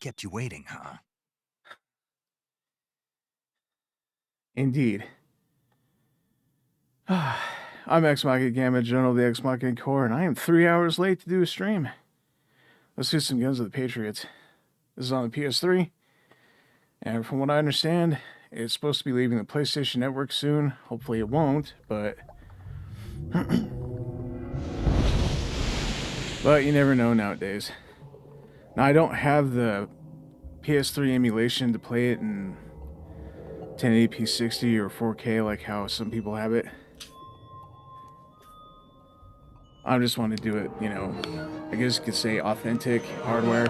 Kept you waiting, huh? Indeed. I'm Exmachinagamma, General of the Exmachina Corps, and I am 3 hours late to do a stream. Let's do some Guns of the Patriots. This is on the PS3, and from what I understand, it's supposed to be leaving the PlayStation Network soon. Hopefully it won't, but... but you never know nowadays. Now, I don't have the PS3 emulation to play it in 1080p 60 or 4K like how some people have it. I just want to do it, you know, I guess you could say authentic hardware.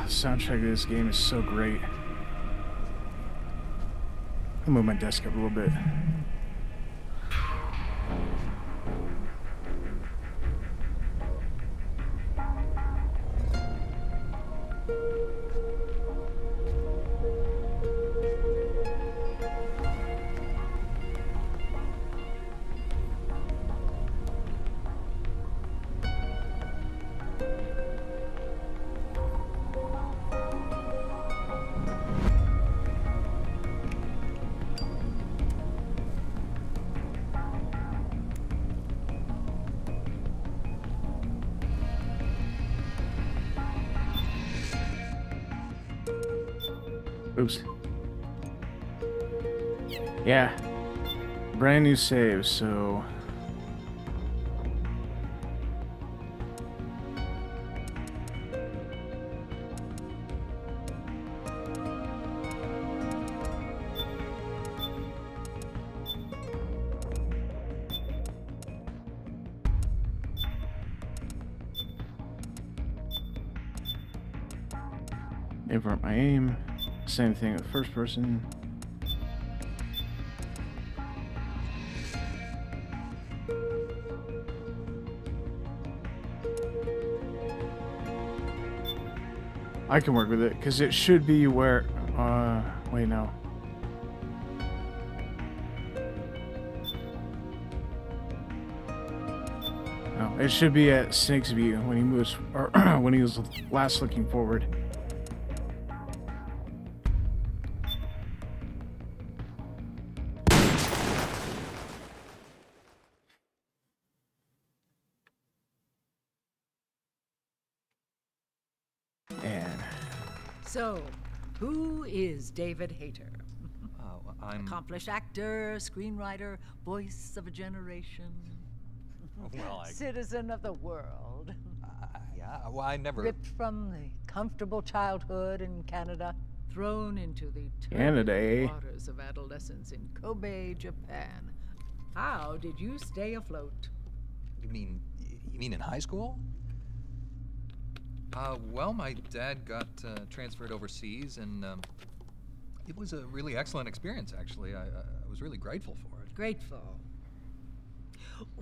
The soundtrack of this game is so great. I'll move my desk up a little bit. Oops. Yeah. Brand new save, so... invert my aim. Same thing with first person. I can work with it because it should be where wait, no. No, it should be at Snake's view when he moves, or when he was last looking forward. And so, who is David Hayter? I'm... Accomplished actor, screenwriter, voice of a generation. Well, Citizen of the world. yeah, well, I never... Ripped from the comfortable childhood in Canada, thrown into the Canada, eh? waters of adolescence in Kobe, Japan. How did you stay afloat? You mean in high school? Well, my dad got transferred overseas, and it was a really excellent experience, actually. I was really grateful for it. Grateful.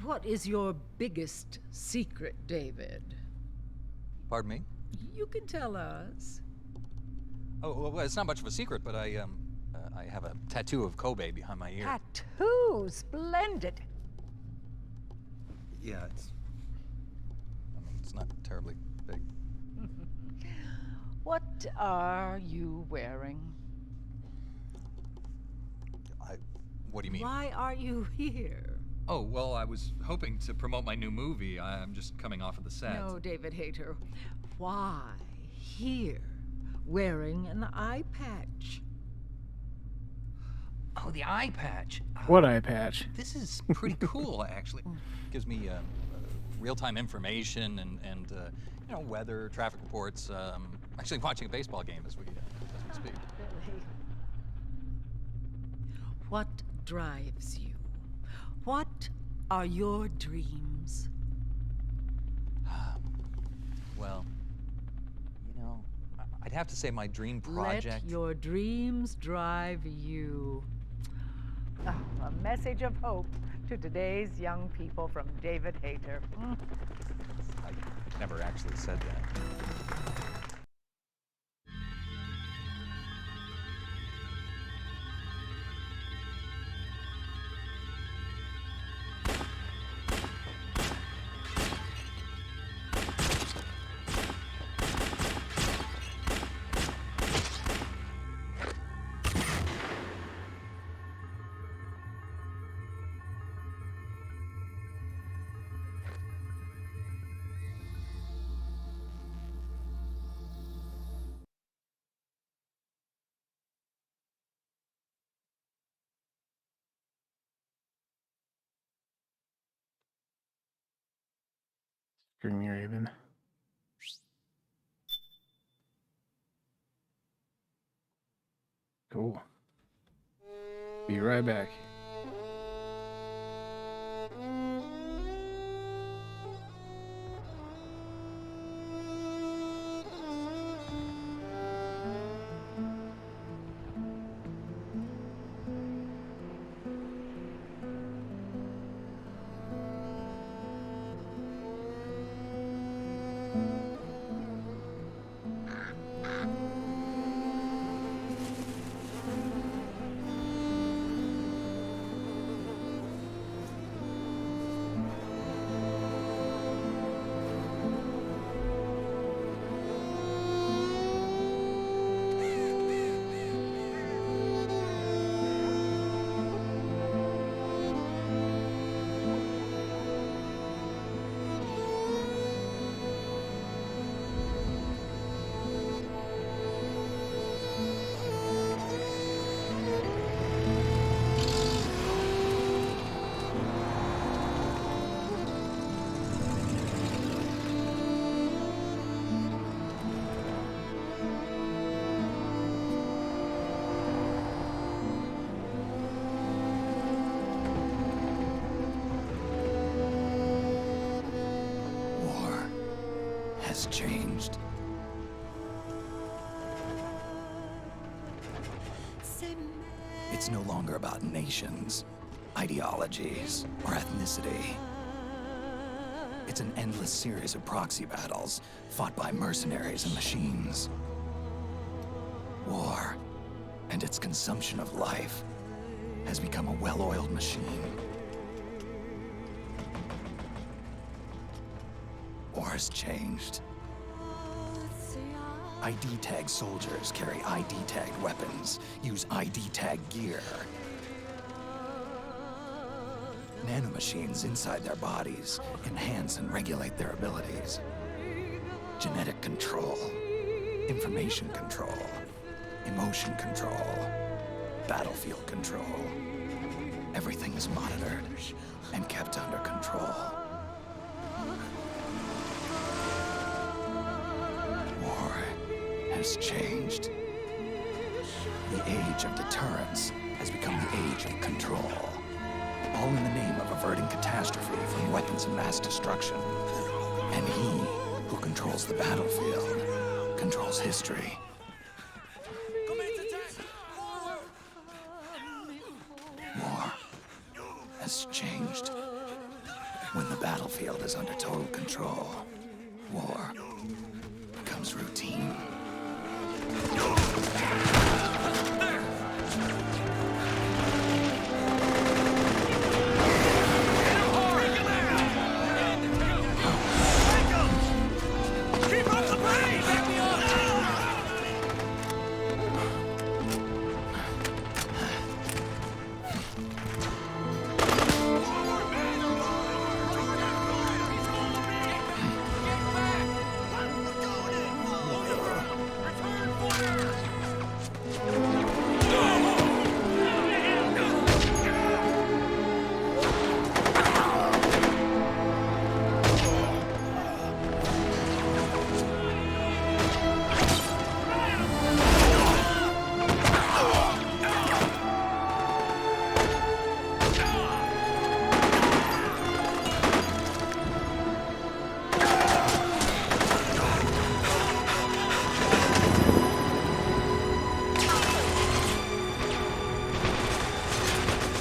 What is your biggest secret, David? Pardon me? You can tell us. Oh, well, it's not much of a secret, but I have a tattoo of Kobe behind my ear. Tattoo, splendid. Yeah, it's not terribly big. What are you wearing? What do you mean? Why are you here? Oh, well, I was hoping to promote my new movie. I'm just coming off of the set. No, David Hayter. Why here, wearing an eye patch? Oh, the eye patch. what eye patch? This is pretty cool, actually. Gives me real-time information and you know, weather, traffic reports. Actually watching a baseball game as we speak. Really? What drives you? What are your dreams? Well, you know, I'd have to say my dream project... Let your dreams drive you. Oh, a message of hope to today's young people from David Hayter. I never actually said that. Screaming Raven. Cool. Be right back. Has changed. It's no longer about nations, ideologies, or ethnicity. It's an endless series of proxy battles fought by mercenaries and machines. War and its consumption of life has become a well-oiled machine. War has changed. ID tag soldiers carry ID tagged weapons, use ID tag gear. Nanomachines inside their bodies enhance and regulate their abilities. Genetic control, information control, emotion control, battlefield control. Everything is monitored and kept under control. War has changed. The age of deterrence has become the age of control. All in the name of averting catastrophe from weapons of mass destruction. And he who controls the battlefield controls history. War has changed. When the battlefield is under total control, war becomes routine.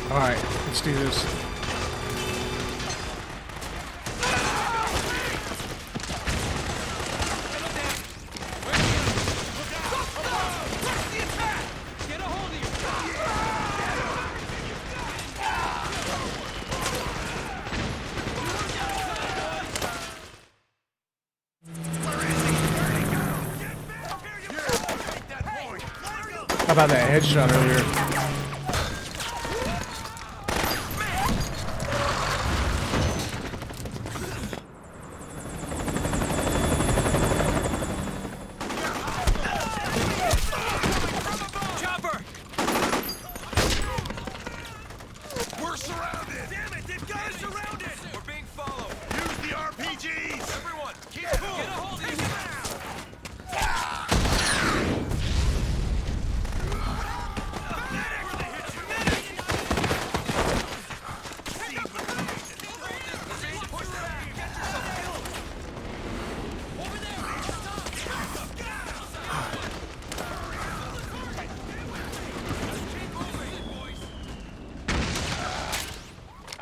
Alright, let's do this. How about that headshot earlier? Chopper! We're surrounded! Damn it, they've got us surrounded! We're being followed! Use the RPGs! Everyone, keep cool! Get a hold of him!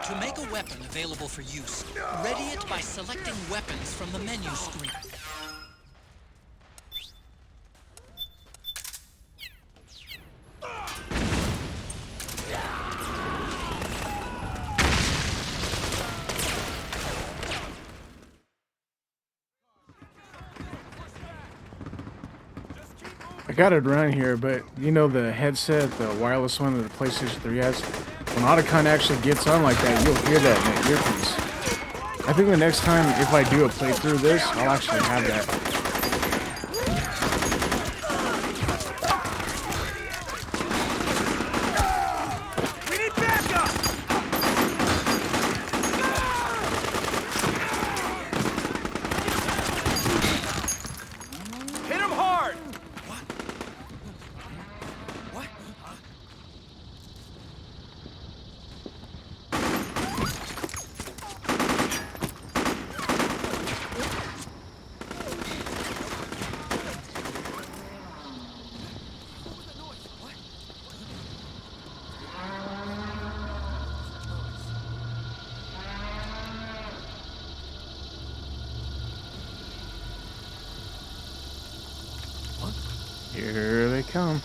To make a weapon available for use, ready it by selecting weapons from the menu screen. I got it around here, but you know the headset, the wireless one that the PlayStation 3 has? When Otacon actually gets on like that, you'll hear that in the earpiece. I think the next time, if I do a playthrough of this, I'll actually have that. We need backup! Hit him hard! What? Here they come.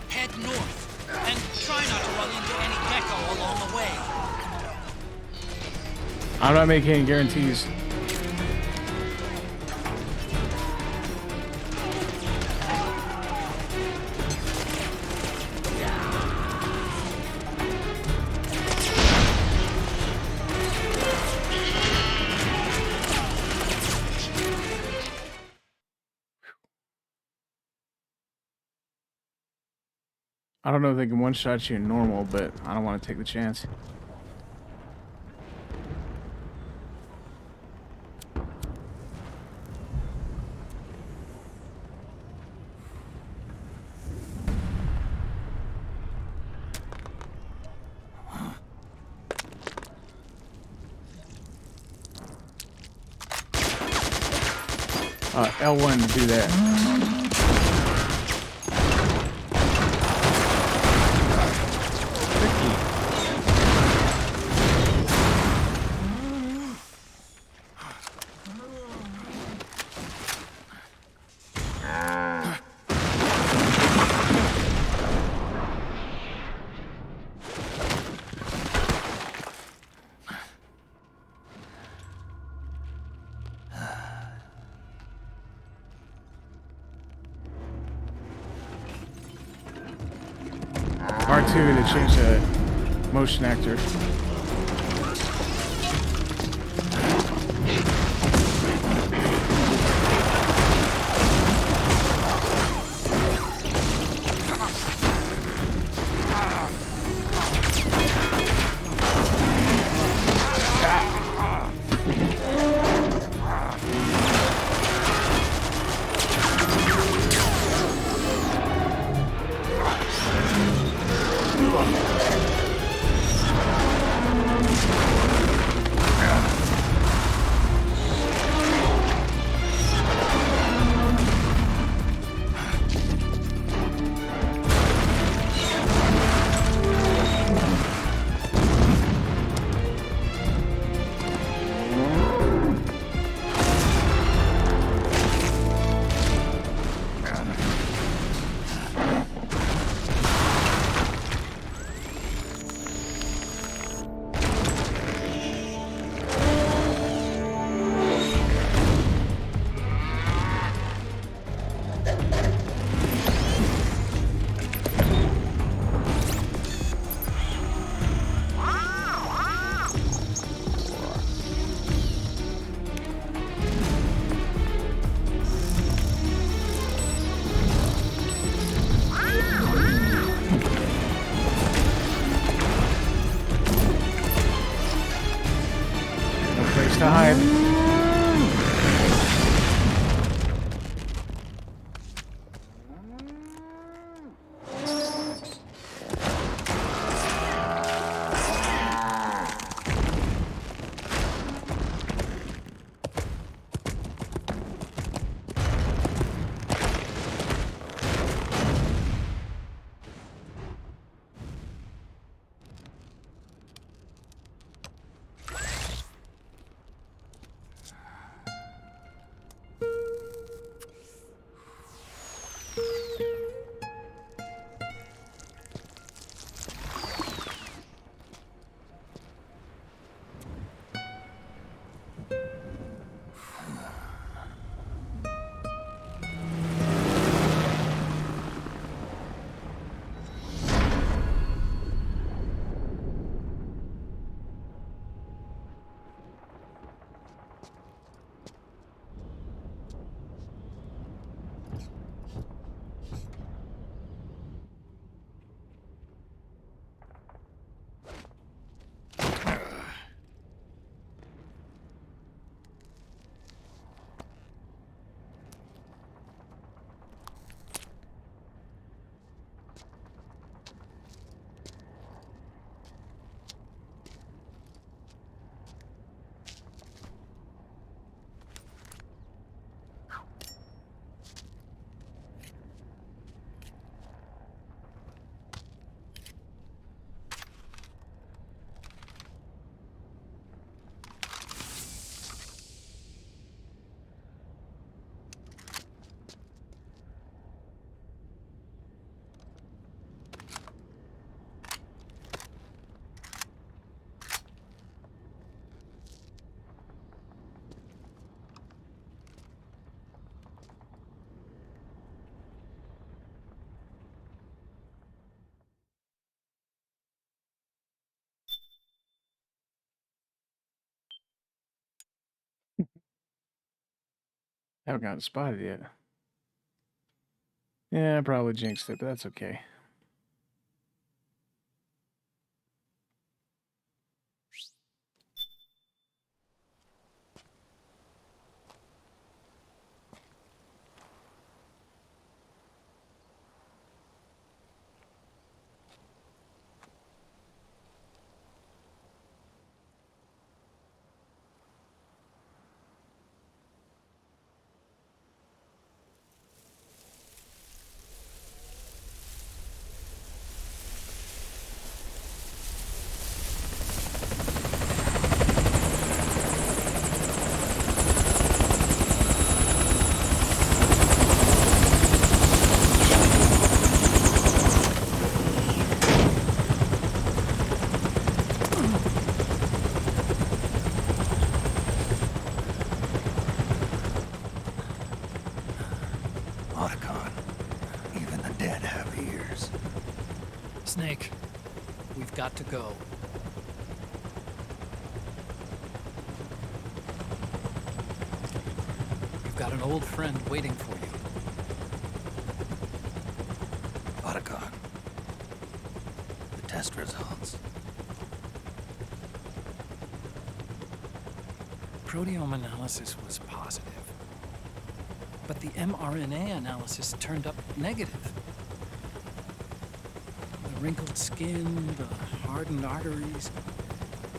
Head north, and try not to run into any gecko along the way. I'm not making any guarantees. I don't know if they can one-shot you in normal, but I don't want to take the chance. L1 to do that. R2 to change the motion actor. to hide. Haven't gotten spotted yet. Yeah, I probably jinxed it, but that's okay. Otacon, even the dead have ears. Snake, we've got to go. You've got an old friend waiting for you. Otacon, the test results. Proteome analysis was positive, but the mRNA analysis turned up negative. The wrinkled skin, the hardened arteries.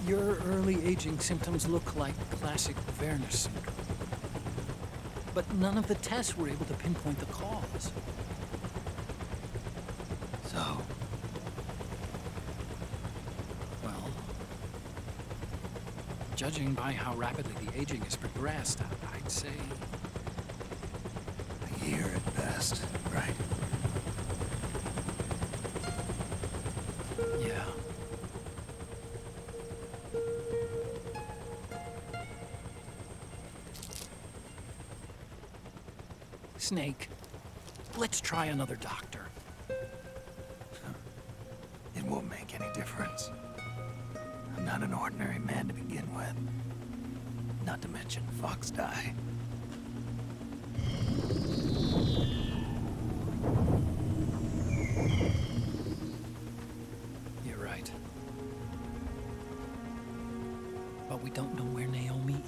Your early aging symptoms look like classic Werner syndrome. But none of the tests were able to pinpoint the cause. So, Well, judging by how rapidly the aging has progressed, I'd say a year at best, right? yeah. Snake, let's try another doctor. It won't make any difference. I'm not an ordinary man to begin with. Not to mention Fox die. You're right. But we don't know where Naomi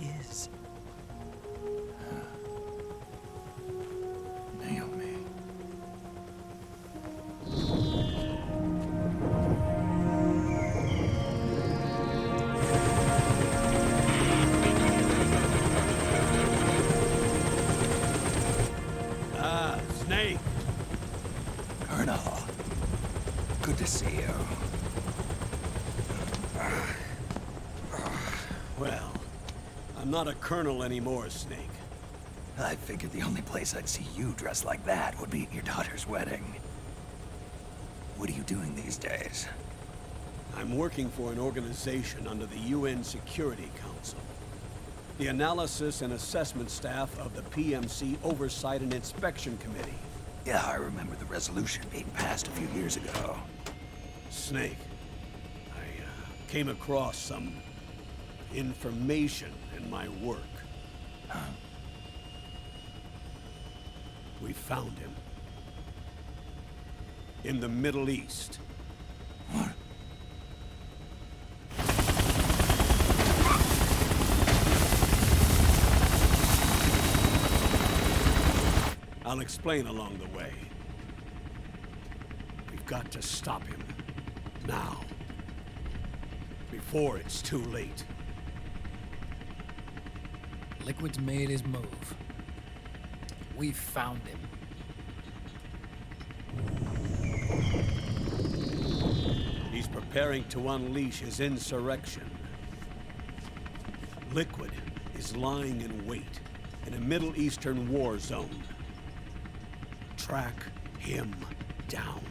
Colonel. Good to see you. Well, I'm not a colonel anymore, Snake. I figured the only place I'd see you dressed like that would be at your daughter's wedding. What are you doing these days? I'm working for an organization under the UN Security Council. The Analysis and Assessment Staff of the PMC Oversight and Inspection Committee. Yeah, I remember the resolution being passed a few years ago. Snake, I came across some information in my work. Huh? We found him. In the Middle East. What? I'll explain along the way. We've got to stop him. Now. Before it's too late. Liquid's made his move. We found him. He's preparing to unleash his insurrection. Liquid is lying in wait in a Middle Eastern war zone. Track him down.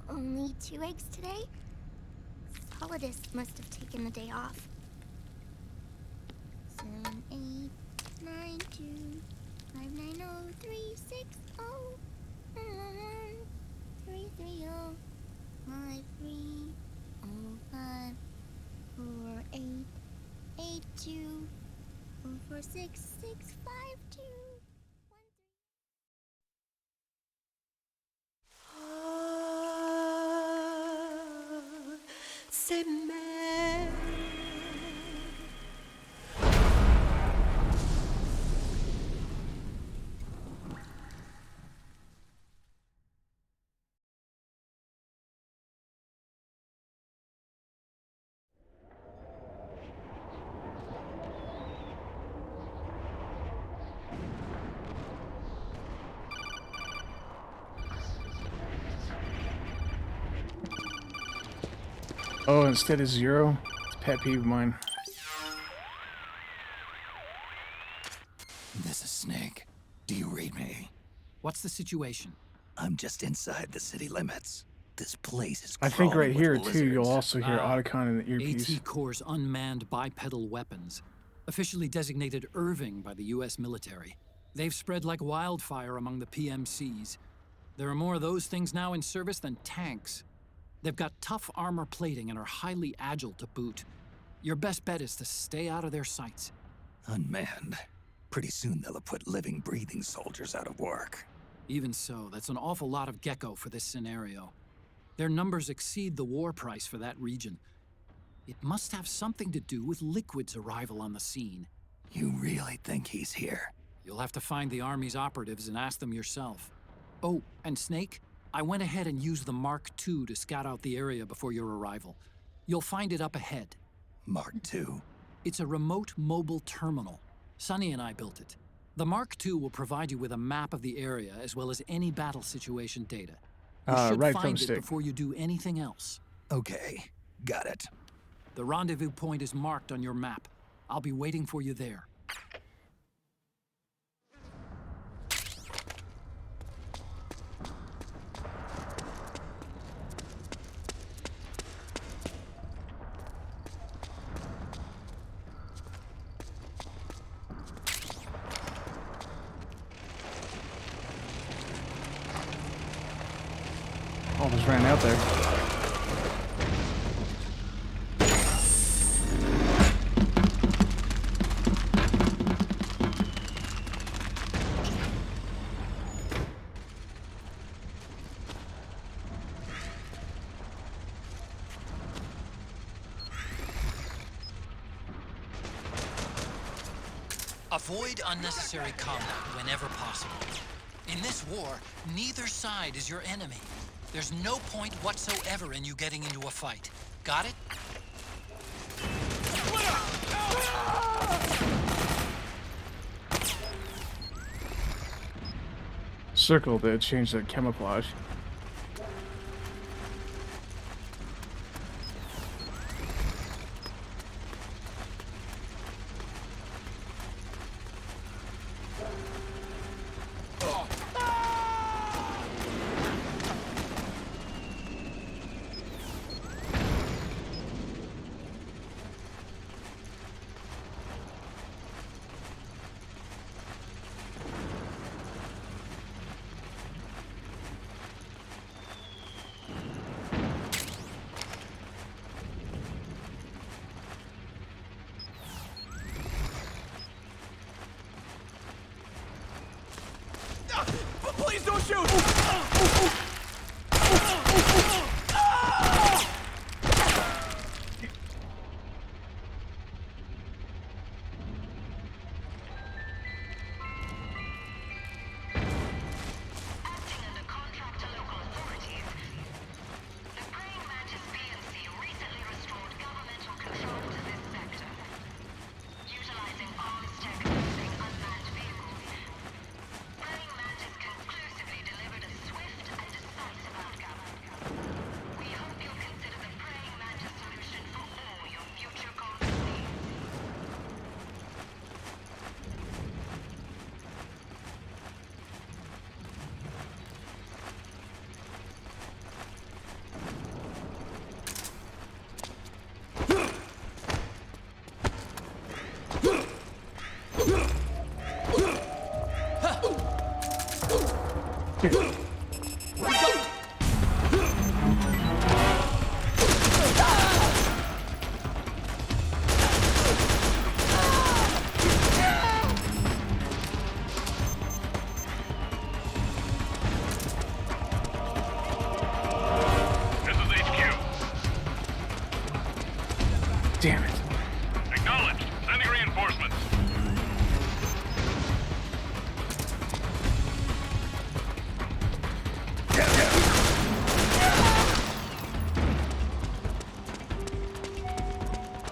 Only 2 eggs today? Solidus must have taken the day off. 7, 8, 9, 2, 5, 9, 0, 3, 6, 0, 3, 3, 0, 5, 3, 0, 5, 4, 8, 8, 2, 4, 4, 6, 6, 5, 2. C'est mère. Oh, instead of 0? It's a pet peeve of mine. This is Snake. Do you read me? What's the situation? I'm just inside the city limits. This place is I think crawling right with here, too, you'll lizards. also hear Otacon in the earpiece. AT Corps' unmanned bipedal weapons, officially designated Irving by the U.S. military. They've spread like wildfire among the PMCs. There are more of those things now in service than tanks. They've got tough armor plating and are highly agile to boot. Your best bet is to stay out of their sights. Unmanned. Pretty soon they'll have put living, breathing soldiers out of work. Even so, that's an awful lot of gecko for this scenario. Their numbers exceed the war price for that region. It must have something to do with Liquid's arrival on the scene. You really think he's here? You'll have to find the Army's operatives and ask them yourself. Oh, and Snake, I went ahead and used the Mark II to scout out the area before your arrival. You'll find it up ahead. Mark II? It's a remote mobile terminal. Sonny and I built it. The Mark II will provide you with a map of the area as well as any battle situation data. You should right find thumbstick. it before you do anything else. Okay, got it. The rendezvous point is marked on your map. I'll be waiting for you there. Almost ran out there. A Avoid unnecessary combat whenever possible. In this war, neither side is your enemy. There's no point whatsoever in you getting into a fight. Got it? Circle to change the camouflage. Please don't shoot! Damn it. Acknowledged. Sending reinforcements.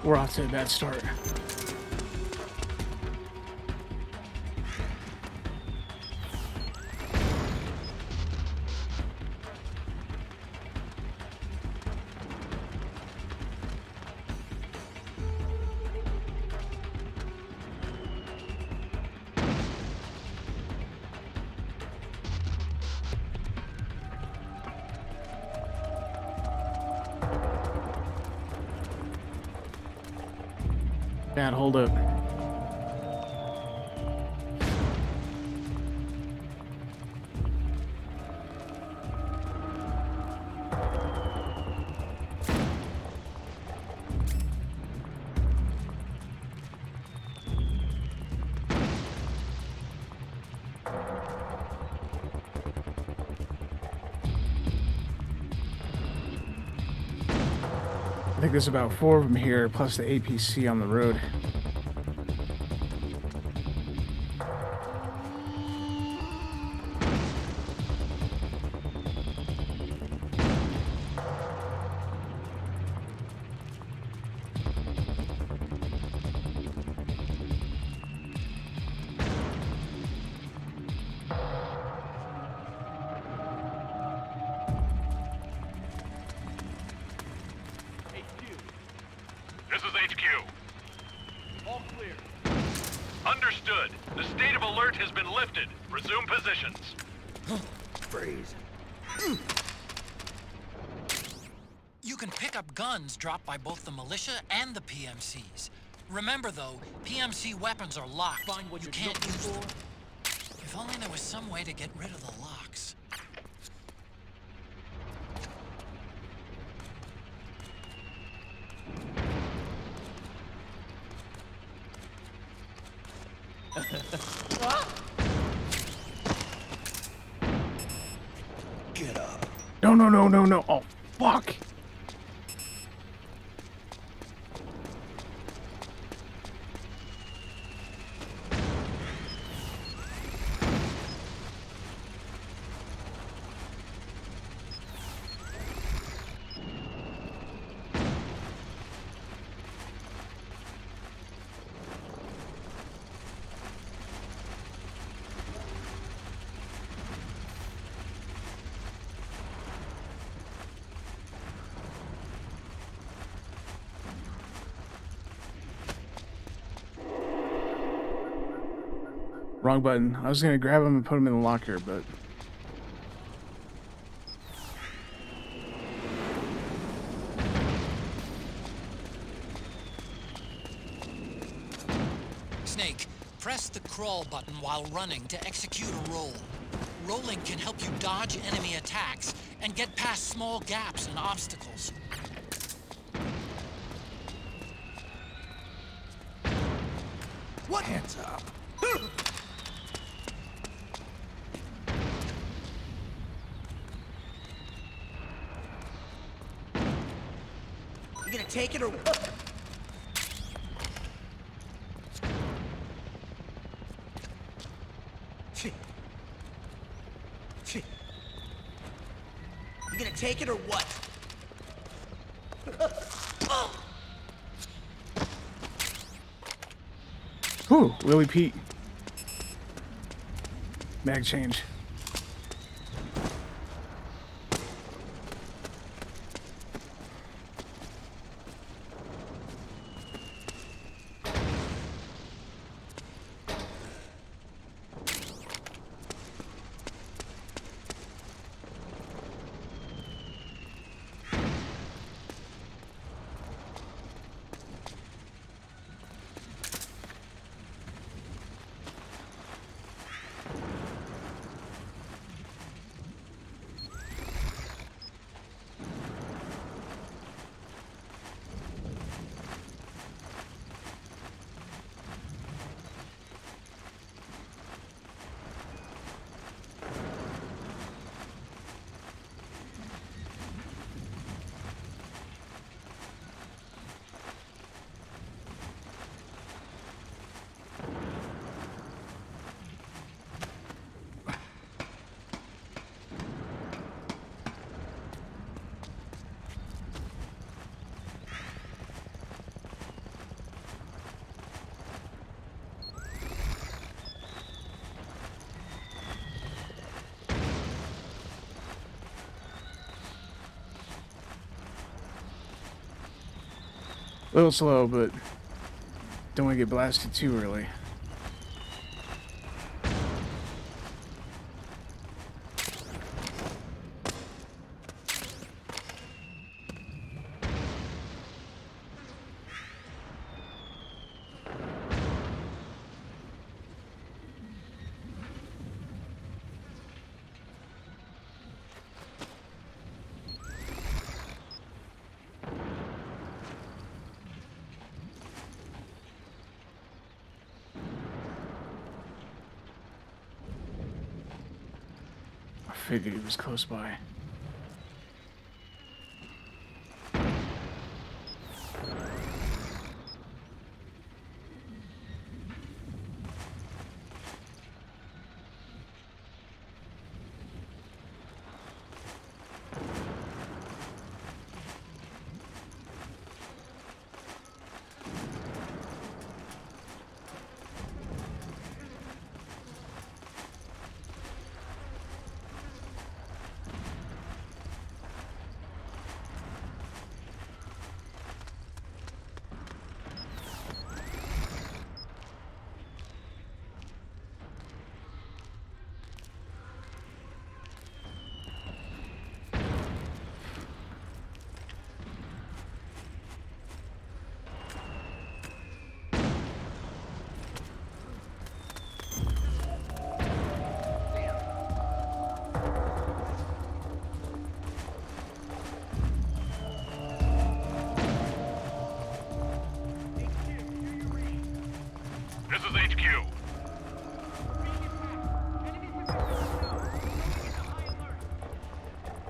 We're off to a bad start. Bad hold up. I think there's about 4 of them here, plus the APC on the road. This is HQ. All clear. Understood. The state of alert has been lifted. Resume positions. Freeze. You can pick up guns dropped by both the militia and the PMCs. Remember though, PMC weapons are locked. Find what you you're can't looking use them. for. If only there was some way to get rid of the locks. Get up. No, no, no, no, no. Oh, fuck. Wrong button. I was gonna grab him and put him in the locker, but... Snake, press the crawl button while running to execute a roll. Rolling can help you dodge enemy attacks and get past small gaps and obstacles. What? Hands up. You gonna take it or what? You gonna take it or what? Whew, Willie Pete. Mag change. A little slow, but don't want to get blasted too early. I figured he was close by. This is HQ.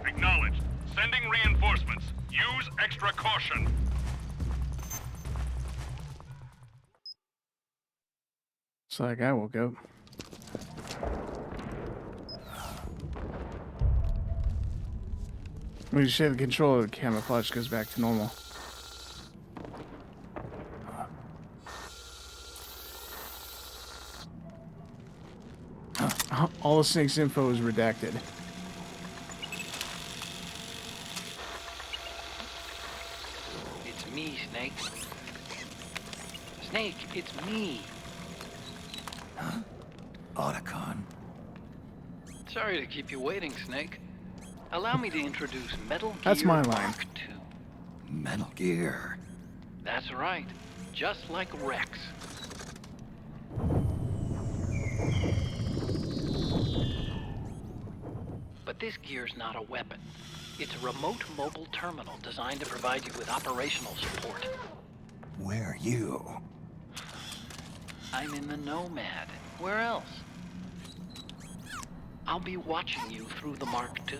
Acknowledged. Sending reinforcements. Use extra caution. So that guy woke up. When you shave the controller, the camouflage goes back to normal. All the Snake's info is redacted. It's me, Snake. Snake, it's me. Huh? Otacon. Sorry to keep you waiting, Snake. Allow me to introduce Metal Gear That's my line. Mark II. Metal Gear. That's right. Just like Rex. But this gear's not a weapon. It's a remote mobile terminal designed to provide you with operational support. Where are you? I'm in the Nomad. Where else? I'll be watching you through the Mark II.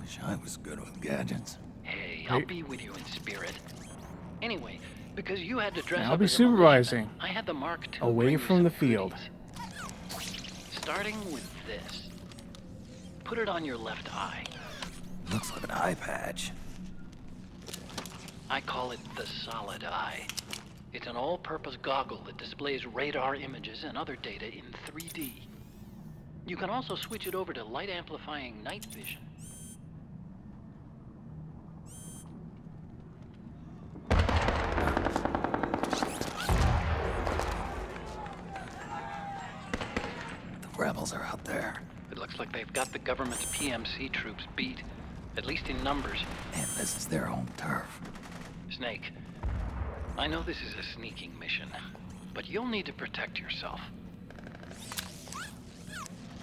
Wish I was good with gadgets. Hey, I'll be with you in spirit. Anyway, because you had to dress I'll up be as a Marine, supervising. I had the Mark II Away bring you from some the field. goodies. Starting with this. Put it on your left eye. Looks like an eye patch. I call it the Solid Eye. It's an all-purpose goggle that displays radar images and other data in 3D. You can also switch it over to light-amplifying night vision. The rebels are out there. It looks like they've got the government's PMC troops beat, at least in numbers. And this is their home turf. Snake, I know this is a sneaking mission, but you'll need to protect yourself.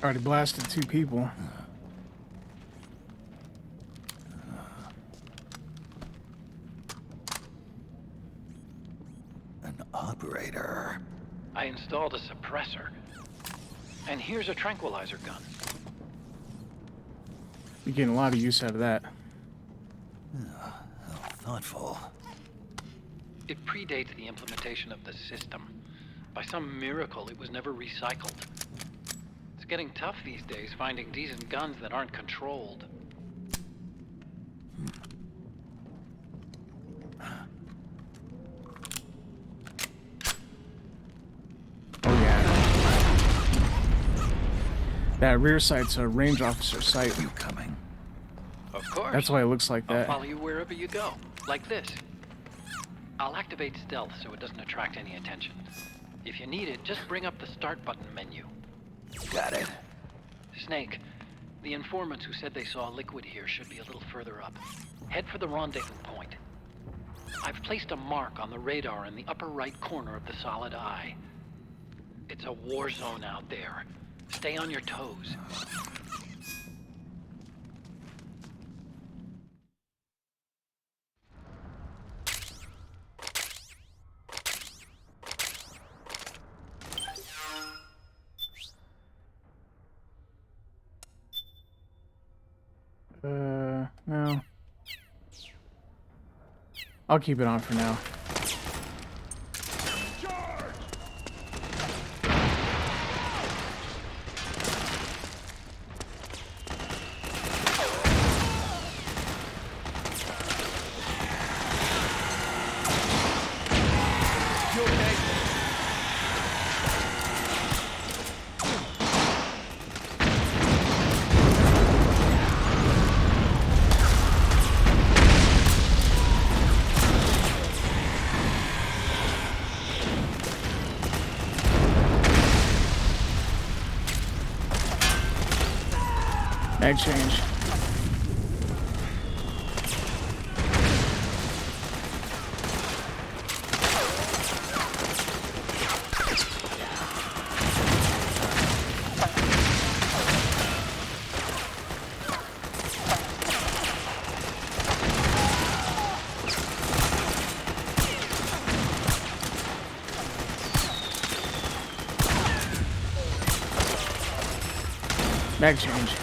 Already blasted 2 people. An operator. I installed a suppressor. And here's a tranquilizer gun. You're getting a lot of use out of that. How thoughtful. It predates the implementation of the system. By some miracle, it was never recycled. It's getting tough these days finding decent guns that aren't controlled. Oh yeah. That rear sight's a range officer sight. You coming? Of course. That's why it looks like I'll that. follow you wherever you go, like this. I'll activate stealth so it doesn't attract any attention. If you need it, just bring up the start button menu. Got it. Snake, the informants who said they saw liquid here should be a little further up. Head for the rendezvous point. I've placed a mark on the radar in the upper right corner of the Solid Eye. It's a war zone out there. Stay on your toes. No. I'll keep it on for now. Mag change. Mag change.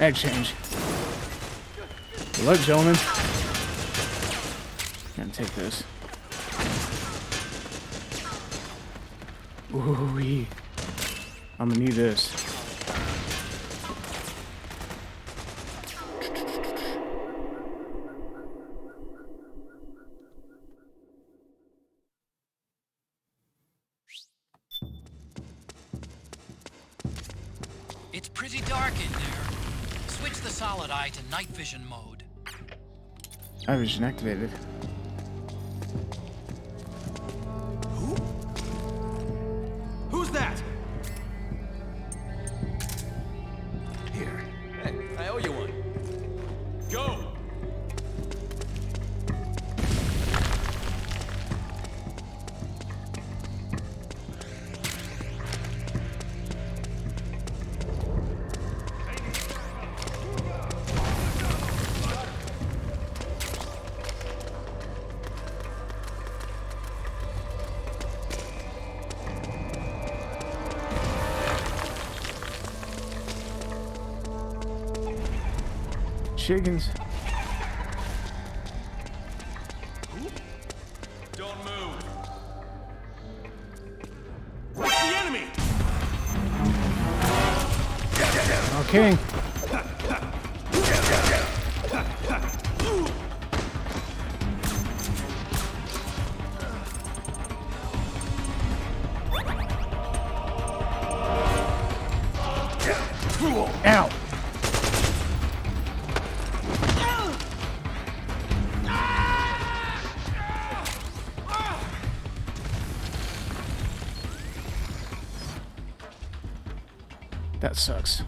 Bag change. Good luck, gentlemen. Gonna take this. Ooh-wee. I'm gonna need this. It's pretty dark in there. Switch the solid eye to night vision mode. Night vision activated. Who's that? Here. Hey, I owe you one. Go! Chickens. Don't move. It's the enemy! Okay. Ow. That sucks.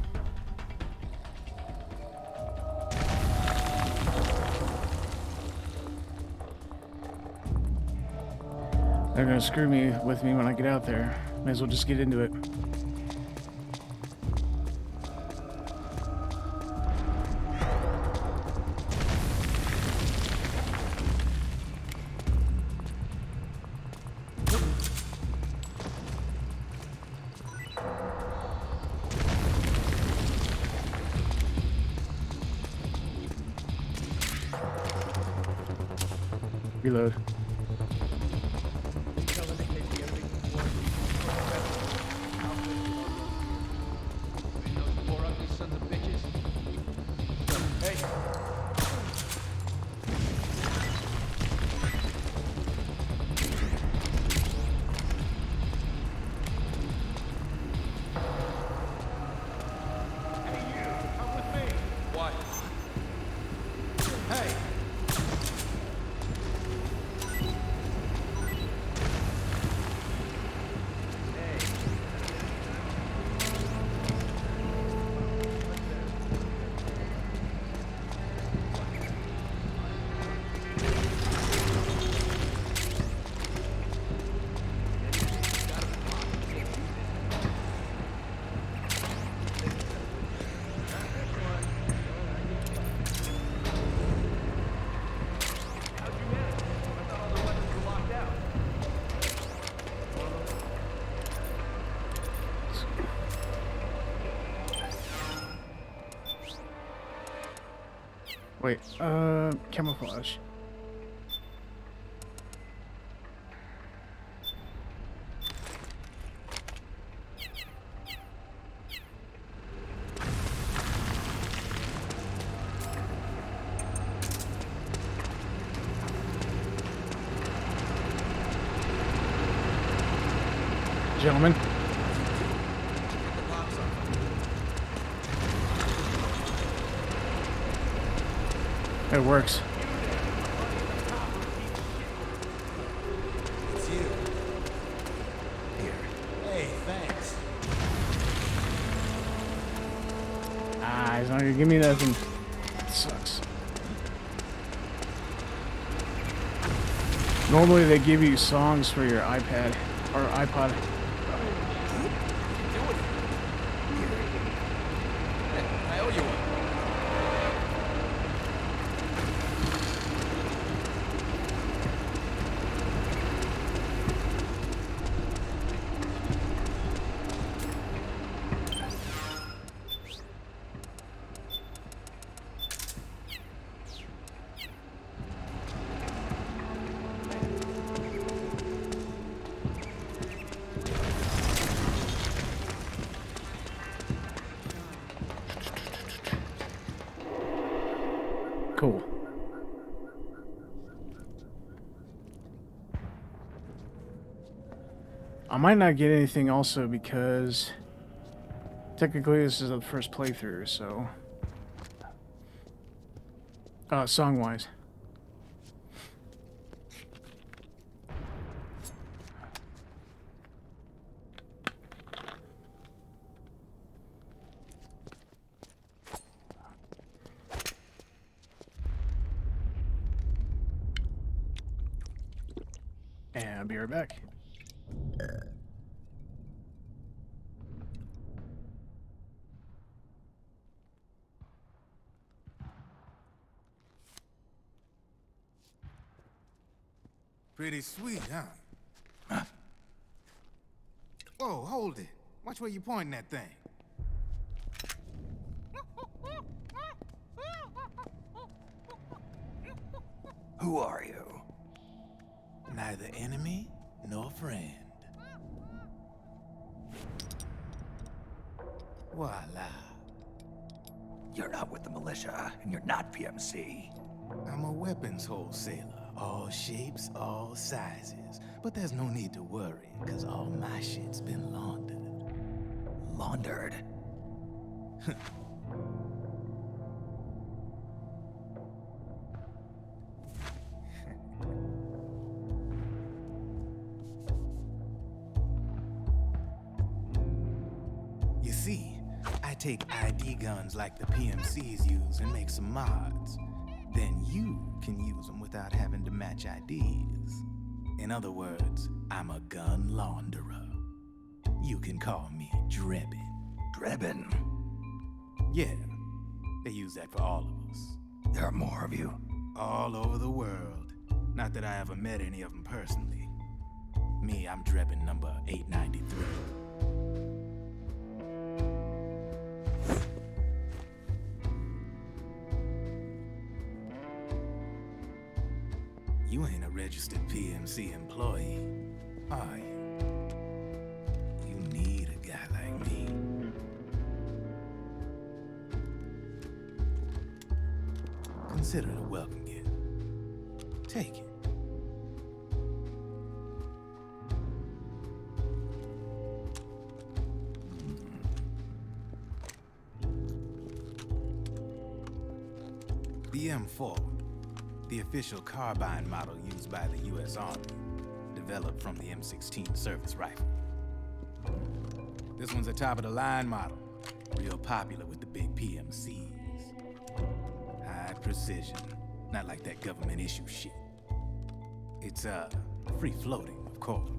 They're gonna screw me with me when I get out there. May as well just get into it. Reload. What? Hey! Wait, camouflage. Gentlemen. It works. It's you. Here. Hey, thanks. Ah, he's not gonna give me nothing. That sucks. Normally they give you songs for your iPad or iPod. I owe you one. Cool. I might not get anything also because technically this is the first playthrough, so song-wise. And I'll be right back. Pretty sweet, huh? Whoa, hold it. Watch where you pointing that thing. Who are you? Neither enemy nor friend. Voila. You're not with the militia, and you're not PMC. I'm a weapons wholesaler. All shapes, all sizes. But there's no need to worry, because all my shit's been laundered. Laundered? You see, I take ID guns like the PMCs use and make some mods. Then you can use them without having to match IDs. In other words, I'm a gun launderer. You can call me Drebin. Drebin? Yeah, they use that for all of us. There are more of you? All over the world. Not that I ever met any of them personally. Me, I'm Drebin number 893. You ain't a registered PMC employee, are you? You need a guy like me. Consider it a welcome gift. Take it. The M4. The official carbine model used by the U.S. Army, developed from the M16 service rifle. This one's a top-of-the-line model, real popular with the big PMCs. High precision, not like that government-issue shit. It's, free-floating, of course.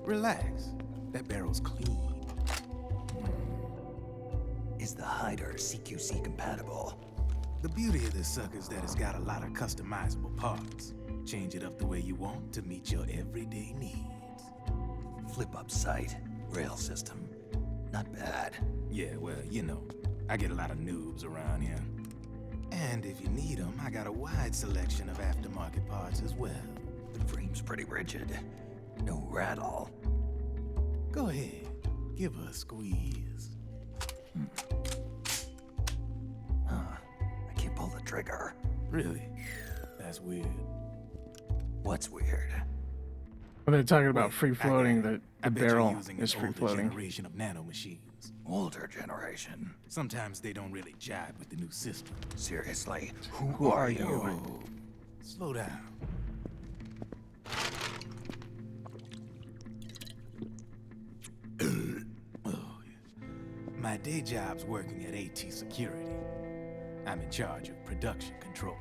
Relax, that barrel's clean. Is the hider CQC compatible? The beauty of this sucker is that it's got a lot of customizable parts. Change it up the way you want to meet your everyday needs. Flip-up sight, rail system. Not bad. Yeah, well, you know, I get a lot of noobs around here. And if you need them, I got a wide selection of aftermarket parts as well. The frame's pretty rigid. No rattle. Go ahead, give her a squeeze. Pull the trigger. Really? That's weird. What's weird? When they're talking about free-floating, the I bet barrel you're using is an older free-floating. generation of nanomachines. Older generation? Sometimes they don't really jive with the new system. Seriously, who are you? Whoa. Slow down. Oh, yeah. My day job's working at AT Security. I'm in charge of production control.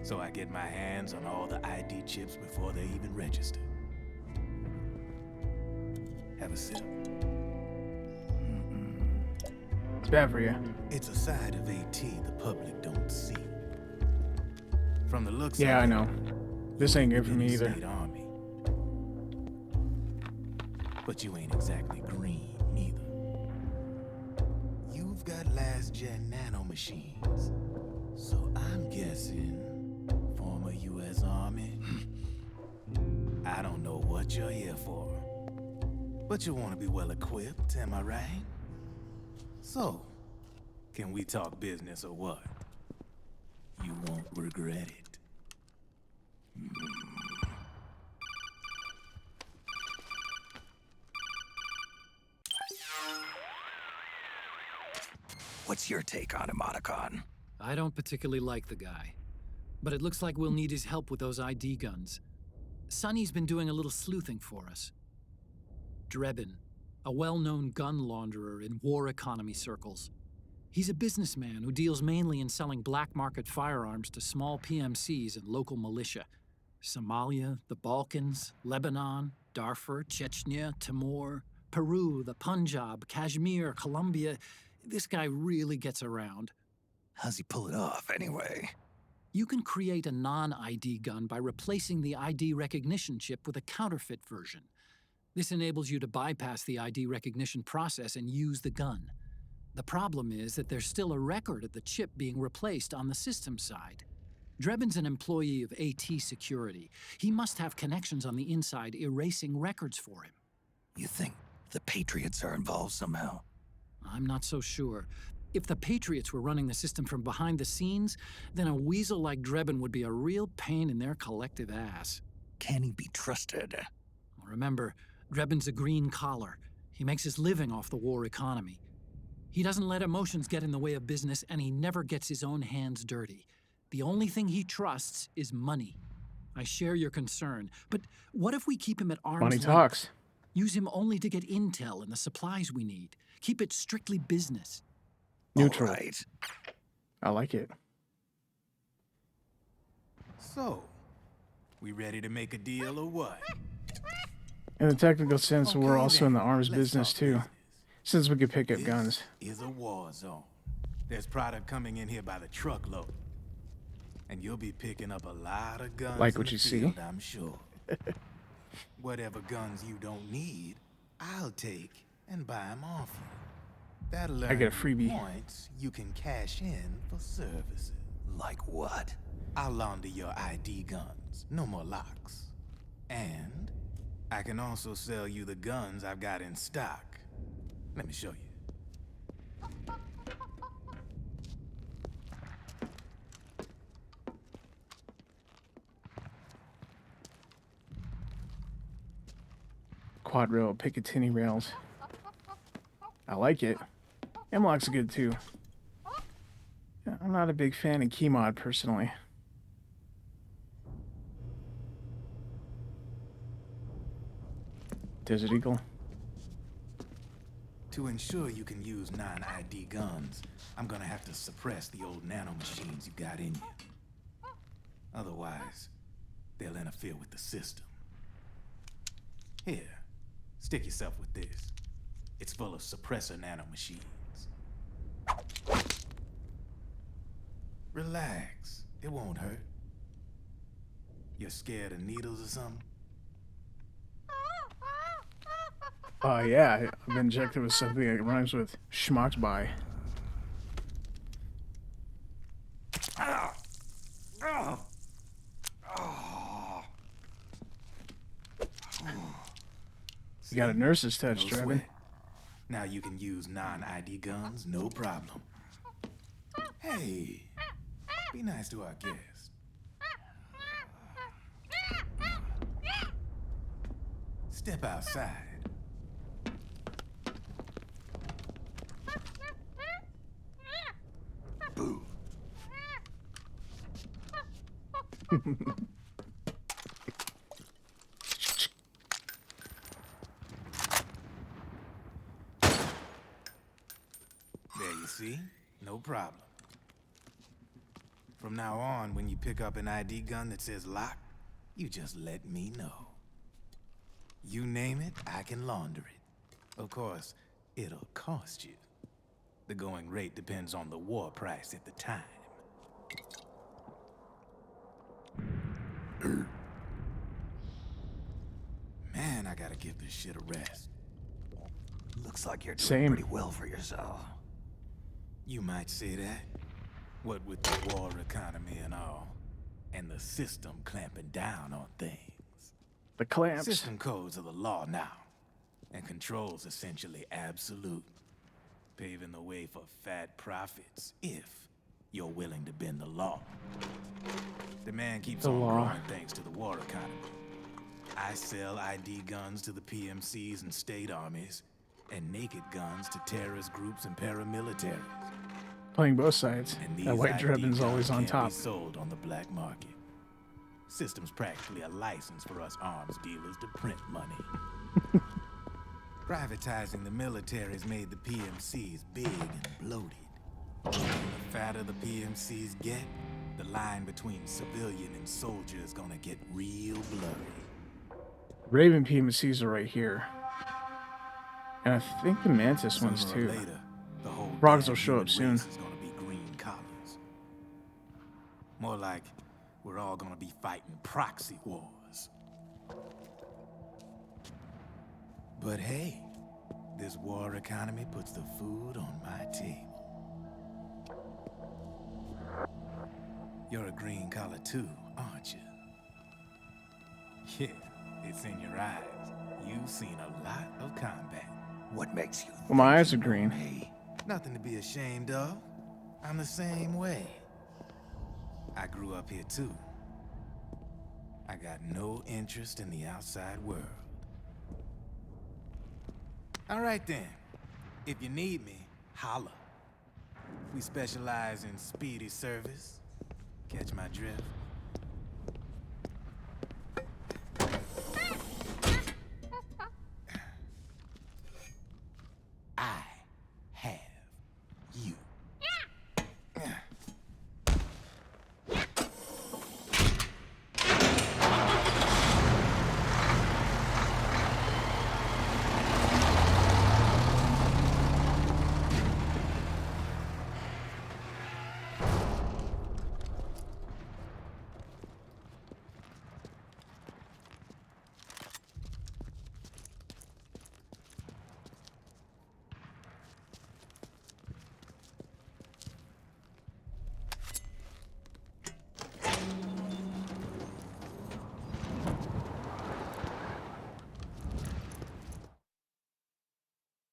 So I get my hands on all the ID chips before they even register. Have a sip. It's bad for you. It's a side of AT the public don't see. From the looks Yeah, of I know. This ain't good for me either. State Army. But you ain't exactly green, neither. You've got last-gen nanomachines. So I'm guessing former U.S. Army. I don't know what you're here for. But you want to be well-equipped, am I right? So, can we talk business or what? regret it. What's your take on him, Otacon? I don't particularly like the guy, but it looks like we'll need his help with those ID guns. Sonny's been doing a little sleuthing for us. Drebin, a well-known gun launderer in war economy circles. He's a businessman who deals mainly in selling black market firearms to small PMCs and local militia. Somalia, the Balkans, Lebanon, Darfur, Chechnya, Timor, Peru, the Punjab, Kashmir, Colombia. This guy really gets around. How's he pull it off, anyway? You can create a non-ID gun by replacing the ID recognition chip with a counterfeit version. This enables you to bypass the ID recognition process and use the gun. The problem is that there's still a record of the chip being replaced on the system side. Drebin's an employee of AT Security. He must have connections on the inside erasing records for him. You think the Patriots are involved somehow? I'm not so sure. If the Patriots were running the system from behind the scenes, then a weasel like Drebin would be a real pain in their collective ass. Can he be trusted? Remember, Drebin's a green collar. He makes his living off the war economy. He doesn't let emotions get in the way of business, and he never gets his own hands dirty. The only thing he trusts is money. I share your concern, but what if we keep him at arm's Money length? talks. Use him only to get intel and the supplies we need. Keep it strictly business. Neutral. All right. I like it. So, we ready to make a deal or what? In the technical sense, we're Okay, also in the then. arms Let's business talk too, business. since we could pick up This guns. is a war zone. There's product coming in here by the truckload. And you'll be picking up a lot of guns Like in what the you see? field, I'm sure. Whatever guns you don't need, I'll take and buy them off you. That'll I get a earn you freebie. points you can cash in for services. Like what? I'll launder your ID guns. No more locks. And I can also sell you the guns I've got in stock. Let me show you. Quad rail, Picatinny rails. I like it. M-Lock's good too. Yeah, I'm not a big fan of key mod personally. Desert Eagle. To ensure you can use non-ID guns, I'm gonna have to suppress the old nanomachines you got in you. Otherwise, they'll interfere with the system. Here, stick yourself with this. It's full of suppressor nanomachines. Relax, it won't hurt. You're scared of needles or something? Yeah, I've been injected with something that rhymes with schmucked by. You got a nurse's touch, No Drebin. sweat. Now you can use non-ID guns, no problem. Hey, be nice to our guest. Step outside. Boo. There you see, no problem. From now on, when you pick up an ID gun that says lock, you just let me know. You name it, I can launder it. Of course, it'll cost you. The going rate depends on the war price at the time. Man, I gotta give this shit a rest. Looks like you're doing Same. pretty well for yourself. You might say that. What with the war economy and all, and the system clamping down on things. The clamps. System codes are the law now, and control's essentially absolute, paving the way for fat profits if you're willing to bend the law. Demand keeps The on law. growing thanks to the war economy. I sell ID guns to the PMCs and state armies, and naked guns to terrorist groups and paramilitaries. Playing both sides. And these That white ID Drebin's guns always on can't top. be sold on the black market. System's practically a license for us arms dealers to print money. Privatizing the military's made the PMCs big and bloated. The fatter the PMCs get, the line between civilian and soldier is gonna get real blurry. Raven PMCs are right here. And I think the Mantis ones Sooner too. or later, the whole Frogs damn will show up human soon. race is gonna be green collars. More like we're all gonna be fighting proxy wars. But hey, this war economy puts the food on my table. You're a green collar too, aren't you? Yeah, it's in your eyes. You've seen a lot of combat. What makes you Well, my think eyes are you know green. me? Nothing to be ashamed of. I'm the same way. I grew up here too. I got no interest in the outside world. All right then. If you need me, holla. We specialize in speedy service. Catch my drift? I have you.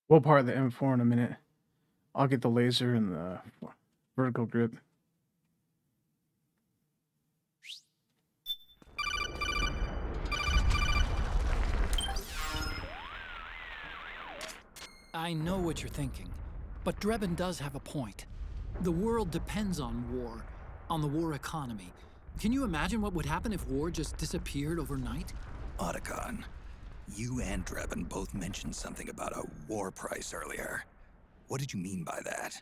We'll part the M4 in a minute. I'll get the laser and the vertical grip. I know what you're thinking, but Drebin does have a point. The world depends on war, on the war economy. Can you imagine what would happen if war just disappeared overnight? Otacon, you and Drebin both mentioned something about a war price earlier. What did you mean by that?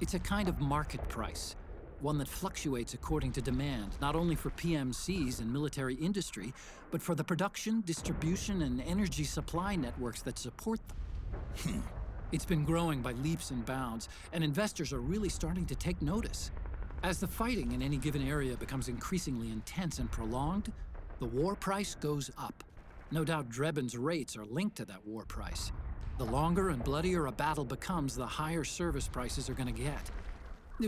It's a kind of market price, one that fluctuates according to demand, not only for PMCs and military industry, but for the production, distribution, and energy supply networks that support them. It's been growing by leaps and bounds, and investors are really starting to take notice. As the fighting in any given area becomes increasingly intense and prolonged, the war price goes up. No doubt Drebin's rates are linked to that war price. The longer and bloodier a battle becomes, the higher service prices are going to get.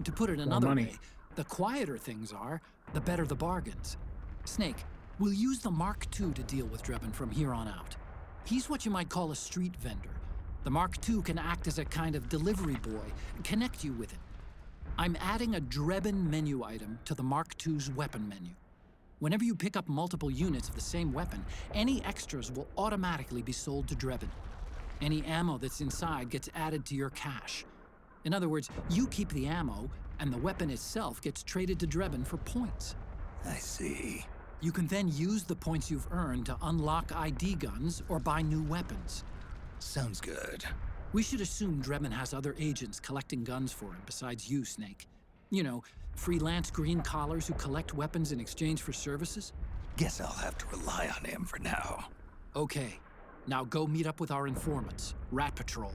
To put it another way, the quieter things are, the better the bargains. Snake, we'll use the Mark II to deal with Drebin from here on out. He's what you might call a street vendor. The Mark II can act as a kind of delivery boy and connect you with it. I'm adding a Drebin menu item to the Mark II's weapon menu. Whenever you pick up multiple units of the same weapon, any extras will automatically be sold to Drebin. Any ammo that's inside gets added to your cache. In other words, you keep the ammo, and the weapon itself gets traded to Drebin for points. I see. You can then use the points you've earned to unlock ID guns or buy new weapons. Sounds good. We should assume Drebin has other agents collecting guns for him besides you, Snake. You know, freelance green collars who collect weapons in exchange for services? Guess I'll have to rely on him for now. Okay. Now go meet up with our informants, Rat Patrol.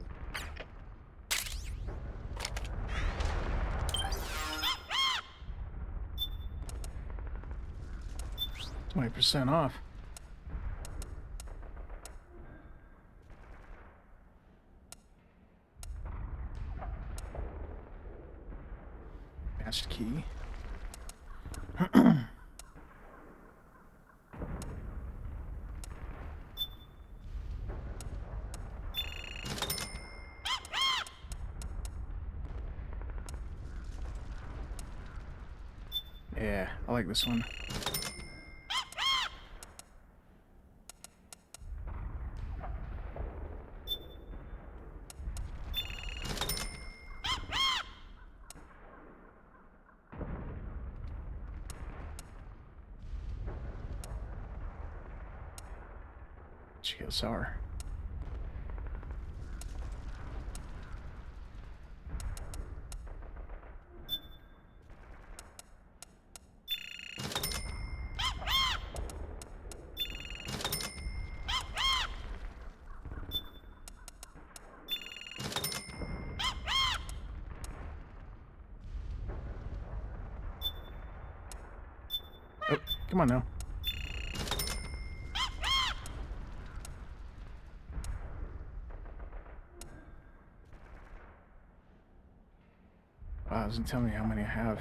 20% off. Fast key. Yeah, I like this one. GSR. Oh, come on now. Wow, it doesn't tell me how many I have.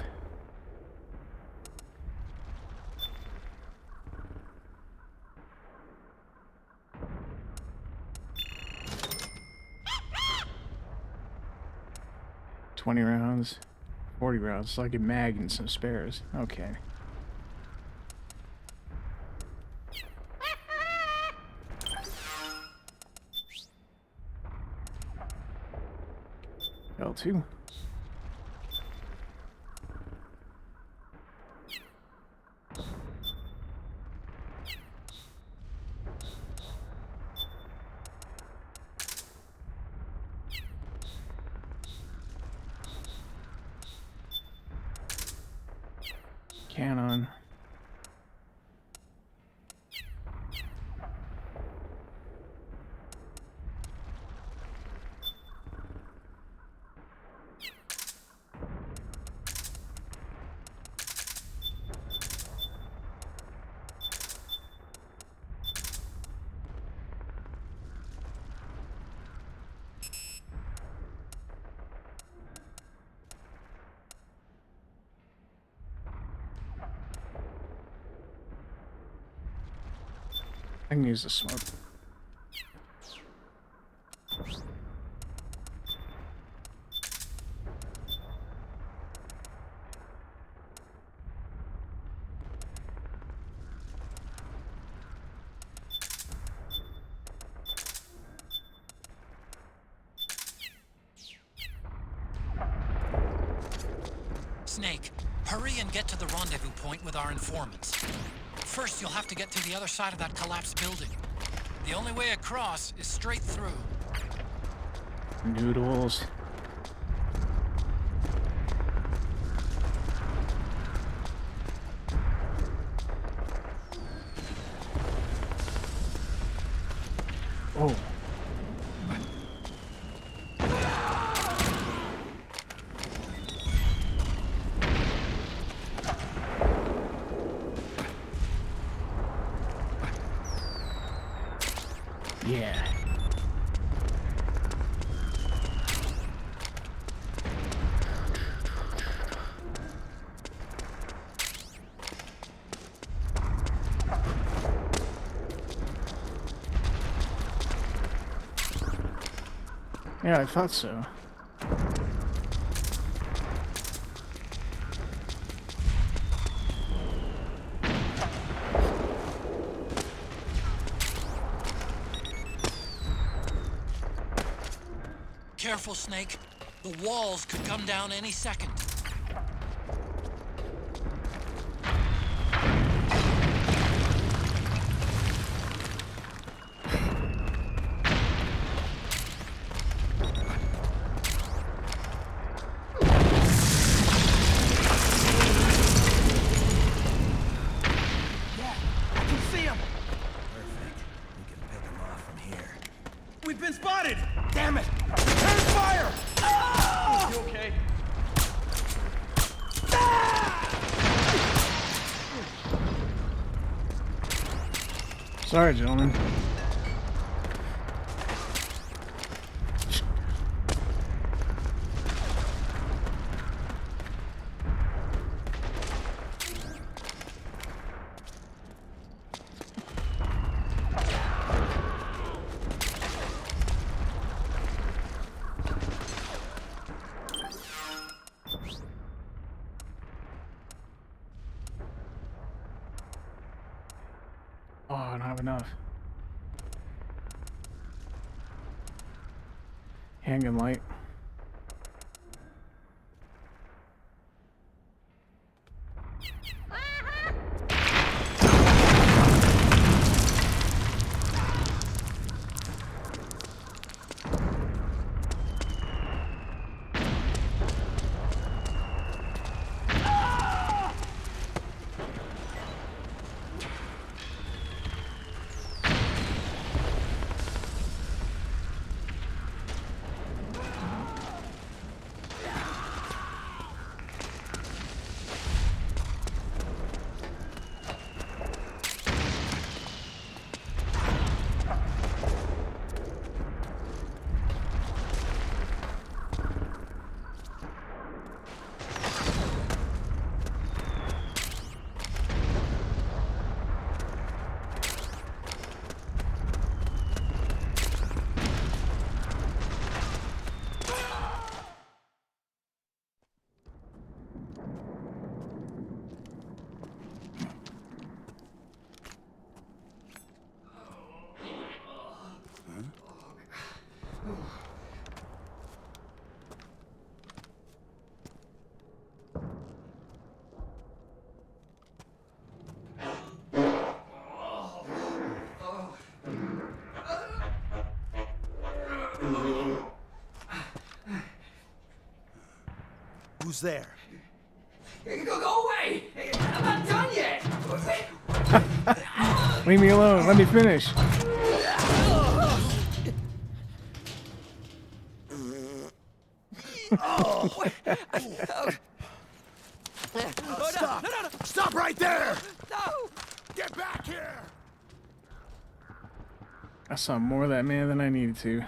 $20 rounds, 40 rounds. It's like a mag and some spares. Okay. L2. Cannon. I can use the smoke. Snake, hurry and get to the rendezvous point with our informants. First, you'll have to get to the other side of that collapsed building. The only way across is straight through. Noodles. Oh. Yeah. Yeah, I thought so. Careful, Snake. The walls could come down any second. We've been spotted! Damn it! Turn fire! Oh! You okay? Sorry, gentlemen. I don't have enough. Handgun light. Who's there? Go away! I'm not done yet! Leave me alone. Let me finish. Stop! No. Stop right there! No! Get back here! I saw more of that man than I needed to.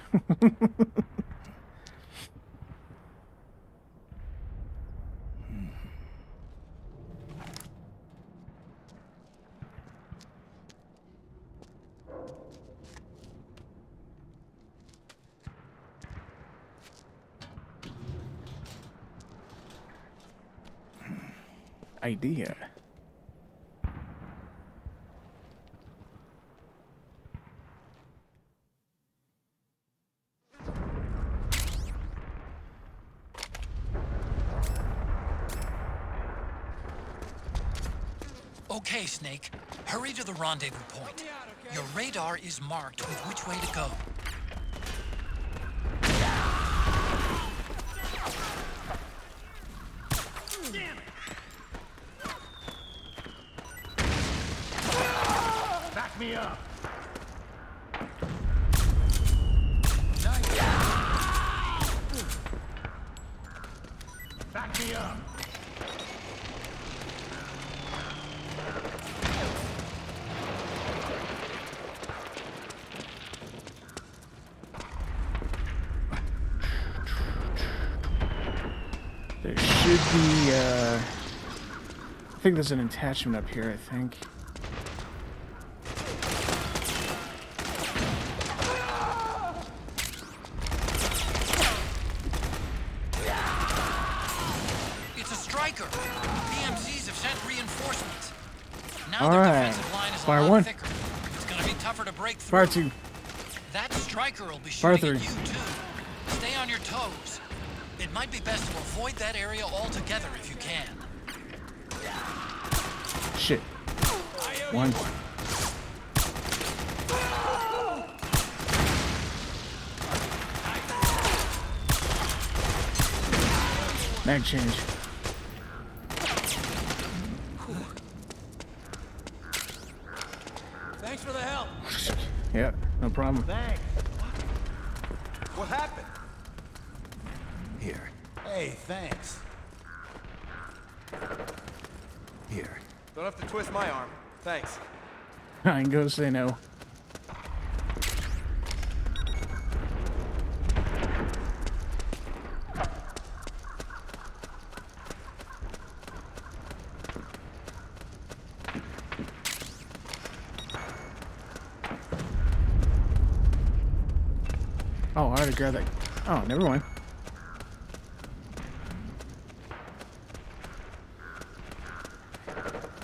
Idea. Okay, Snake. Hurry to the rendezvous point. Your radar is marked with which way to go. Damn it! Back me up! Back me up! There should be, I think there's an attachment up here, I think. It's a striker. PMCs have sent reinforcements. Now All their right. defensive line is Fire a lot one. thicker. It's gonna be tougher to break through. Fire 2. That striker will be Fire shooting 3. at you too. Stay on your toes. It might be best to avoid that area altogether if you can. Shit. 1. Mag change. Thanks for the help! Yeah, no problem. Thanks! What happened? Here. Hey, thanks. Here. Don't have to twist my arm. Thanks. I can go say no. Oh, I already grabbed that. Oh, never mind.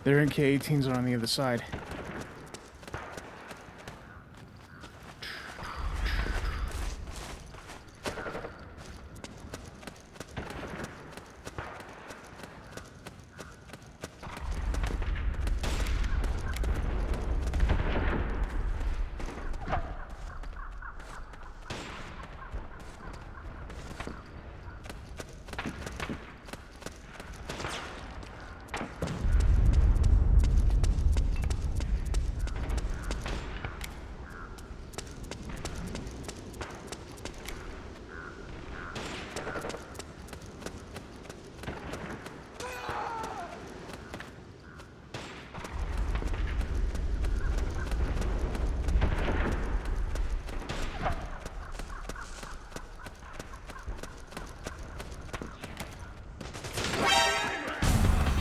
They're in K-18s on the other side.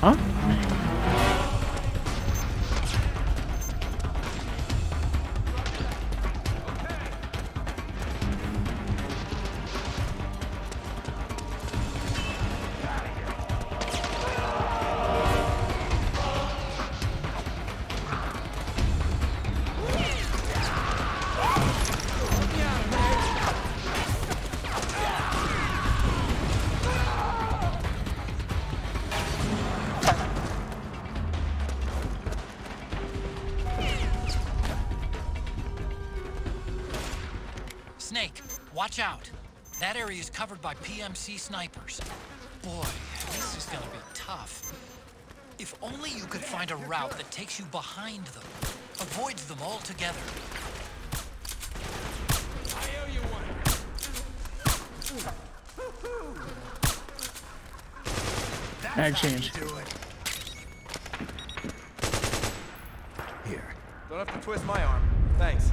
Huh? Snake, watch out. That area is covered by PMC snipers. Boy, this is gonna be tough. If only you could find a route that takes you behind them, avoids them altogether. I owe you one. Mag change. Here. Don't have to twist my arm. Thanks.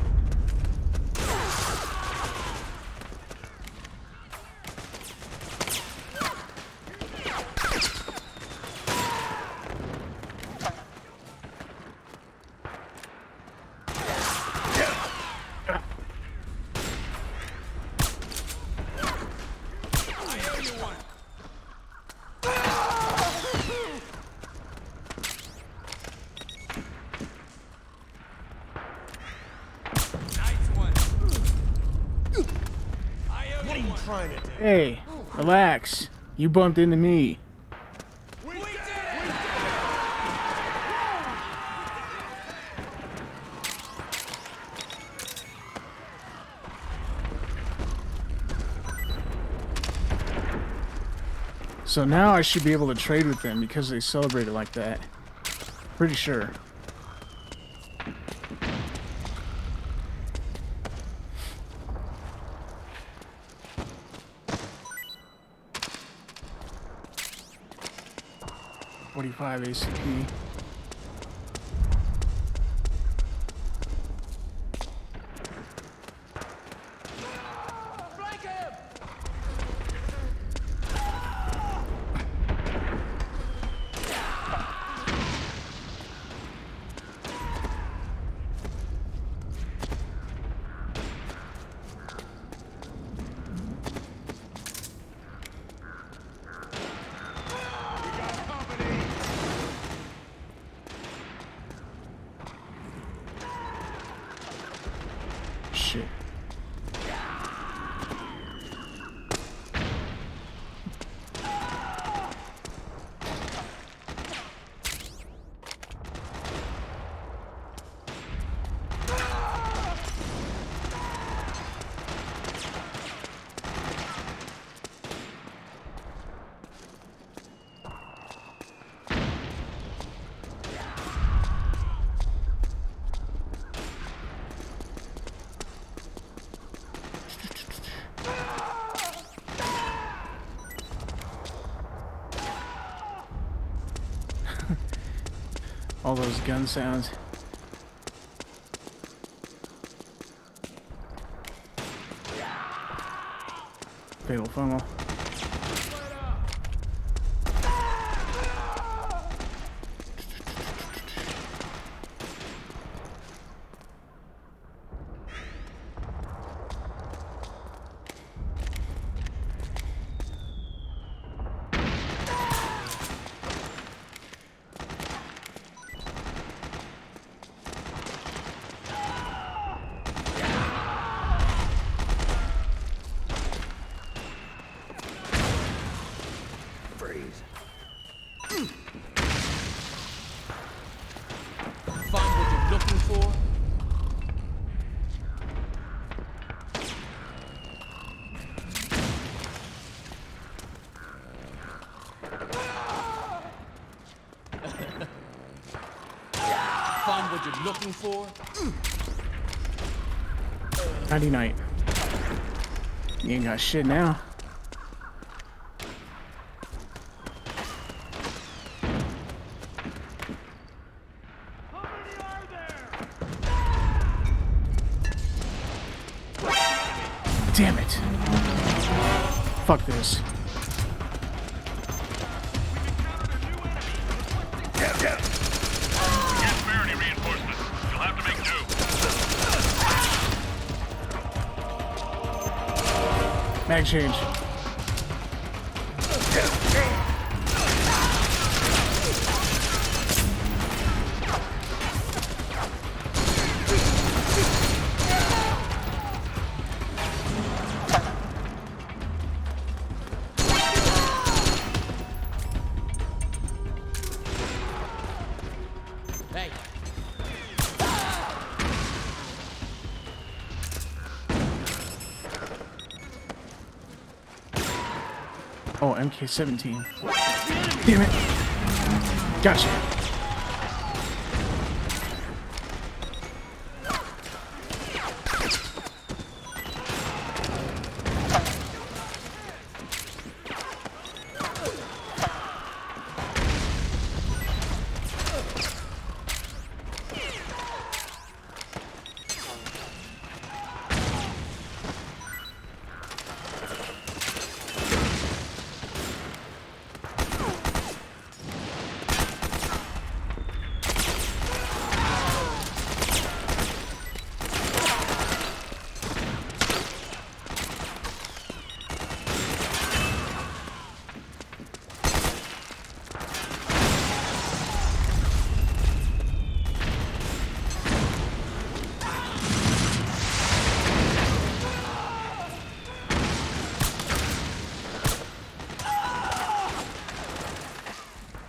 Hey, relax. You bumped into me. So now I should be able to trade with them because they celebrate it like that. Pretty sure. .45 ACP. Shit. All those gun sounds. Fatal funnel. Find what you're looking for. Find what you're looking for. Nighty night. You ain't got shit now. Damn it. Fuck this. Mag change. Hey. Oh, MK17. Damn it. Gotcha.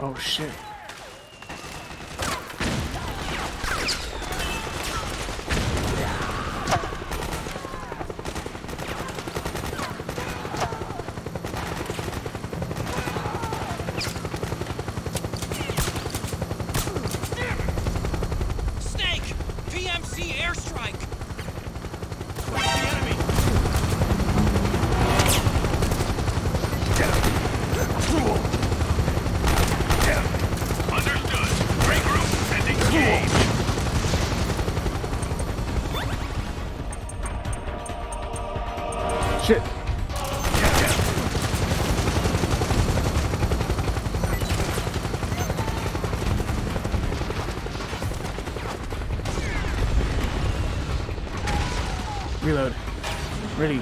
Oh shit. Snake! PMC airstrike! Understood. Regroup and engage. Shit. Reload. Ready.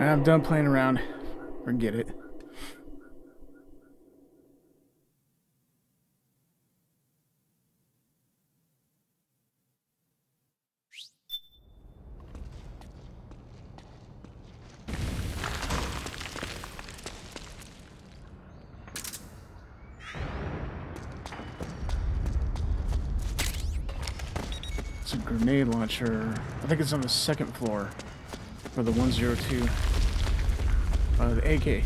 I'm done playing around. Forget it. It's a grenade launcher. I think it's on the second floor for the 102. The AK.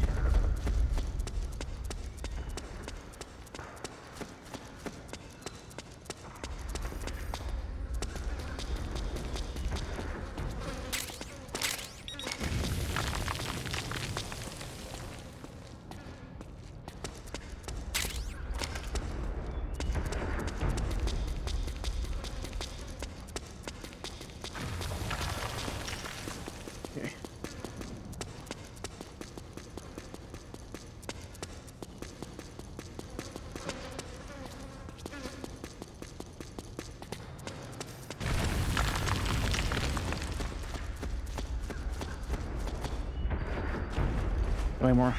Claymore.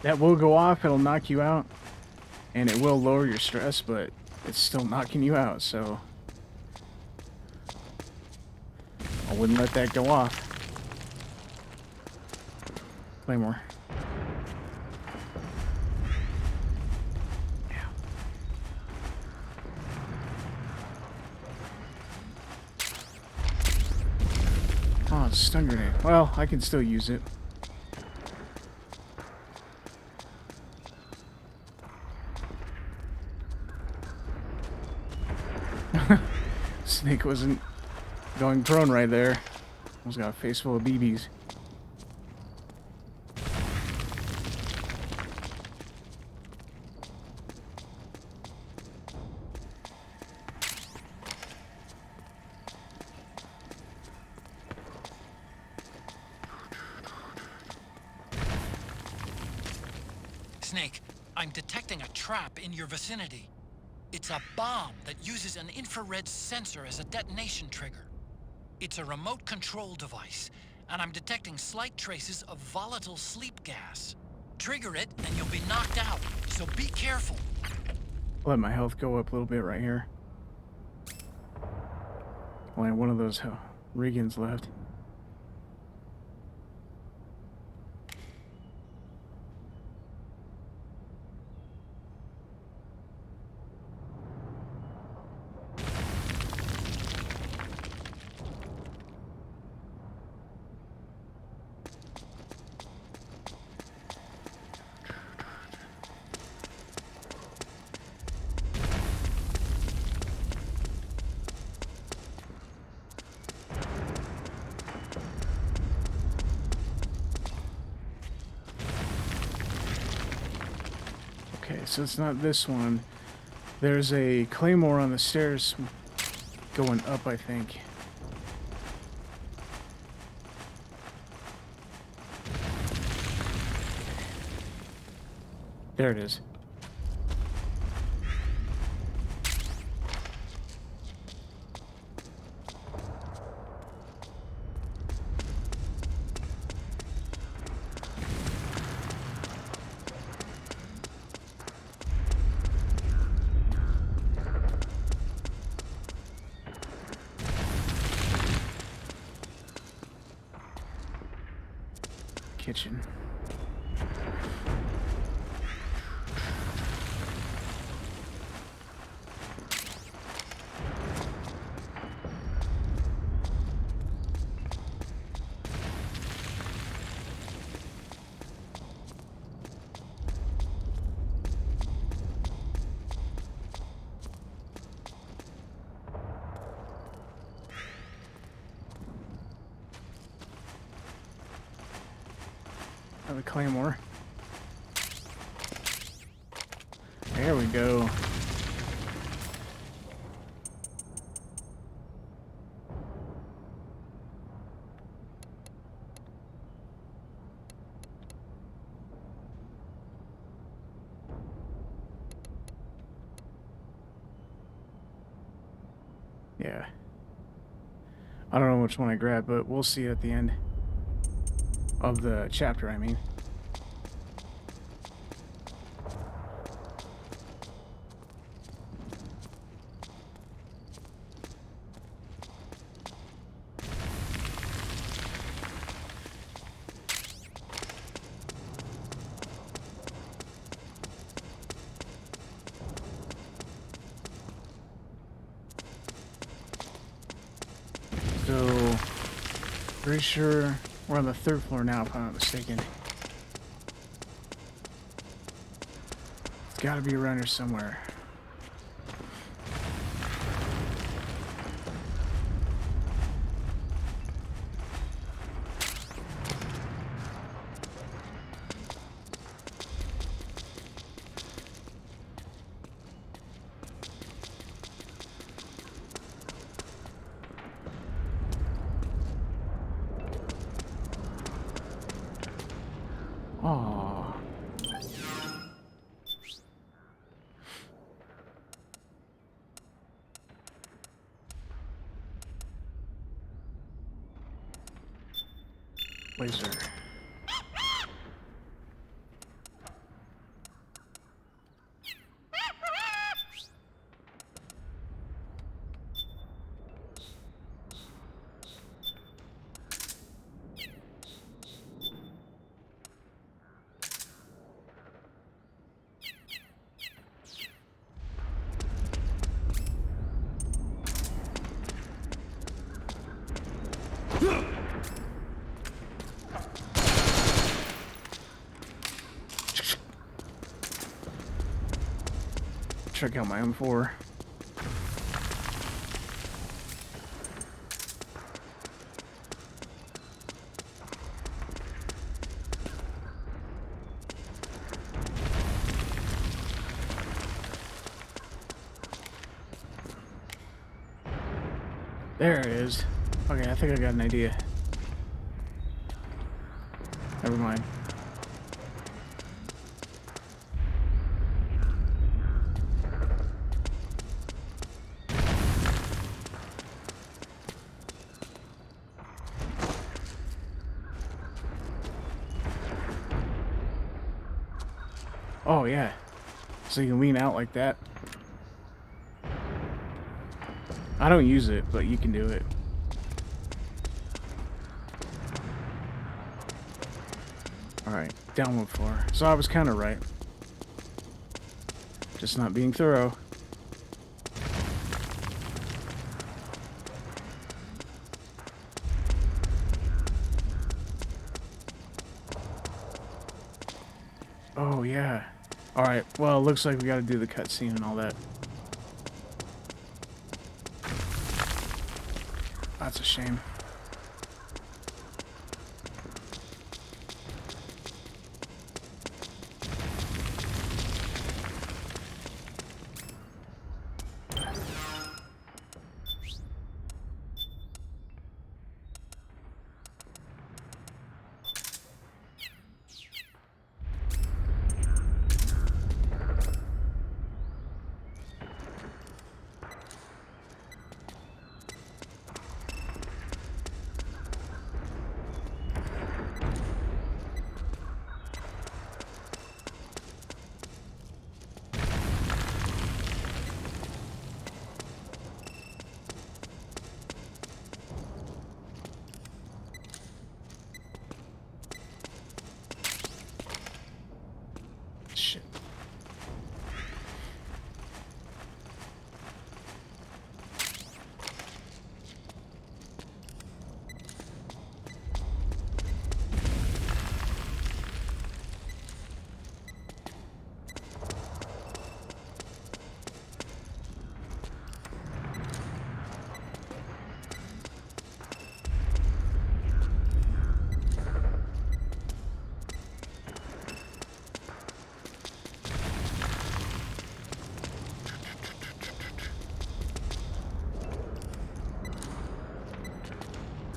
That will go off, it'll knock you out, and it will lower your stress, but it's still knocking you out, so I wouldn't let that go off. Claymore. Yeah. Oh, it's a stun grenade. Well, I can still use it. Snake wasn't going prone right there. Almost got a face full of BBs. Snake, I'm detecting a trap in your vicinity. It's a bomb that uses an infrared sensor as a detonation trigger. It's a remote control device, and I'm detecting slight traces of volatile sleep gas. Trigger it, and you'll be knocked out, so be careful. Let my health go up a little bit right here. Only one of those Regans left. Okay, so it's not this one. There's a claymore on the stairs going up, I think. There it is. Kitchen. Another claymore. There we go. Yeah. I don't know which one I grabbed, but we'll see at the end of the chapter, I mean. So, pretty sure we're on the 3rd floor now, if I'm not mistaken. It's gotta be around here somewhere. laser. Check out my M4. There it is. Okay, I think I got an idea. Never mind. Oh, yeah. So you can lean out like that. I don't use it, but you can do it. Alright, down one floor. So I was kind of right. Just not being thorough. Oh, yeah. Alright, well, it looks like we gotta do the cutscene and all that. That's a shame. Shit.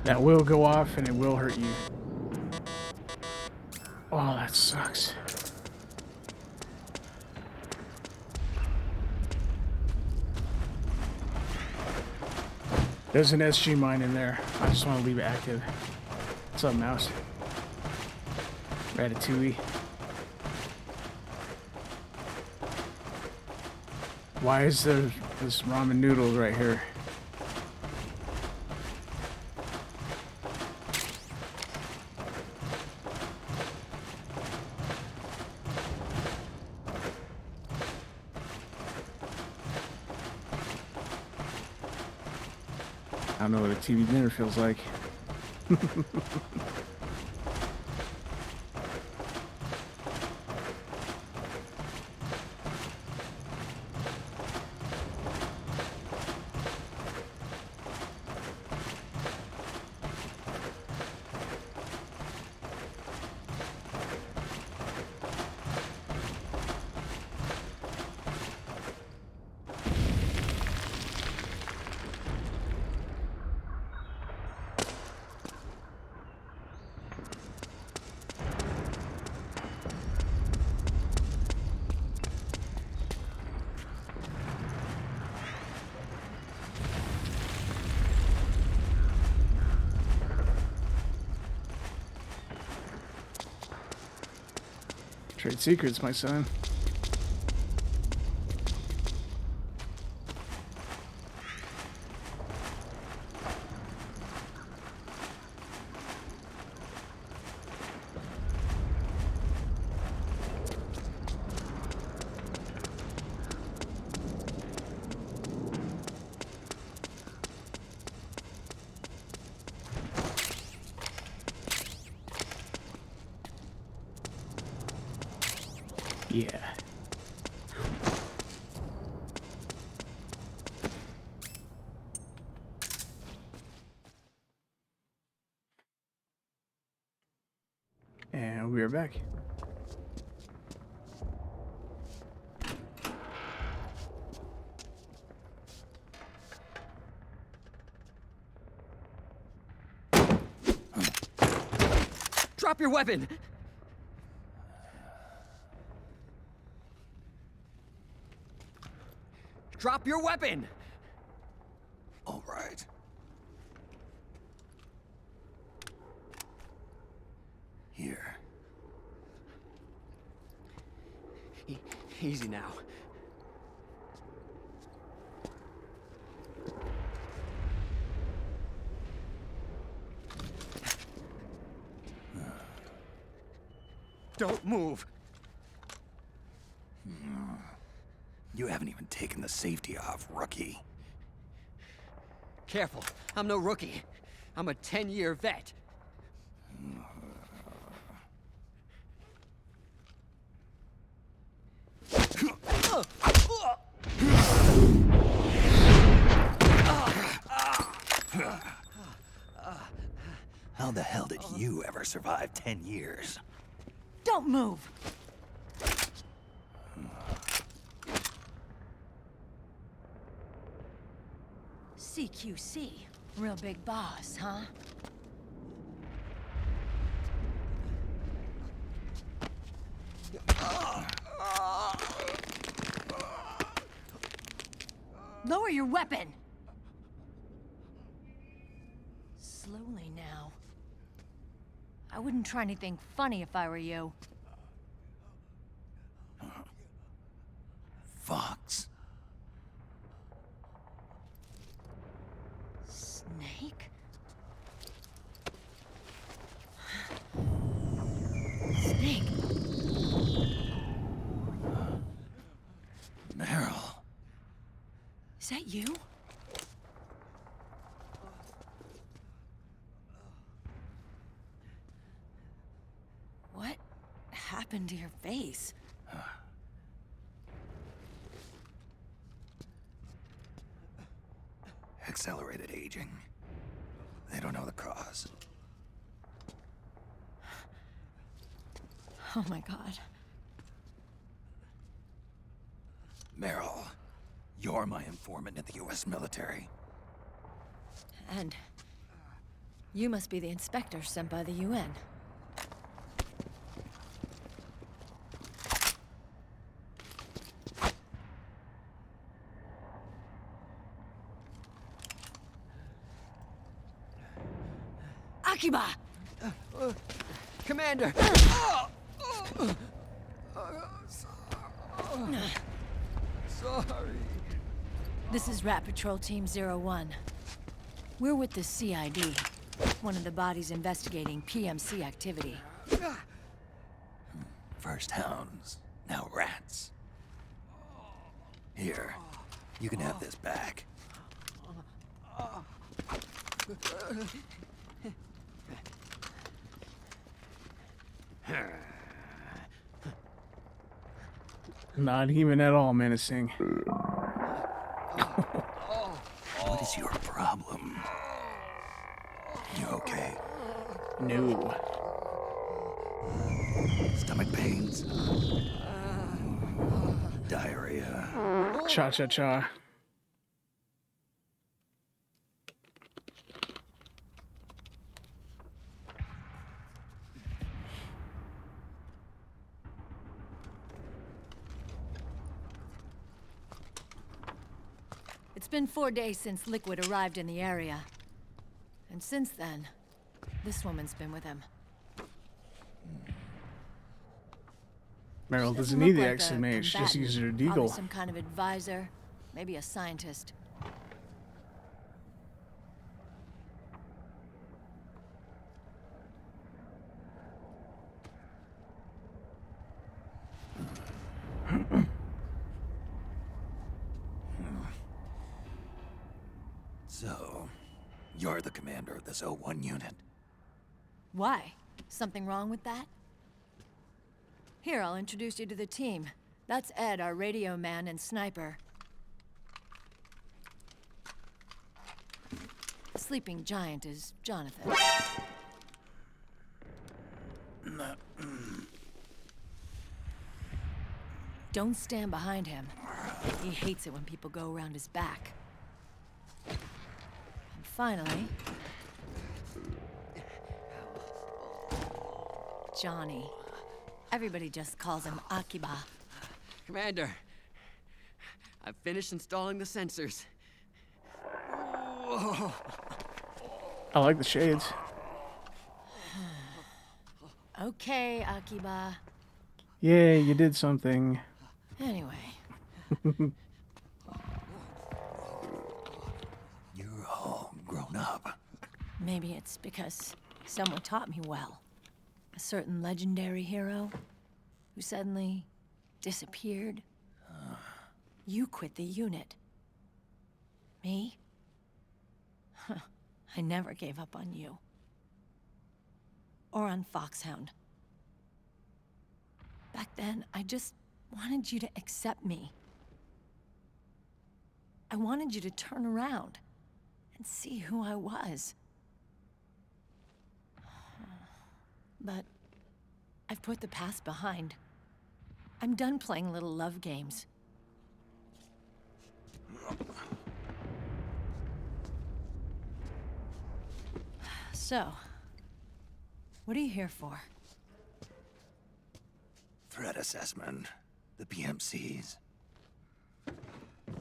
That will go off and it will hurt you. Oh, that sucks. There's an SG mine in there. I just want to leave it active. What's up, mouse? Ratatouille. Why is there this ramen noodles right here? I don't know what a TV dinner feels like. Trade secrets, my son. Yeah. And we are back. Drop your weapon! Drop your weapon! All right. Here. Easy now. Don't move. You haven't even taken the safety off, rookie. Careful, I'm no rookie. I'm a 10-year vet. How the hell did you ever survive 10 years? Don't move! CQC. Real big boss, huh? Lower your weapon! Slowly now. I wouldn't try anything funny if I were you. Fox. Snake? Snake? Meryl. Is that you? What happened to your face? Accelerated aging. They don't know the cause. Oh my god. Meryl, you're my informant in the U.S. military. And you must be the inspector sent by the UN. Akiba! Commander! Sorry. This is Rat Patrol Team 01. We're with the CID, one of the bodies investigating PMC activity. First hounds, now rats. Here, you can have this back. Not even at all menacing. What is your problem? You okay? No. Stomach pains? Diarrhea? Cha-cha-cha. It's been 4 days since Liquid arrived in the area. And since then, this woman's been with him. Meryl doesn't Look need the like exit a mage, just combatant, use her probably deagle. some kind of advisor, maybe a scientist. So, you're the commander of this O1 unit. Why? Something wrong with that? Here, I'll introduce you to the team. That's Ed, our radio man and sniper. The sleeping giant is Jonathan. Don't stand behind him. He hates it when people go around his back. And finally... Johnny. Everybody just calls him Akiba. Commander, I've finished installing the sensors. Whoa. I like the shades. Okay, Akiba. Yay, you did something. Anyway. You're all grown up. Maybe it's because someone taught me well. A certain legendary hero who suddenly disappeared. You quit the unit. Me? I never gave up on you. Or on Foxhound. Back then, I just wanted you to accept me. I wanted you to turn around and see who I was. But I've put the past behind. I'm done playing little love games. So, what are you here for? Threat assessment. The PMCs.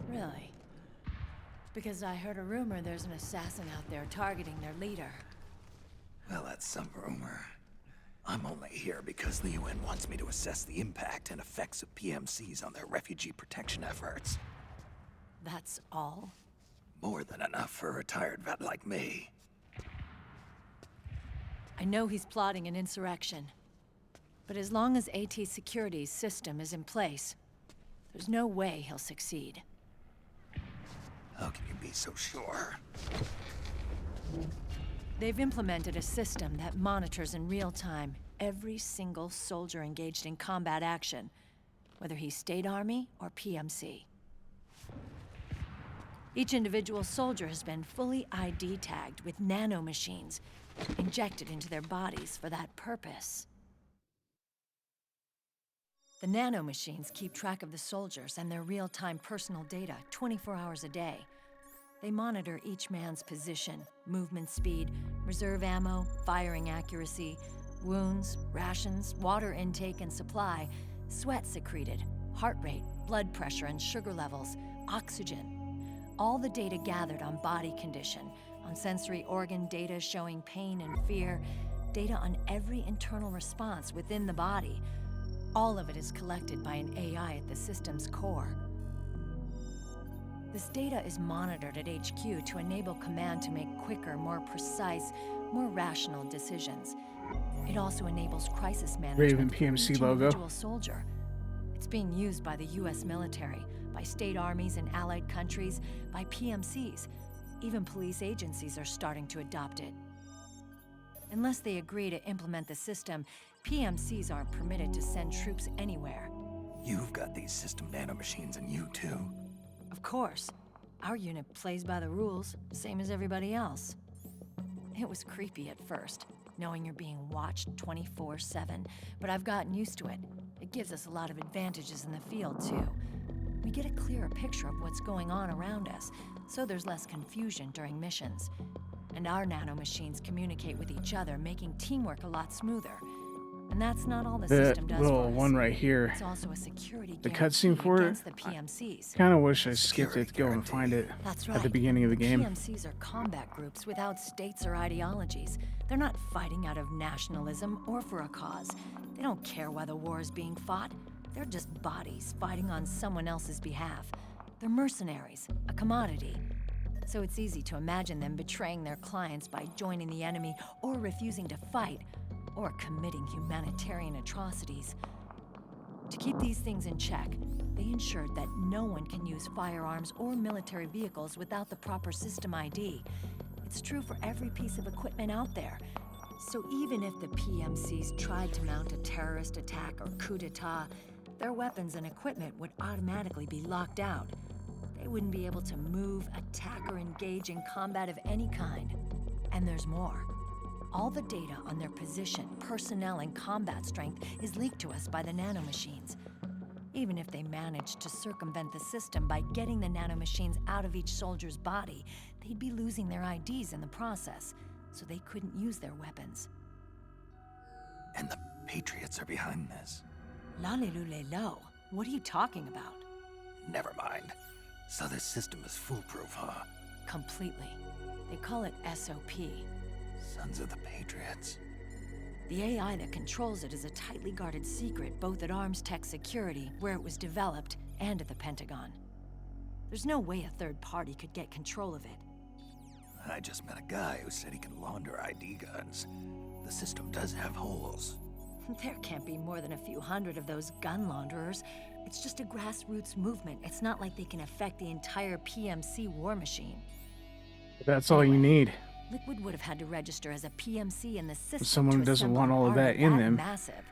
Really? Because I heard a rumor there's an assassin out there targeting their leader. Well, that's some rumor. I'm only here because the UN wants me to assess the impact and effects of PMCs on their refugee protection efforts. That's all? More than enough for a retired vet like me. I know he's plotting an insurrection. But as long as AT Security's system is in place, there's no way he'll succeed. How can you be so sure? They've implemented a system that monitors in real time every single soldier engaged in combat action, whether he's State Army or PMC. Each individual soldier has been fully ID tagged with nanomachines injected into their bodies for that purpose. The nanomachines keep track of the soldiers and their real-time personal data 24 hours a day. They monitor each man's position, movement speed, reserve ammo, firing accuracy, wounds, rations, water intake and supply, sweat secreted, heart rate, blood pressure and sugar levels, oxygen. All the data gathered on body condition, on sensory organ data showing pain and fear, data on every internal response within the body. All of it is collected by an AI at the system's core. This data is monitored at HQ to enable command to make quicker, more precise, more rational decisions. It also enables crisis management for PMC each logo. individual soldier. It's being used by the US military, by state armies in allied countries, by PMCs. Even police agencies are starting to adopt it. Unless they agree to implement the system, PMCs aren't permitted to send troops anywhere. You've got these system nanomachines in you too. Of course. Our unit plays by the rules, same as everybody else. It was creepy at first, knowing you're being watched 24/7, but I've gotten used to it. It gives us a lot of advantages in the field, too. We get a clearer picture of what's going on around us, so there's less confusion during missions. And our nanomachines communicate with each other, making teamwork a lot smoother. And that's not all the system does little for us. one right here, It's also a security the guarantee cutscene for it, against the PMCs. kind of wish I skipped it to go and find it That's at the right. beginning of the game. PMCs are combat groups without states or ideologies. They're not fighting out of nationalism or for a cause. They don't care why the war is being fought. They're just bodies fighting on someone else's behalf. They're mercenaries, a commodity. So it's easy to imagine them betraying their clients by joining the enemy or refusing to fight, or committing humanitarian atrocities. To keep these things in check, they ensured that no one can use firearms or military vehicles without the proper system ID. It's true for every piece of equipment out there. So even if the PMCs tried to mount a terrorist attack or coup d'etat, their weapons and equipment would automatically be locked out. They wouldn't be able to move, attack, or engage in combat of any kind. And there's more. All the data on their position, personnel, and combat strength is leaked to us by the nanomachines. Even if they managed to circumvent the system by getting the nanomachines out of each soldier's body, they'd be losing their IDs in the process, so they couldn't use their weapons. And the Patriots are behind this. Lalilulelo, what are you talking about? Never mind. So this system is foolproof, huh? Completely. They call it SOP. Sons of the Patriots. The AI that controls it is a tightly guarded secret, both at Arms Tech Security, where it was developed, and at the Pentagon. There's no way a third party could get control of it. I just met a guy who said he can launder ID guns. The system does have holes. There can't be more than a few hundred of those gun launderers. It's just a grassroots movement. It's not like they can affect the entire PMC war machine. That's all you need. Liquid would have had to register as a PMC in the system. Someone who doesn't want all of that in them,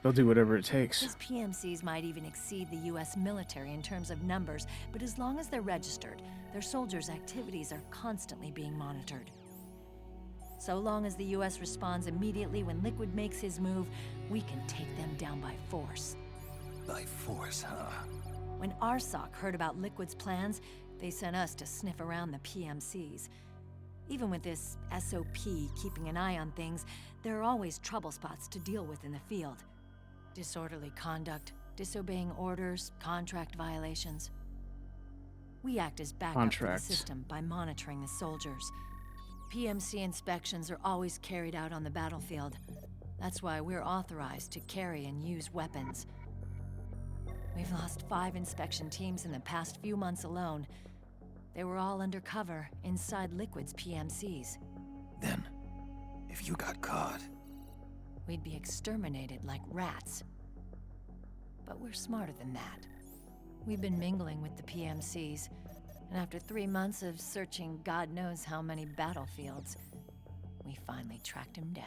they'll do whatever it takes. These PMCs might even exceed the US military in terms of numbers, but as long as they're registered, their soldiers' activities are constantly being monitored. So long as the US responds immediately when Liquid makes his move, we can take them down by force. By force, huh? When RSOC heard about Liquid's plans, they sent us to sniff around the PMCs. Even with this SOP keeping an eye on things, there are always trouble spots to deal with in the field. Disorderly conduct, disobeying orders, contract violations. We act as backup for the system by monitoring the soldiers. PMC inspections are always carried out on the battlefield. That's why we're authorized to carry and use weapons. We've lost 5 inspection teams in the past few months alone. They were all undercover inside Liquid's PMCs. Then, if you got caught, we'd be exterminated like rats. But we're smarter than that. We've been mingling with the PMCs, and after 3 months of searching God knows how many battlefields, we finally tracked him down.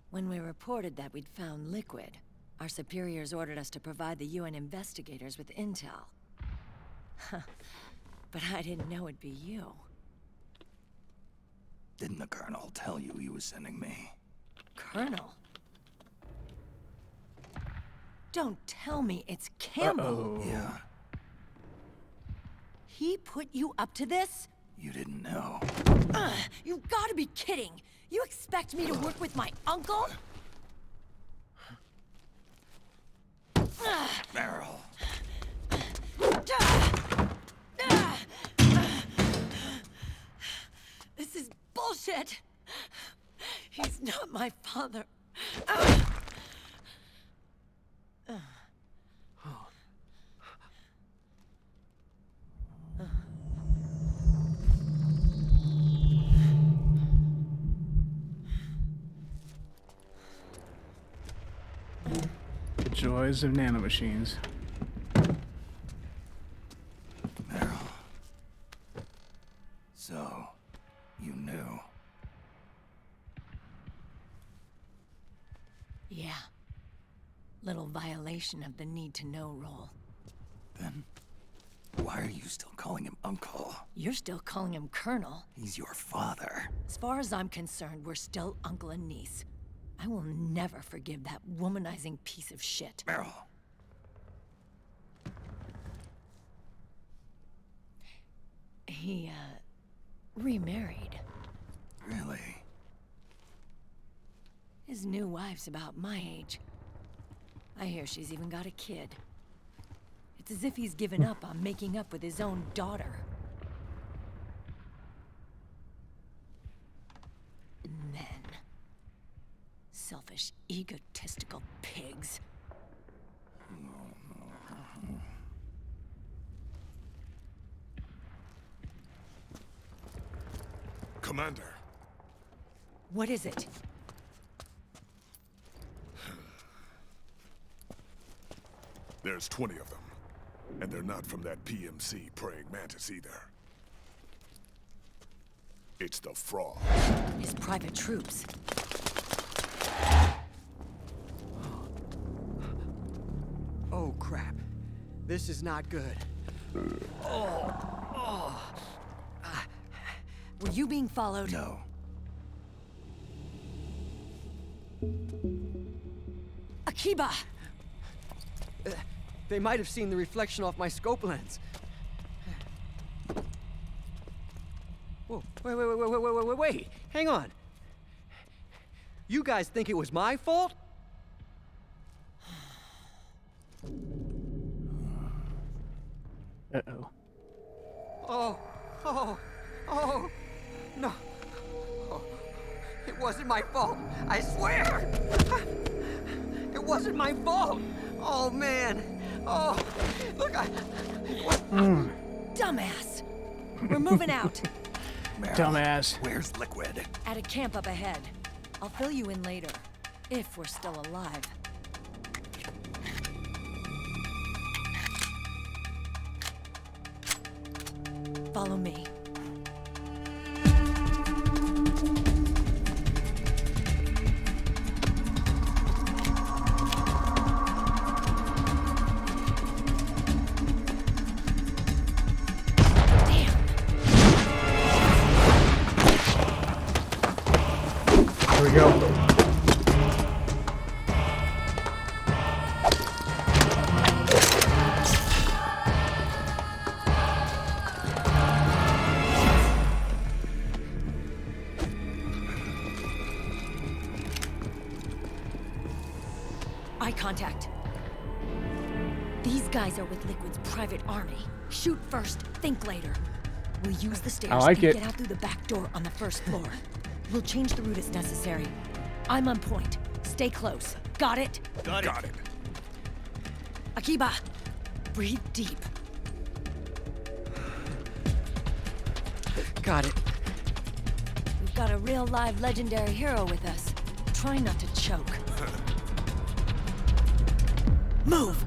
When we reported that we'd found Liquid, our superiors ordered us to provide the UN investigators with intel. But I didn't know it'd be you. Didn't the Colonel tell you he was sending me? Colonel? Don't tell me it's Campbell. Yeah. He put you up to this? You didn't know. You've got to be kidding! You expect me to work with my uncle? Meryl. This is bullshit! He's not my father. The joys of nanomachines. Meryl. So, you knew. Yeah. Little violation of the need-to-know rule. Then, why are you still calling him Uncle? You're still calling him Colonel. He's your father. As far as I'm concerned, we're still uncle and niece. I will never forgive that womanizing piece of shit. Meryl. He, remarried. Really? His new wife's about my age. I hear she's even got a kid. It's as if he's given up on making up with his own daughter. And then, Selfish, egotistical pigs. Commander. What is it? There's 20 of them. And they're not from that PMC praying mantis either. It's the fraud. His private troops. Oh, crap. This is not good. Were you being followed? No. Akiba! They might have seen the reflection off my scope lens. Whoa, wait. Hang on. You guys think it was my fault? Uh-oh. Oh, no. Oh, it wasn't my fault, I swear! It wasn't my fault! Oh, man. Oh, look, Dumbass! We're moving out. Meryl, Dumbass. Where's Liquid? At a camp up ahead. I'll fill you in later. If we're still alive. Follow me. Here we go. Eye contact. These guys are with Liquid's private army. Shoot first, think later. We'll use the stairs like and it. get out through the back door on the first floor. We'll change the route as necessary. I'm on point. Stay close. Got it? Got it. Akiba, breathe deep. got it. We've got a real live legendary hero with us. Try not to choke. Move!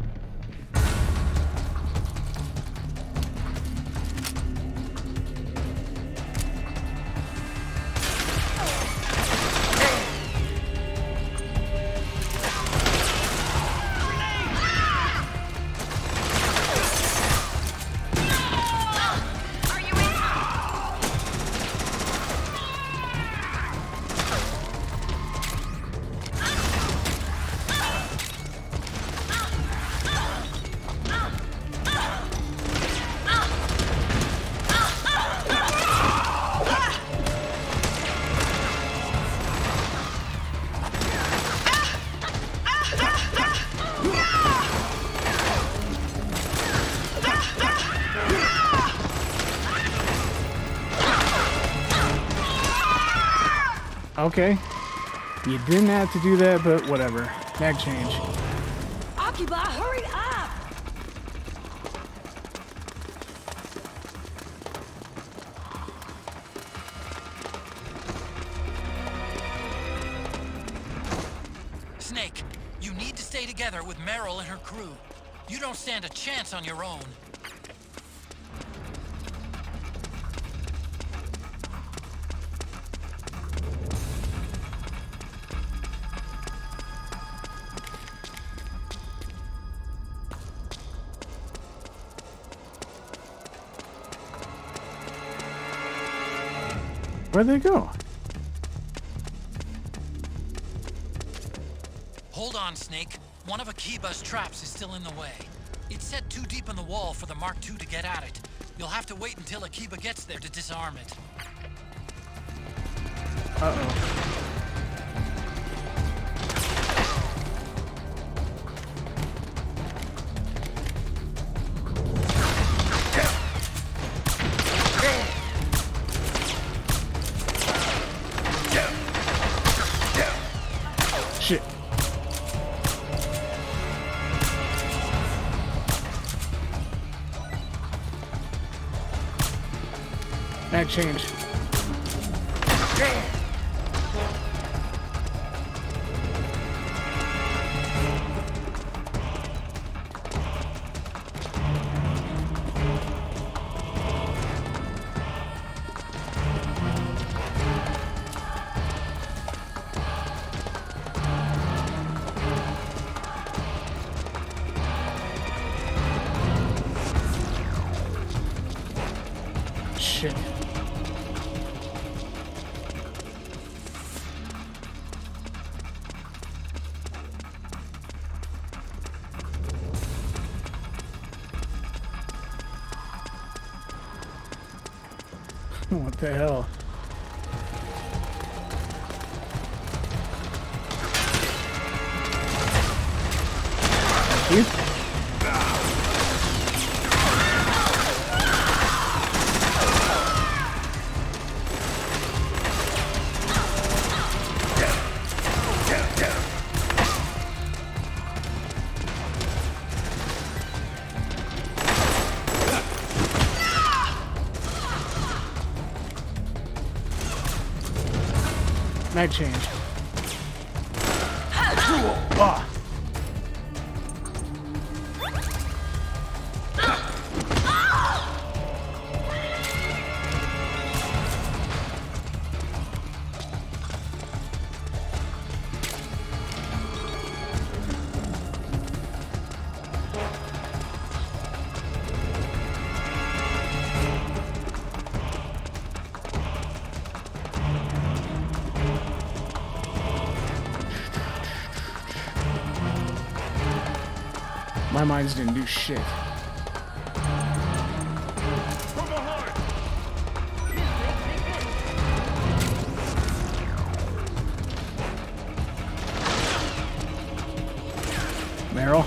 Okay. You didn't have to do that, but whatever. Mag change. Akiba, hurry up! Snake, you need to stay together with Meryl and her crew. You don't stand a chance on your own. Where'd they go? Hold on, Snake. One of Akiba's traps is still in the way. It's set too deep in the wall for the Mark II to get at it. You'll have to wait until Akiba gets there to disarm it. Uh-oh. Mag change. Shit. What the hell? Thank you. Mag change. Ah. My mines didn't do shit. Meryl.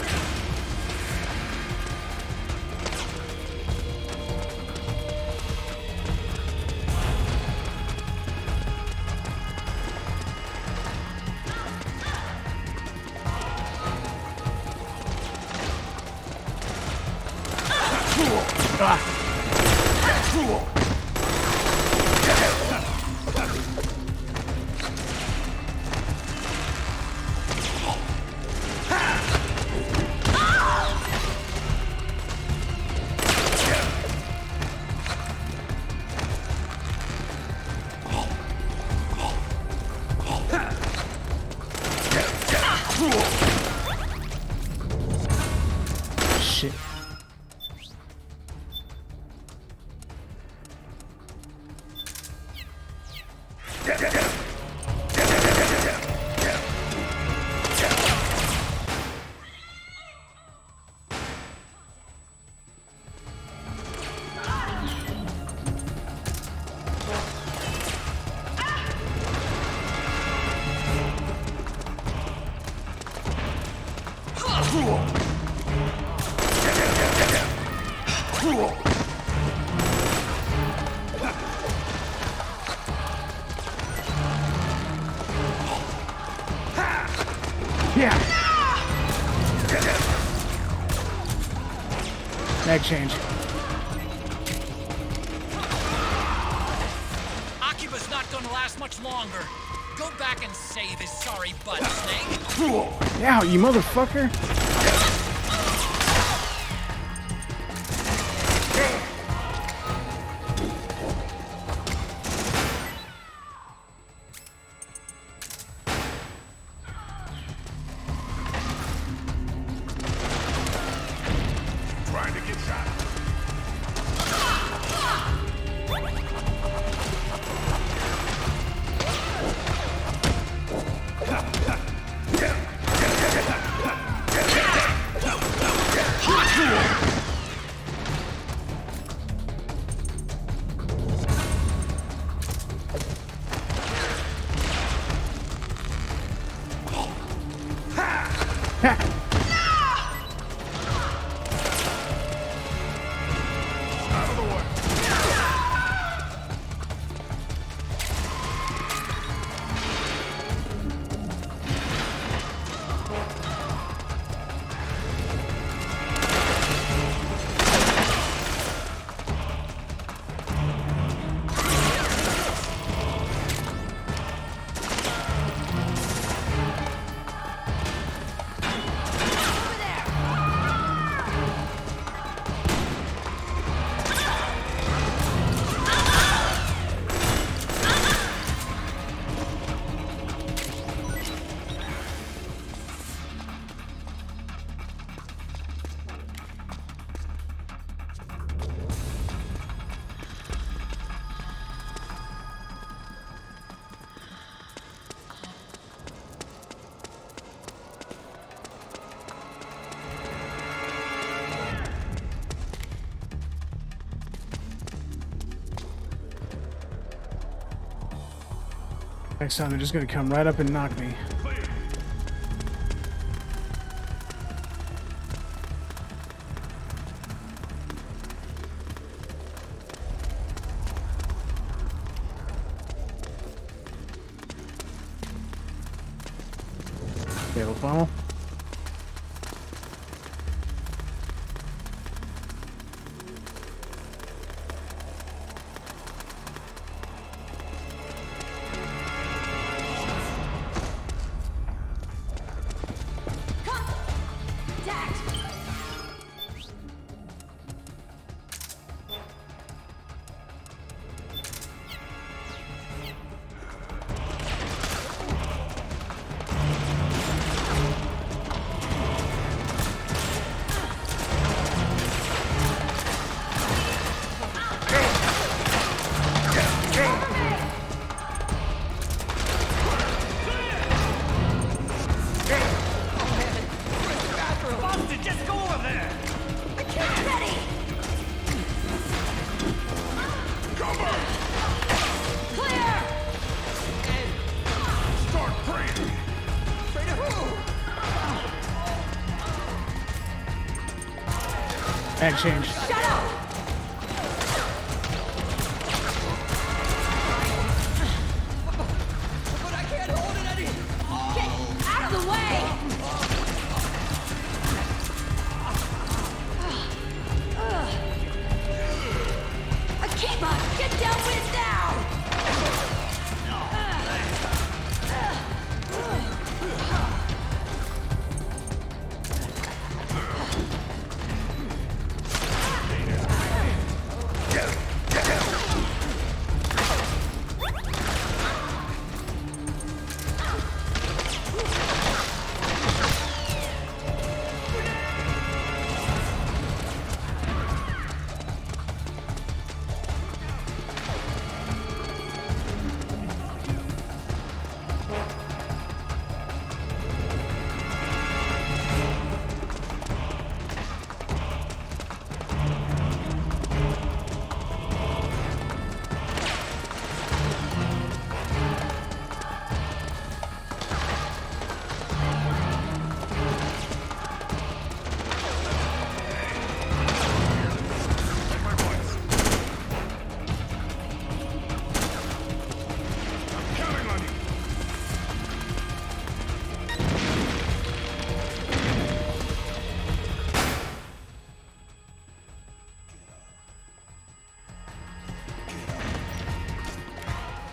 Shit. Yeah. Mag change. Akiba's not gonna last much longer. Go back and save his sorry butt, Snake. Yeah, you motherfucker. Trying to get shot. Next time they're just gonna come right up and knock me. Fatal funnel. And change. Shut up! But I can't hold it any. Get out of the way! Akiba, get down with now!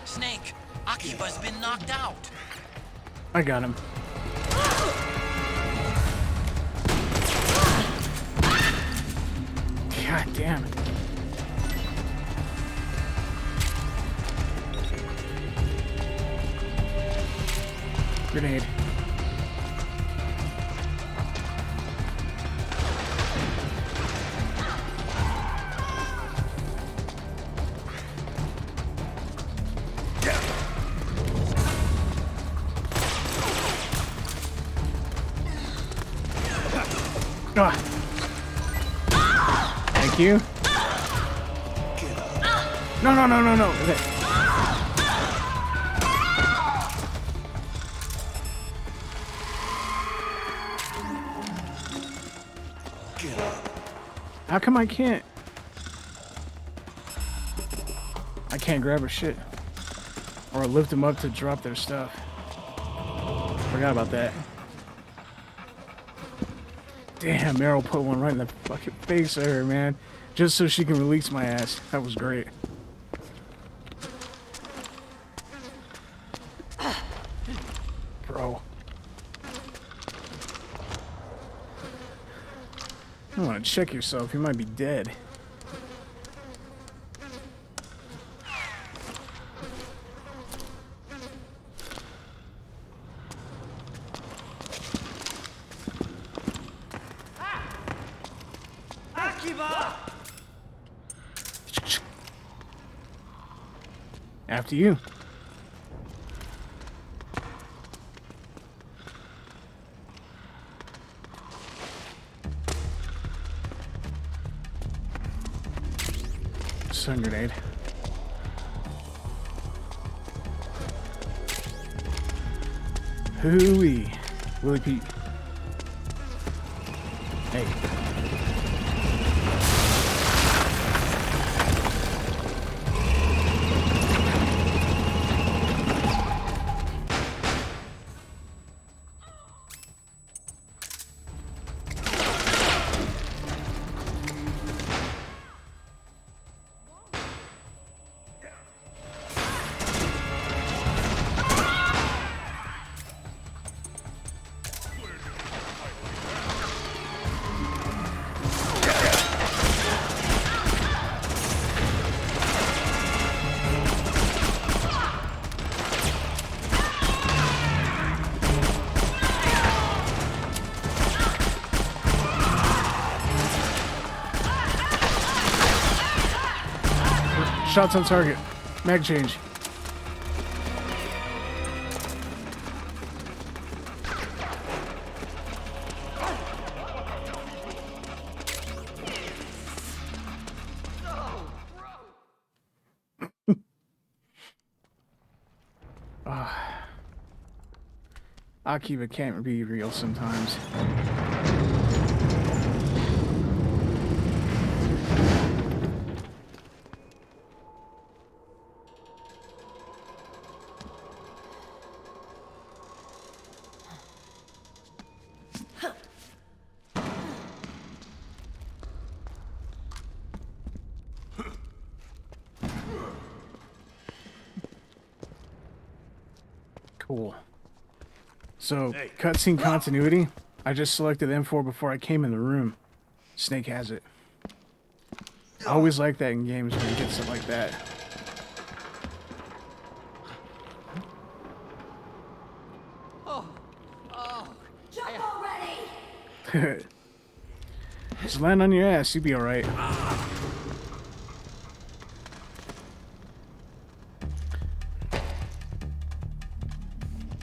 Snake, Akiba's been knocked out. I got him. God damn it. Grenade. Ah. Thank you. No, no, no, no, no. Okay. How come I can't? I can't grab her shit. Or lift them up to drop their stuff. Forgot about that. Damn, Meryl put one right in the fucking face of her, man. Just so she can release my ass. That was great. Bro. You want to check yourself. You might be dead. After you. Stun grenade. Hooey. Willie Pete. Hey. Shots on target. Mag change. Akiba can't be real sometimes. Cool. So, cutscene continuity. I just selected M4 before I came in the room. Snake has it. I always like that in games when you get something like that. Jump already! Just land on your ass, you'll be alright.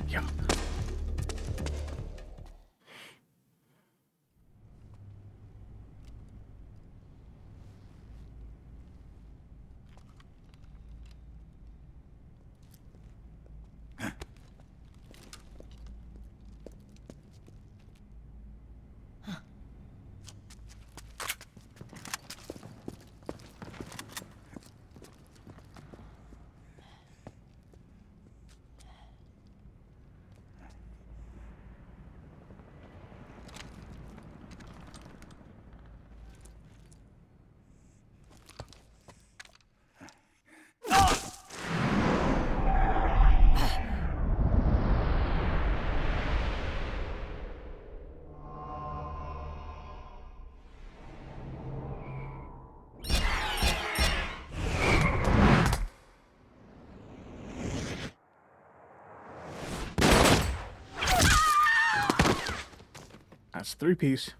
Yeah. That's 3-piece.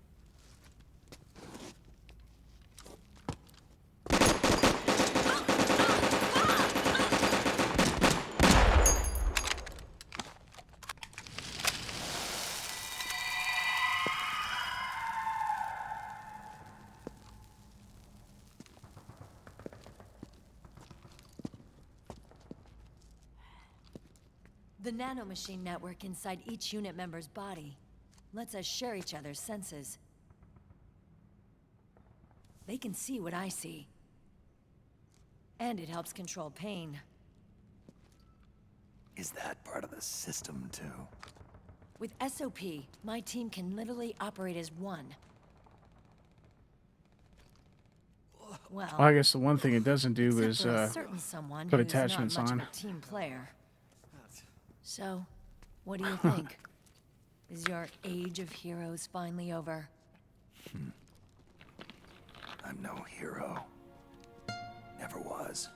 The nanomachine network inside each unit member's body lets us share each other's senses. They can see what I see. And it helps control pain. Is that part of the system, too? With SOP, my team can literally operate as one. Well, I guess the one thing it doesn't do except is for a certain someone put who's attachments not much on. of a team player. So, what do you think? Is your age of heroes finally over? I'm no hero. Never was.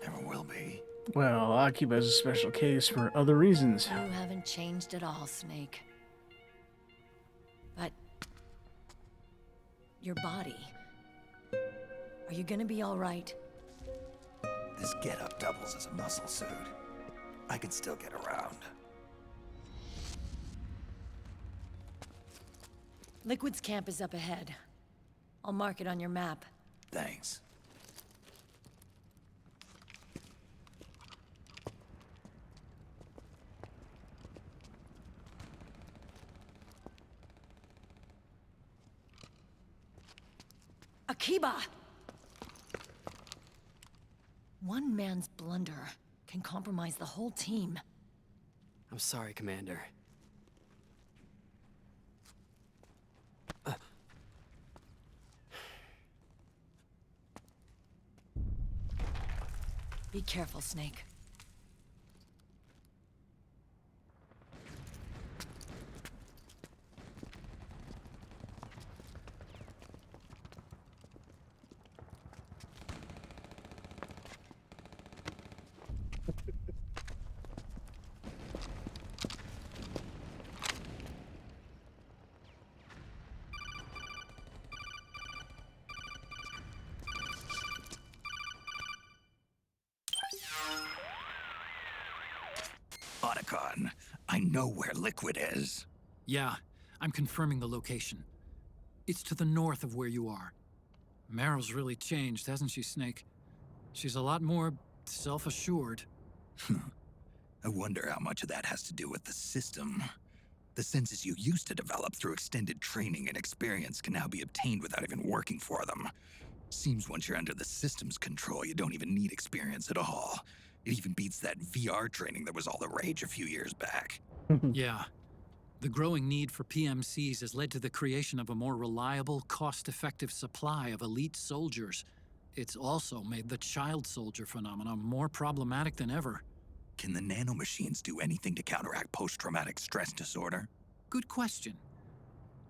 Never will be. Well, Akiba is a special case for other reasons. You haven't changed at all, Snake. But your body. Are you gonna be all right? This getup doubles as a muscle suit. I can still get around. Liquid's camp is up ahead. I'll mark it on your map. Thanks. Akiba! One man's blunder can compromise the whole team. I'm sorry, Commander. Be careful, Snake. Otacon, I know where Liquid is. Yeah, I'm confirming the location. It's to the north of where you are. Meryl's really changed, hasn't she, Snake? She's a lot more self-assured. I wonder how much of that has to do with the system. The senses you used to develop through extended training and experience can now be obtained without even working for them. Seems once you're under the system's control, you don't even need experience at all. It even beats that VR training that was all the rage a few years back. Yeah. The growing need for PMCs has led to the creation of a more reliable, cost-effective supply of elite soldiers. It's also made the child soldier phenomenon more problematic than ever. Can the nanomachines do anything to counteract post-traumatic stress disorder? Good question.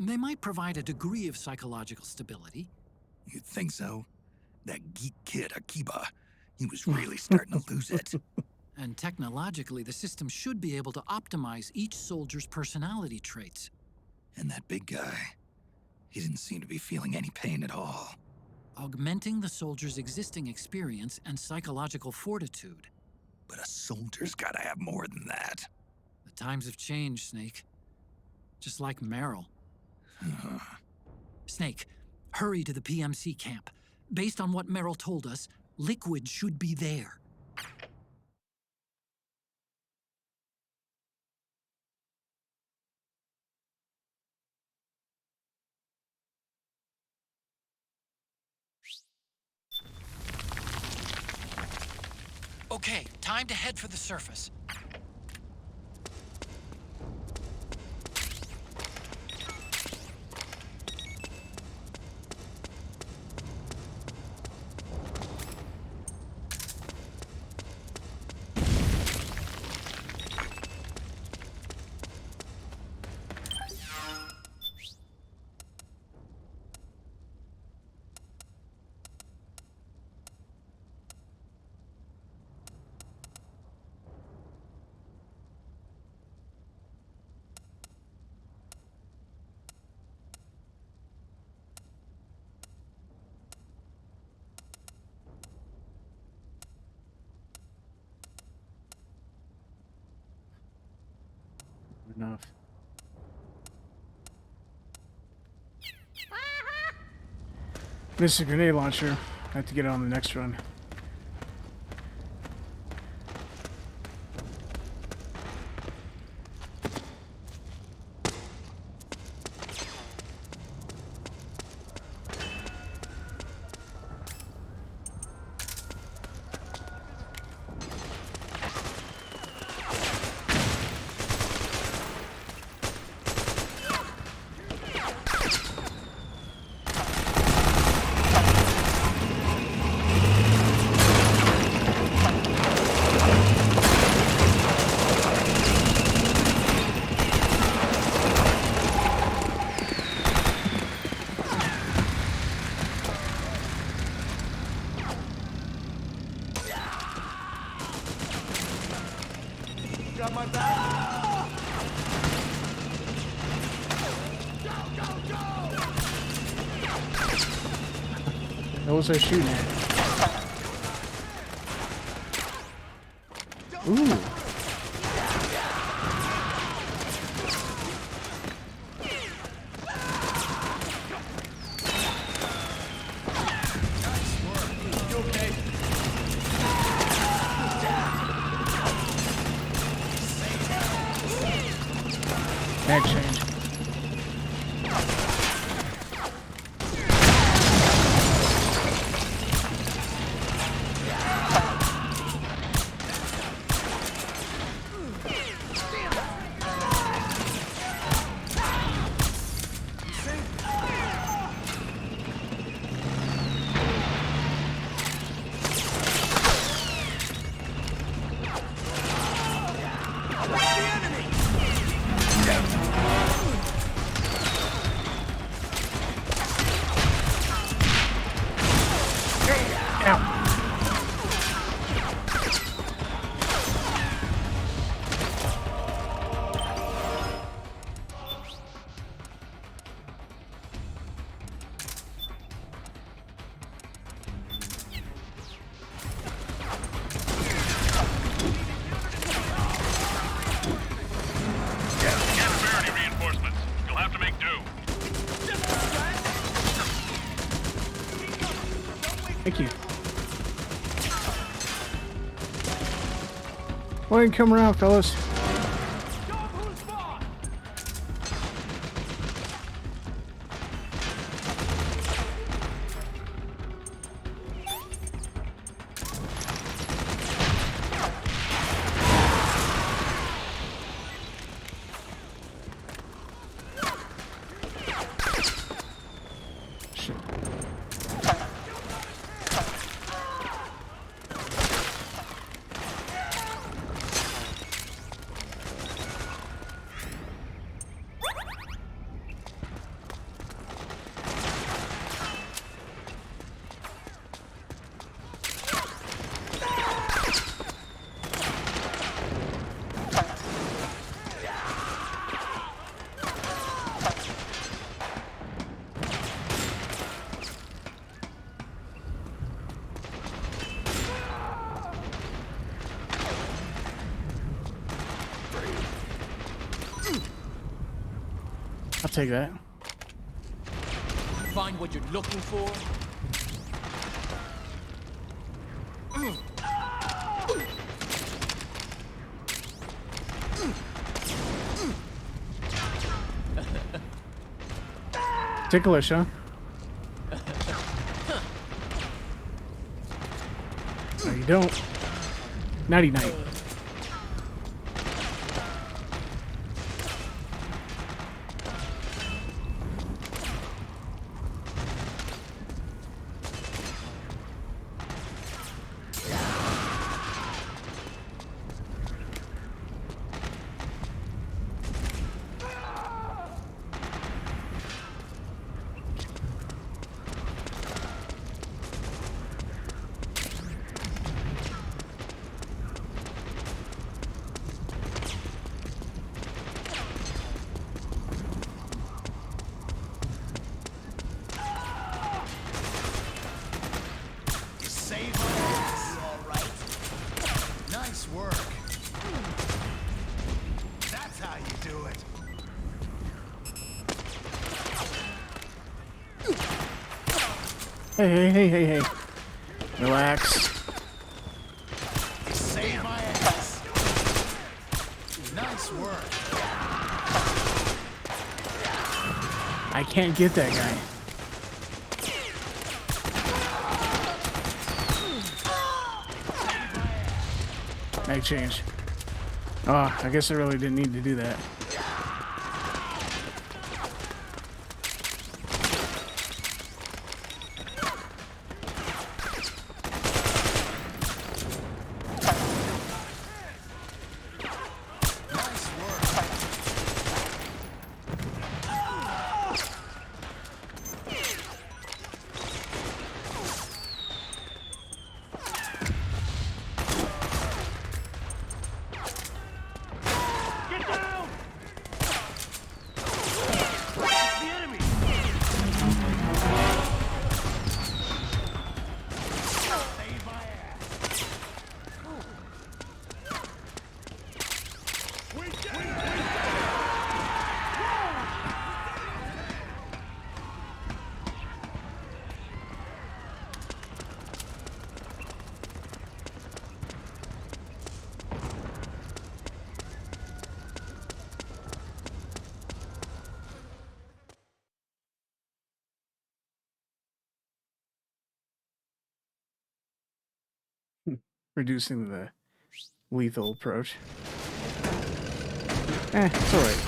They might provide a degree of psychological stability. You'd think so? That geek kid, Akiba, he was really starting to lose it. And technologically, the system should be able to optimize each soldier's personality traits. And that big guy, he didn't seem to be feeling any pain at all. Augmenting the soldier's existing experience and psychological fortitude. But a soldier's gotta have more than that. The times have changed, Snake. Just like Meryl. Snake, hurry to the PMC camp. Based on what Meryl told us, Liquid should be there. Okay, time to head for the surface. Enough. Missed a grenade launcher. I have to get it on the next run. Got my back. What was I shooting at? Ooh. Mag change. Thank you. Why don't you come around, fellas? I'll take that. Find what you're looking for? Ticklish, huh? No, you don't. Nighty night. Hey. Relax. You saved my ass. Nice work. I can't get that guy. Night change. Oh, I guess I really didn't need to do that. Reducing the lethal approach. It's alright.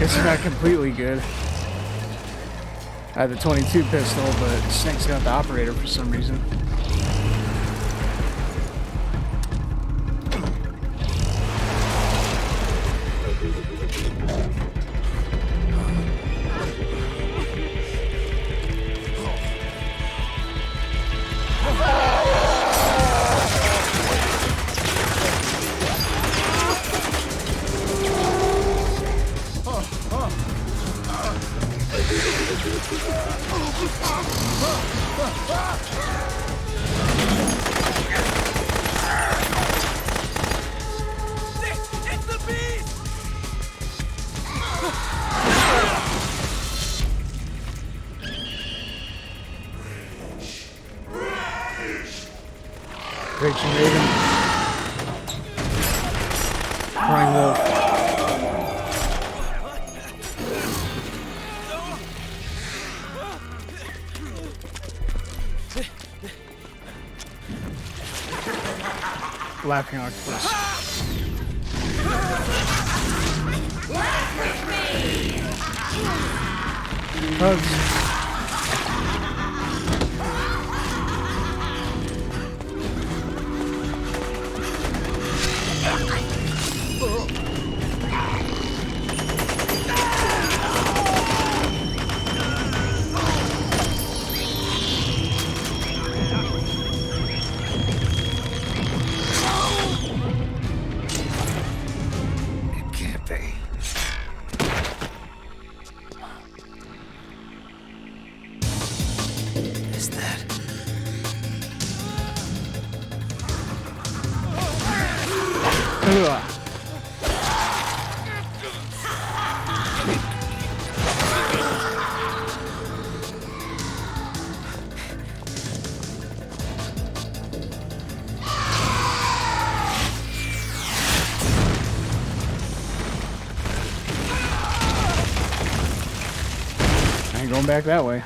It's not completely good. I had the 22 pistol, but Snake's got the operator for some reason. fiction, Raven. Crying wolf. Laughing octopus. Hugs. It can't be. Is that? Ugh. I ain't going back that way.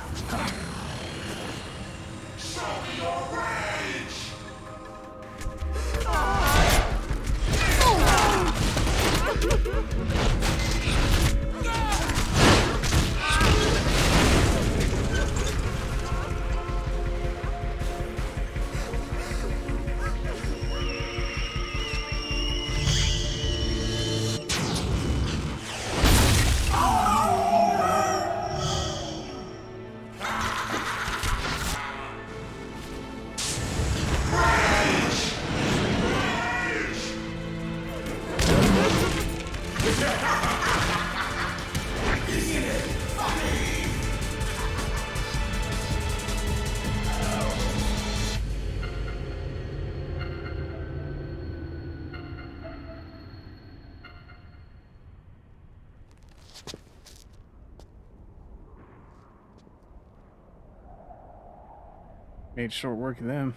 Made short work of them.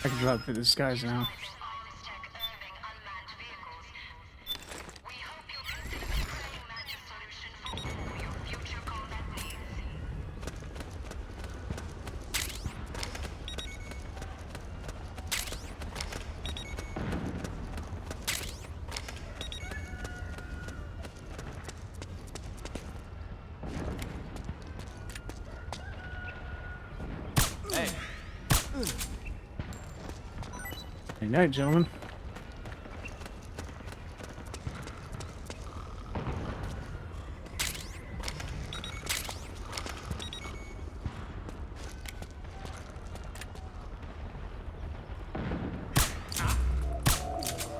I can drop through the skies now. Good night, gentlemen.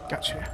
Gotcha.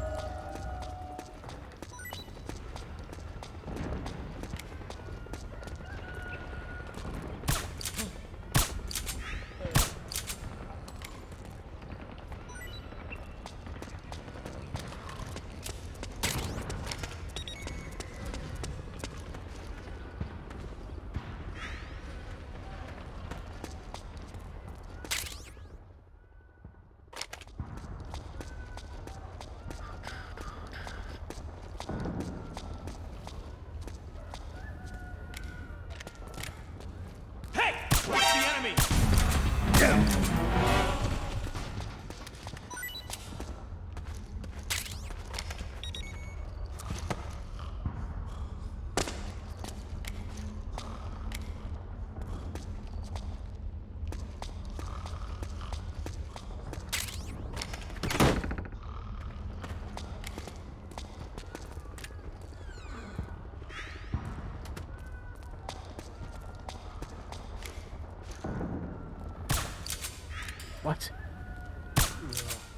What?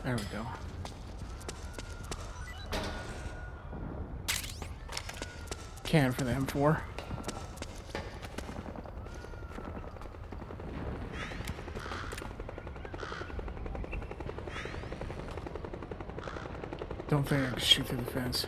There we go. Can for the M4. Don't think I can shoot through the fence.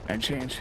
And change.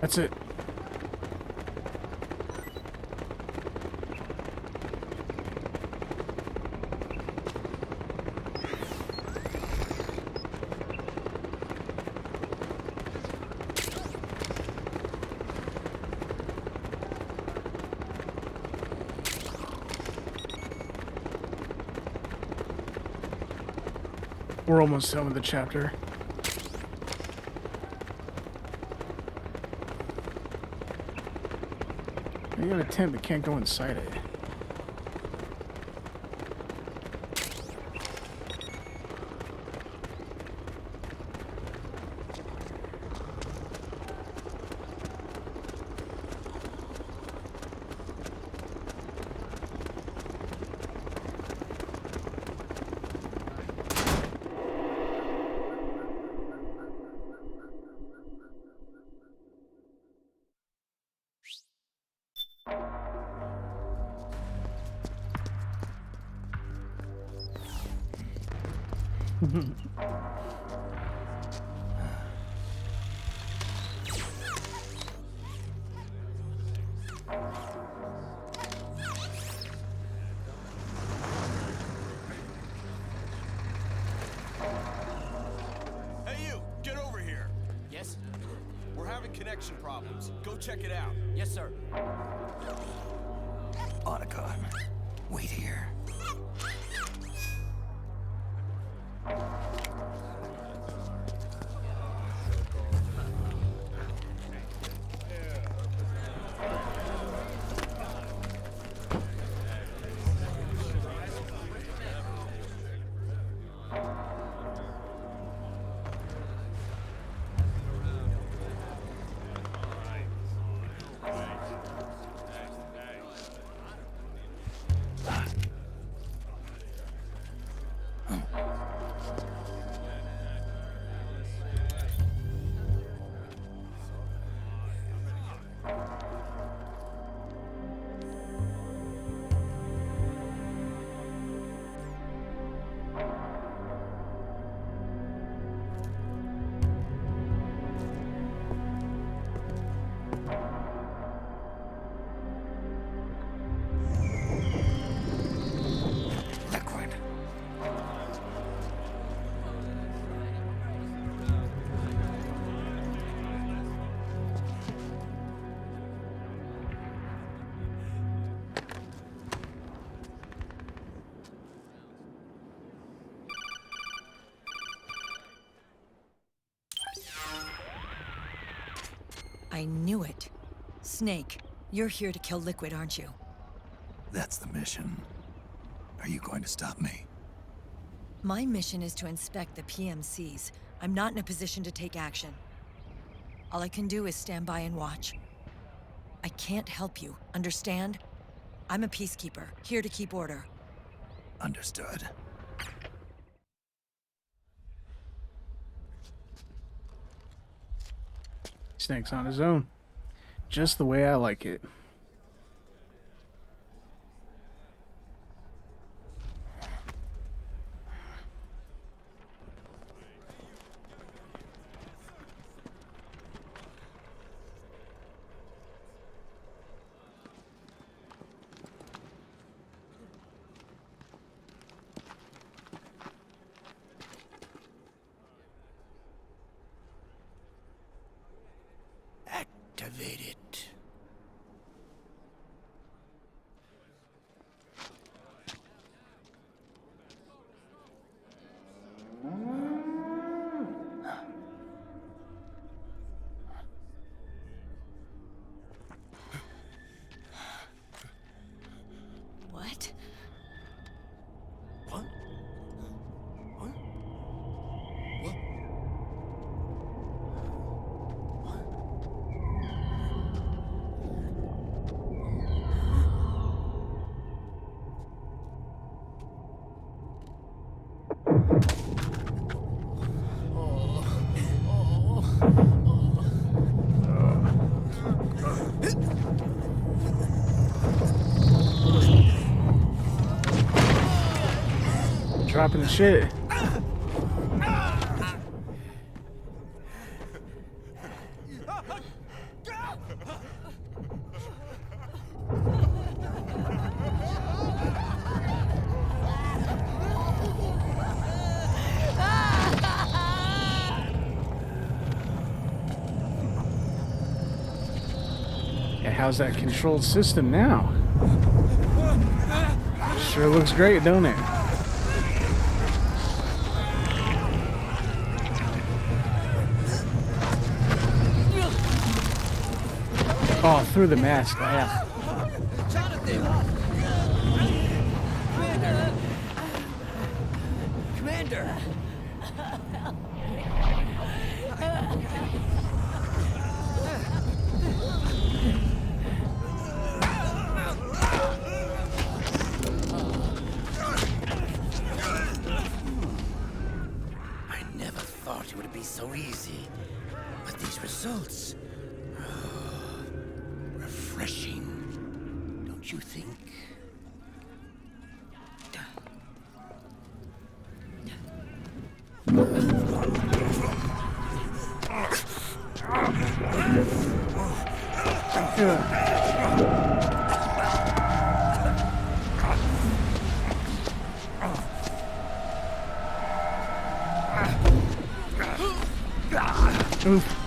That's it. We're almost done with the chapter. You got a tent but can't go inside it. Hey you, get over here. Yes? We're having connection problems. Go check it out. Yes, sir. Otacon, wait here. I knew it. Snake, you're here to kill Liquid, aren't you? That's the mission. Are you going to stop me? My mission is to inspect the PMCs. I'm not in a position to take action. All I can do is stand by and watch. I can't help you, understand? I'm a peacekeeper, here to keep order. Understood. Snake's on his own. Just the way I like it. Activate it. What? What? What? What? Dropping the shit. Yeah, how's that controlled system now? Sure looks great, don't it? Oh, through the mask. Yeah. Commander! I never thought it would be so easy. But these results... refreshing, don't you think? Oof.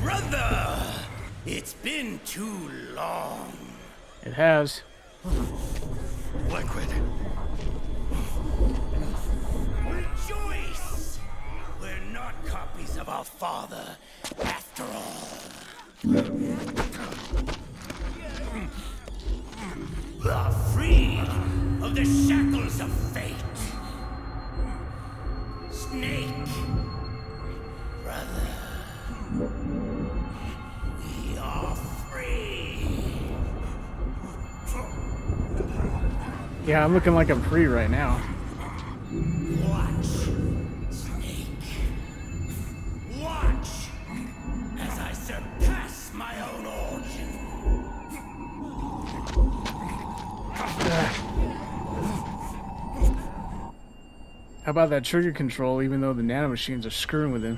Brother! It's been too long. It has. Liquid. Rejoice! We're not copies of our father, after all. Are free of the shackles of fate. Snake. Brother. We are free. Yeah, I'm looking like I'm free right now. Watch, Snake. Watch as I surpass my own origin. How about that trigger control, even though the nanomachines are screwing with him?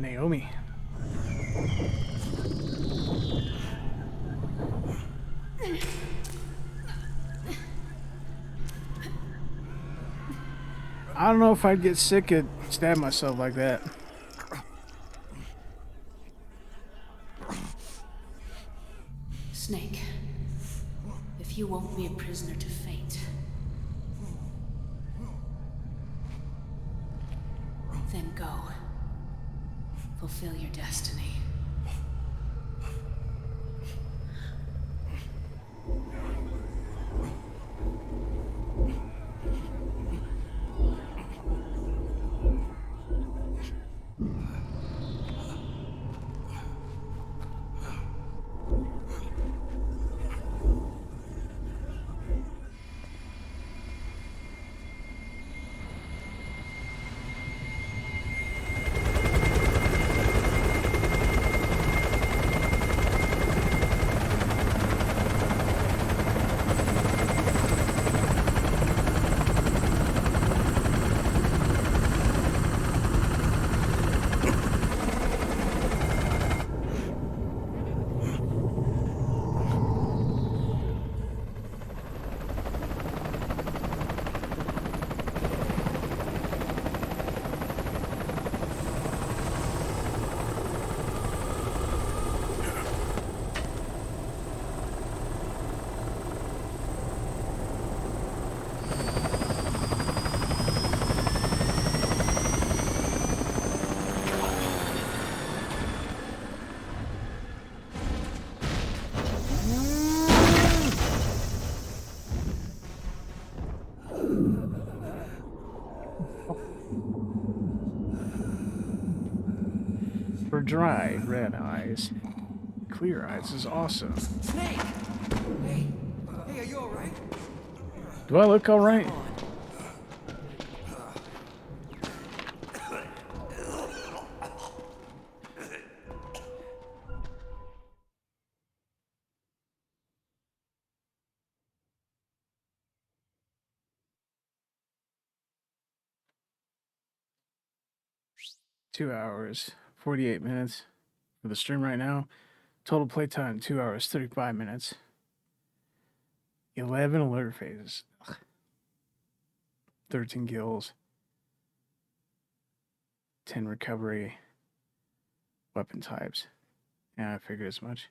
Naomi. I don't know if I'd get sick at stabbing myself like that. Snake, if you won't be a prisoner to fate, then go. Fulfill your destiny. For dry, red eyes. Clear eyes is awesome. Snake! Hey, are you alright? Do I look alright? Two hours, 48 minutes for the stream right now. Total playtime, 2 hours, 35 minutes. 11 alert phases. 13 kills. 10 recovery. Weapon types. Yeah, I figured as much.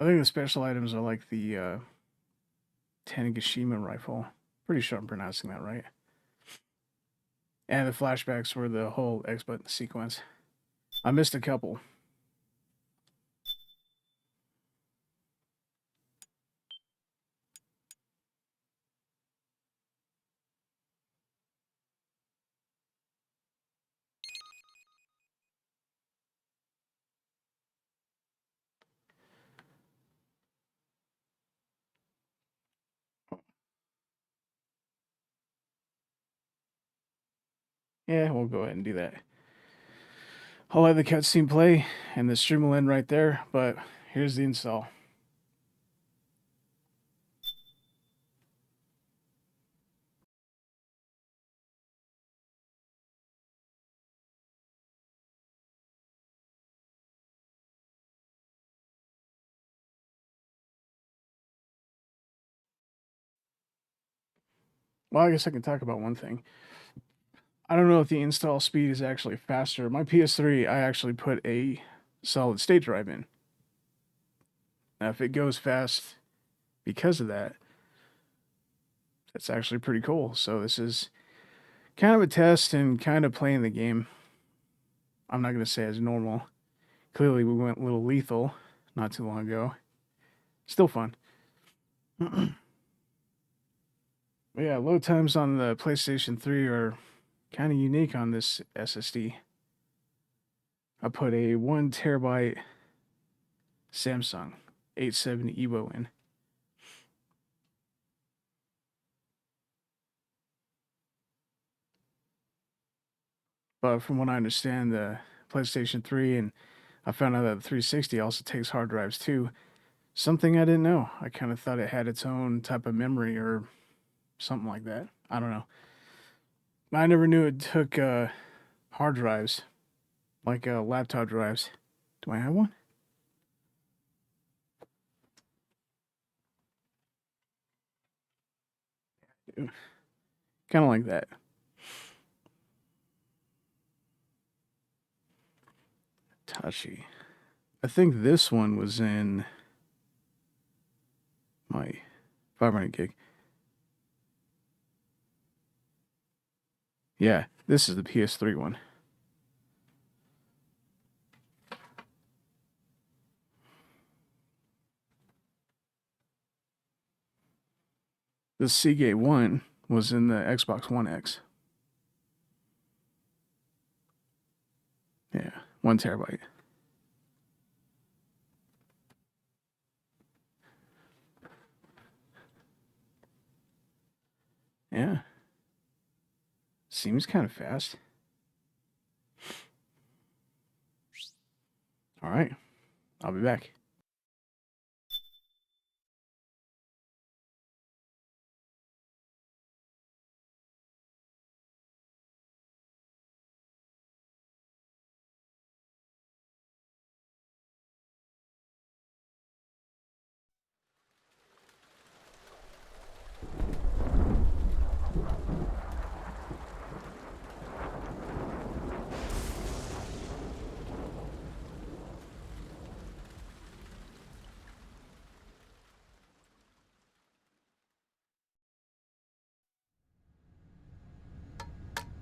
I think the special items are like the Tanegashima rifle. Pretty sure I'm pronouncing that right. And the flashbacks were the whole X button sequence. I missed a couple. Yeah, we'll go ahead and do that. I'll let the cutscene play, and the stream will end right there, but here's the install. Well, I guess I can talk about one thing. I don't know if the install speed is actually faster. My PS3, I actually put a solid state drive in. Now, if it goes fast because of that, that's actually pretty cool. So this is kind of a test and kind of playing the game. I'm not going to say as normal. Clearly, we went a little lethal not too long ago. Still fun. But yeah, load times on the PlayStation 3 are kind of unique on this SSD. I put a 1 terabyte Samsung 870 EVO in. But from what I understand, the PlayStation 3 and I found out that the 360 also takes hard drives too. Something I didn't know. I kind of thought it had its own type of memory or something like that. I don't know. I never knew it took hard drives Like laptop drives. Do I have one? Kind of like that. Tachi. I think this one was in my 500 gig. Yeah, this is the PS3 one. The Seagate one was in the Xbox One X. Yeah, 1 terabyte. Yeah. Seems kind of fast. All right. I'll be back.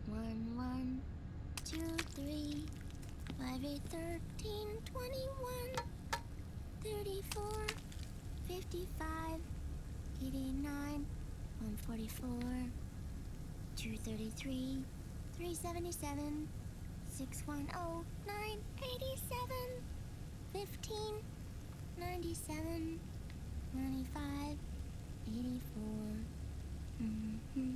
One, one, 2, 3, 5, 8, 13, 21, 34, 55, 89, 144, 233, 377, 610, 987, 15, 97, 95, 84. Mm-hmm.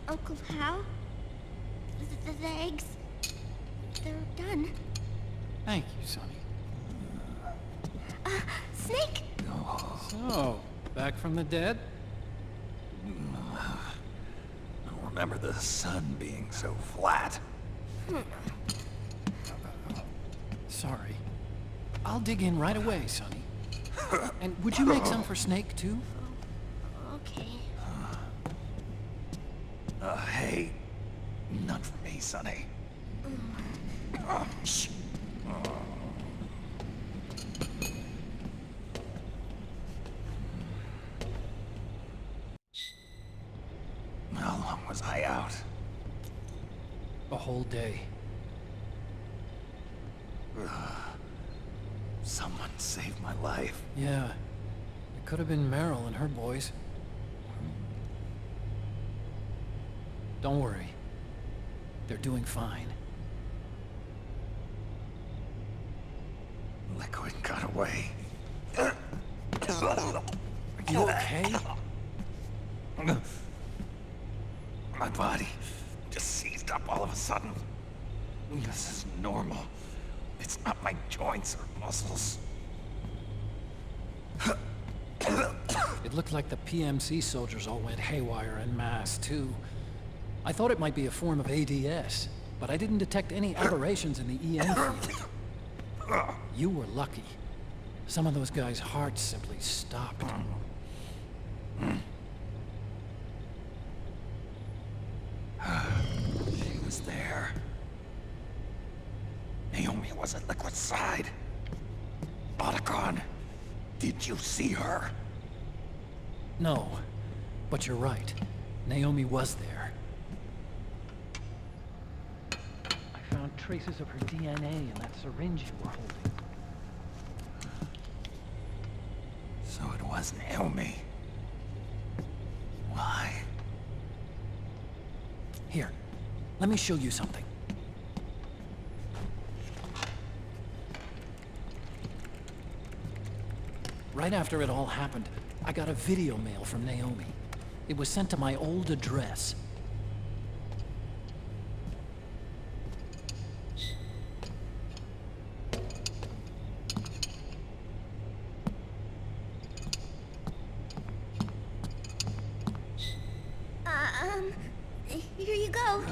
Uncle Hal? The eggs? They're done. Thank you, Sonny. Snake? So, back from the dead? I don't remember the sun being so flat. Sorry. I'll dig in right away, Sonny. And would you make some for Snake, too? Okay. Hey, none for me, Sonny. How long was I out? A whole day. Someone saved my life. Yeah. It could have been Meryl and her boys. Don't worry. They're doing fine. Liquid got away. You okay? My body just seized up all of a sudden. This is normal. It's not my joints or muscles. It looked like the PMC soldiers all went haywire en masse, too. I thought it might be a form of ADS, but I didn't detect any aberrations in the EM field. You were lucky. Some of those guys' hearts simply stopped. She was there. Naomi was at Liquid's side. Otacon, did you see her? No, but you're right. Naomi was there. I found traces of her DNA in that syringe you were holding. was Naomi. Why? Here, let me show you something. Right after it all happened, I got a video mail from Naomi. It was sent to my old address. Here you go.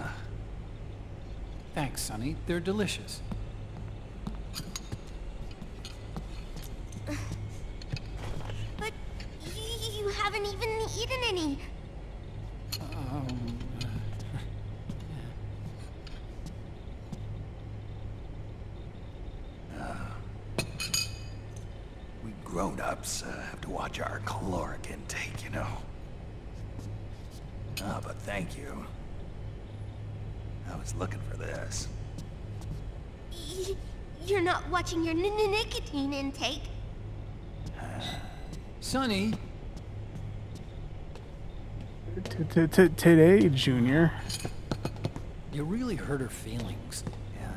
Thanks, Sonny. They're delicious. But you haven't even eaten any. We grown-ups have to watch our caloric intake, you know. Ah, but thank you. I was looking for this. You're not watching your nicotine intake. Sonny! Today, Junior. You really hurt her feelings. Yeah.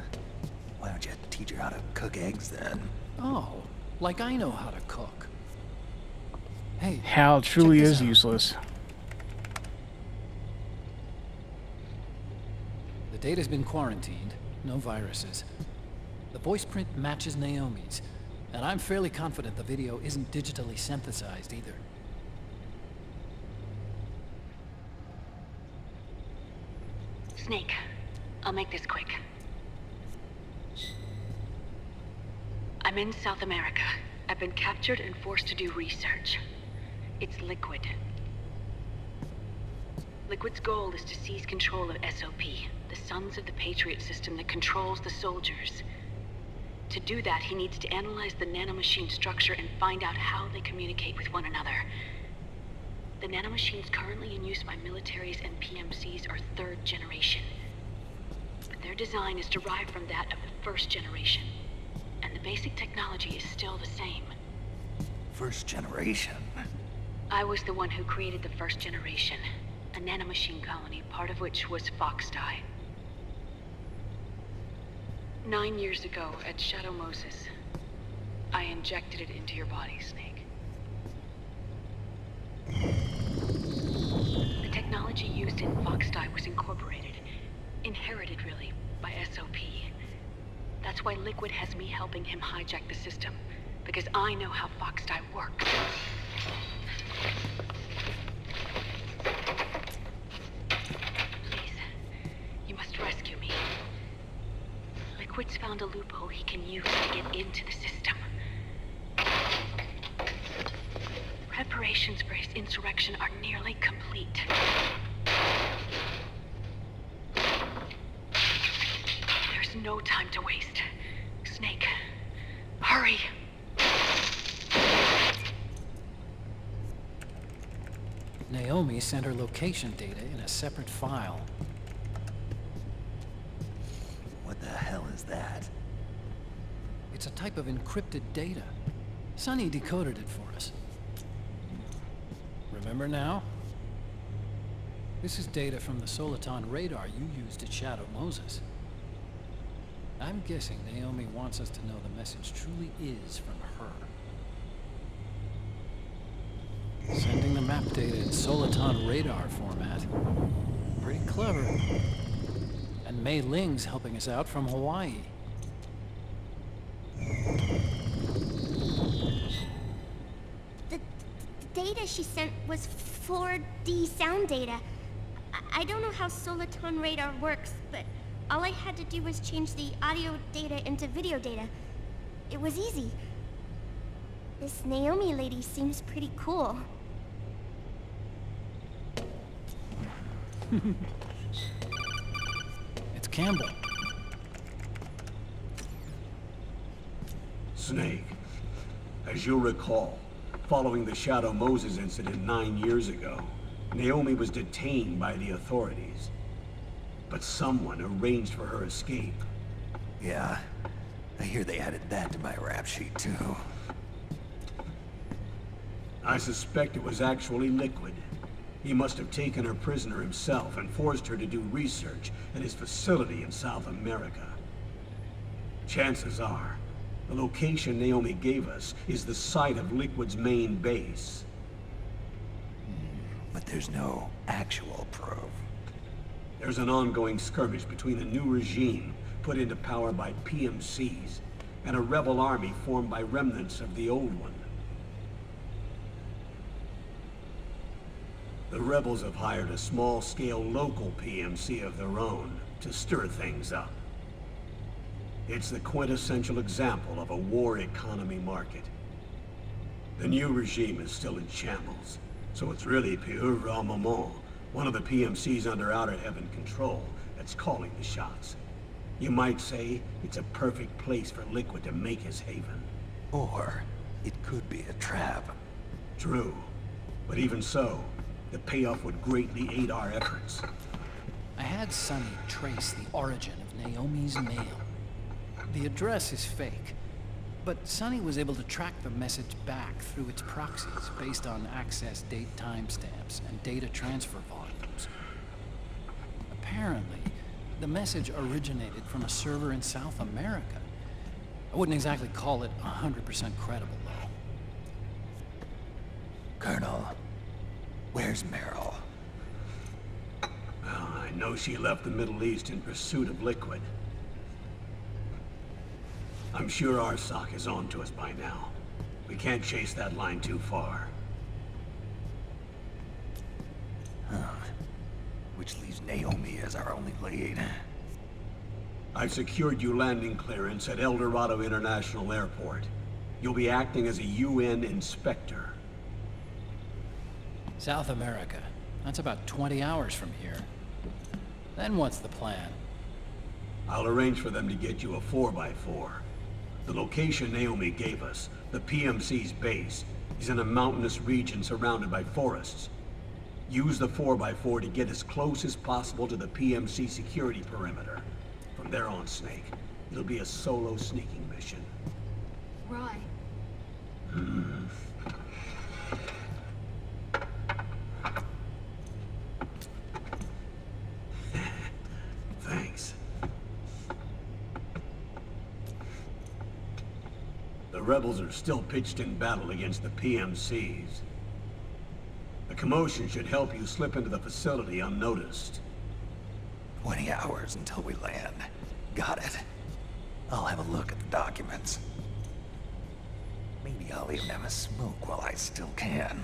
Why don't you teach her how to cook eggs then? Oh, like I know how to cook. Hey, Hal truly check this is out. useless. The data's been quarantined, no viruses. The voice print matches Naomi's, and I'm fairly confident the video isn't digitally synthesized either. Snake, I'll make this quick. I'm in South America. I've been captured and forced to do research. It's Liquid. Liquid's goal is to seize control of SOP, the Sons of the Patriot system that controls the soldiers. To do that, he needs to analyze the nanomachine structure and find out how they communicate with one another. The nanomachines currently in use by militaries and PMCs are third generation. But their design is derived from that of the first generation. And the basic technology is still the same. First generation? I was the one who created the first generation. A nanomachine colony, part of which was Foxdie. 9 years ago, at Shadow Moses, I injected it into your body, Snake. The technology used in Foxdie was incorporated, inherited really, by SOP. That's why Liquid has me helping him hijack the system, because I know how Foxdie works. Please, you must rescue me. Liquid's found a loophole he can use to get into the system. Preparations for his insurrection are nearly complete. There's no time to waste. Snake, hurry! Naomi sent her location data in a separate file. What the hell is that? It's a type of encrypted data. Sonny decoded it for us. Remember now? This is data from the Soliton radar you used at Shadow Moses. I'm guessing Naomi wants us to know the message truly is from her. Sending the map data in Soliton radar format. Pretty clever. And Mei Ling's helping us out from Hawaii. The data she sent was 4D sound data. I don't know how Soliton radar works, but all I had to do was change the audio data into video data. It was easy. This Naomi lady seems pretty cool. It's Campbell. Snake, as you'll recall, following the Shadow Moses incident 9 years ago, Naomi was detained by the authorities. But someone arranged for her escape. Yeah, I hear they added that to my rap sheet too. I suspect it was actually Liquid. He must have taken her prisoner himself and forced her to do research at his facility in South America. Chances are, the location Naomi gave us is the site of Liquid's main base. But there's no actual proof. There's an ongoing skirmish between a new regime put into power by PMCs and a rebel army formed by remnants of the old one. The rebels have hired a small-scale local PMC of their own to stir things up. It's the quintessential example of a war economy market. The new regime is still in shambles, so it's really pure armament, one of the PMCs under Outer Heaven control, that's calling the shots. You might say it's a perfect place for Liquid to make his haven. Or it could be a trap. True. But even so, the payoff would greatly aid our efforts. I had Sonny trace the origin of Naomi's mail. The address is fake, but Sonny was able to track the message back through its proxies based on access date timestamps and data transfer volumes. Apparently, the message originated from a server in South America. I wouldn't exactly call it 100% credible, though. Colonel, where's Meryl? Well, I know she left the Middle East in pursuit of Liquid. I'm sure Arsak is on to us by now. We can't chase that line too far. Which leaves Naomi as our only lead. I've secured you landing clearance at El Dorado International Airport. You'll be acting as a UN inspector. South America. That's about 20 hours from here. Then what's the plan? I'll arrange for them to get you a 4x4. The location Naomi gave us, the PMC's base, is in a mountainous region surrounded by forests. Use the 4x4 to get as close as possible to the PMC security perimeter. From there on, Snake, it'll be a solo sneaking mission. Right. Thanks. The rebels are still pitched in battle against the PMCs. The commotion should help you slip into the facility unnoticed. 20 hours until we land. Got it. I'll have a look at the documents. Maybe I'll even have a smoke while I still can.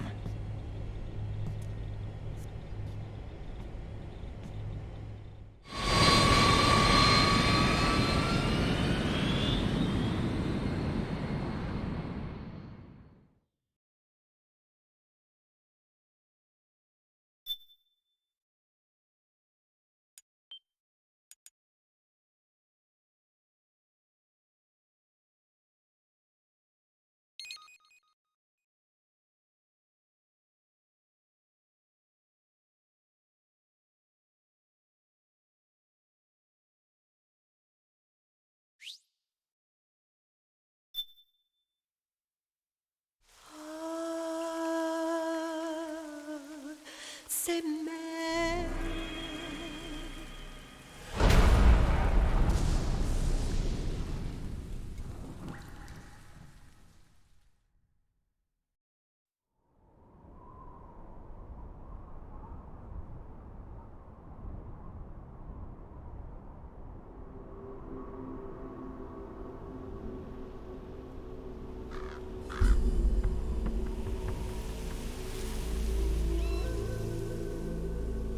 C'est mère.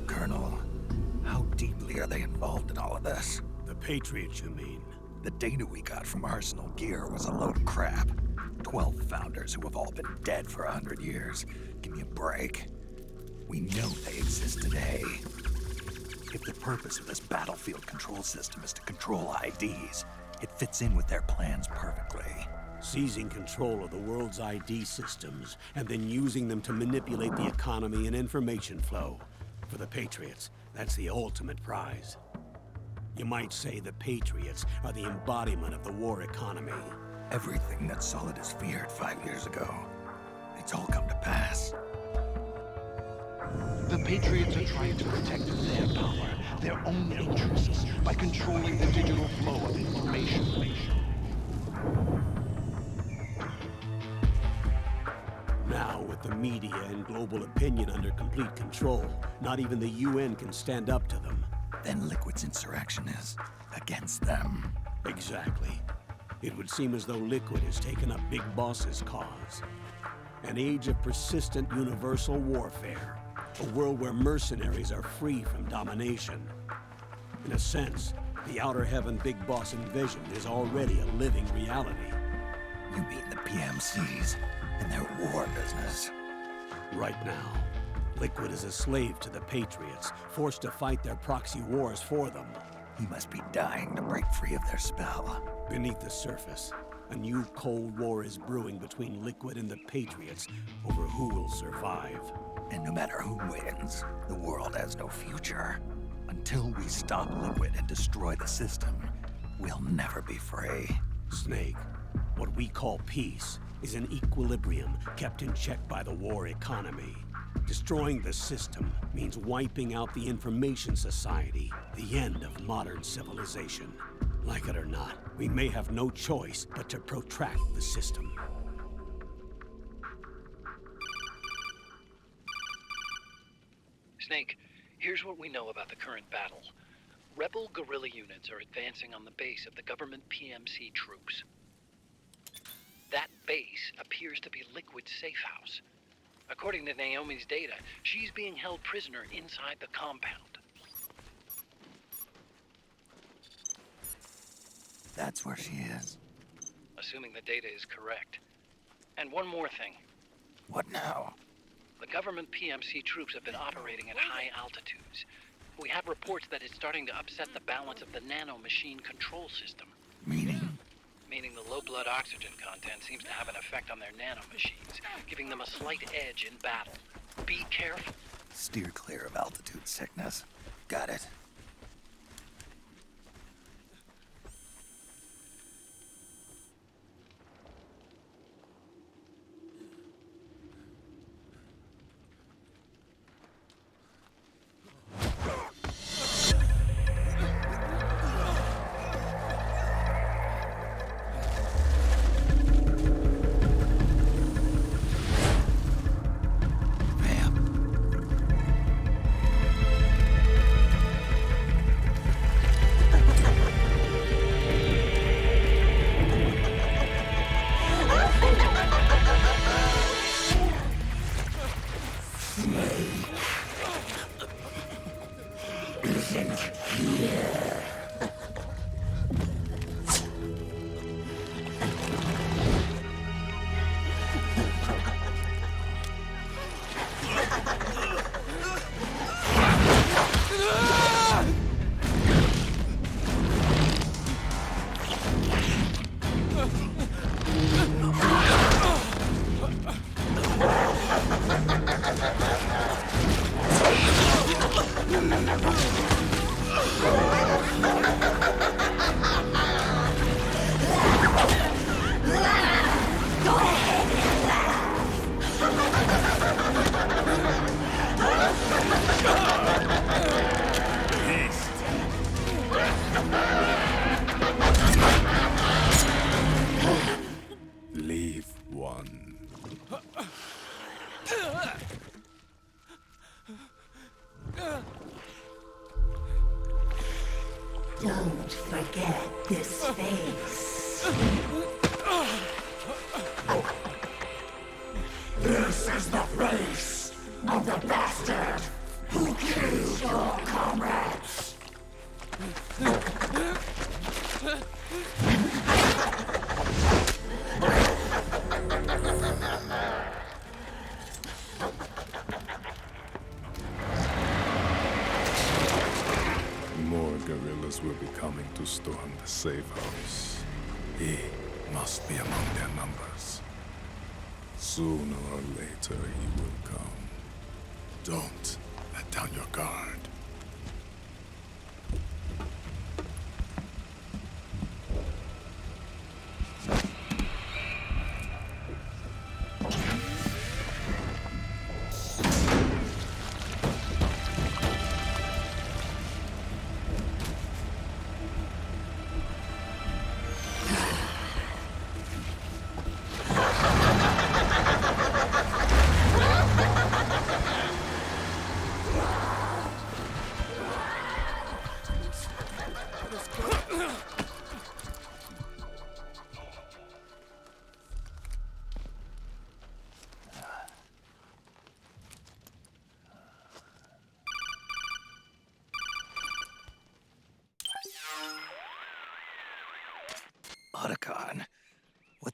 Colonel, how deeply are they involved in all of this? The Patriots, you mean? The data we got from Arsenal Gear was a load of crap. 12 founders who have all been dead for 100 years. Give me a break. We know they exist today. If the purpose of this battlefield control system is to control IDs, it fits in with their plans perfectly. Seizing control of the world's ID systems, and then using them to manipulate the economy and information flow. For the Patriots, that's the ultimate prize. You might say the Patriots are the embodiment of the war economy. Everything that Solidus feared 5 years ago. It it's all come to pass. The Patriots are trying to protect their power, their own interests, by controlling the digital flow of information. Now, with the media and global opinion under complete control, not even the UN can stand up to them. Then Liquid's insurrection is against them. Exactly. It would seem as though Liquid has taken up Big Boss's cause. An age of persistent universal warfare. A world where mercenaries are free from domination. In a sense, the Outer Heaven Big Boss invasion is already a living reality. You mean the PMCs and their war business? Right now, Liquid is a slave to the Patriots, forced to fight their proxy wars for them. He must be dying to break free of their spell. Beneath the surface, a new Cold War is brewing between Liquid and the Patriots over who will survive. And no matter who wins, the world has no future. Until we stop Liquid and destroy the system, we'll never be free. Snake, what we call peace is an equilibrium kept in check by the war economy. Destroying the system means wiping out the information society, the end of modern civilization. Like it or not, we may have no choice but to protract the system. Snake, here's what we know about the current battle. Rebel guerrilla units are advancing on the base of the government PMC troops. That base appears to be Liquid's safe house. According to Naomi's data, she's being held prisoner inside the compound. That's where she is. Assuming the data is correct. And one more thing. What now? The government PMC troops have been operating at high altitudes. We have reports that it's starting to upset the balance of the nano-machine control system. Meaning? Meaning the low blood oxygen content seems to have an effect on their nano-machines, giving them a slight edge in battle. Be careful. Steer clear of altitude sickness. Got it. Leave one. Don't forget this face. This is the face of the bastard who killed your comrades. More guerrillas will be coming to storm the safe house. He must be among their numbers. Sooner or later he will come. Don't let down your guard.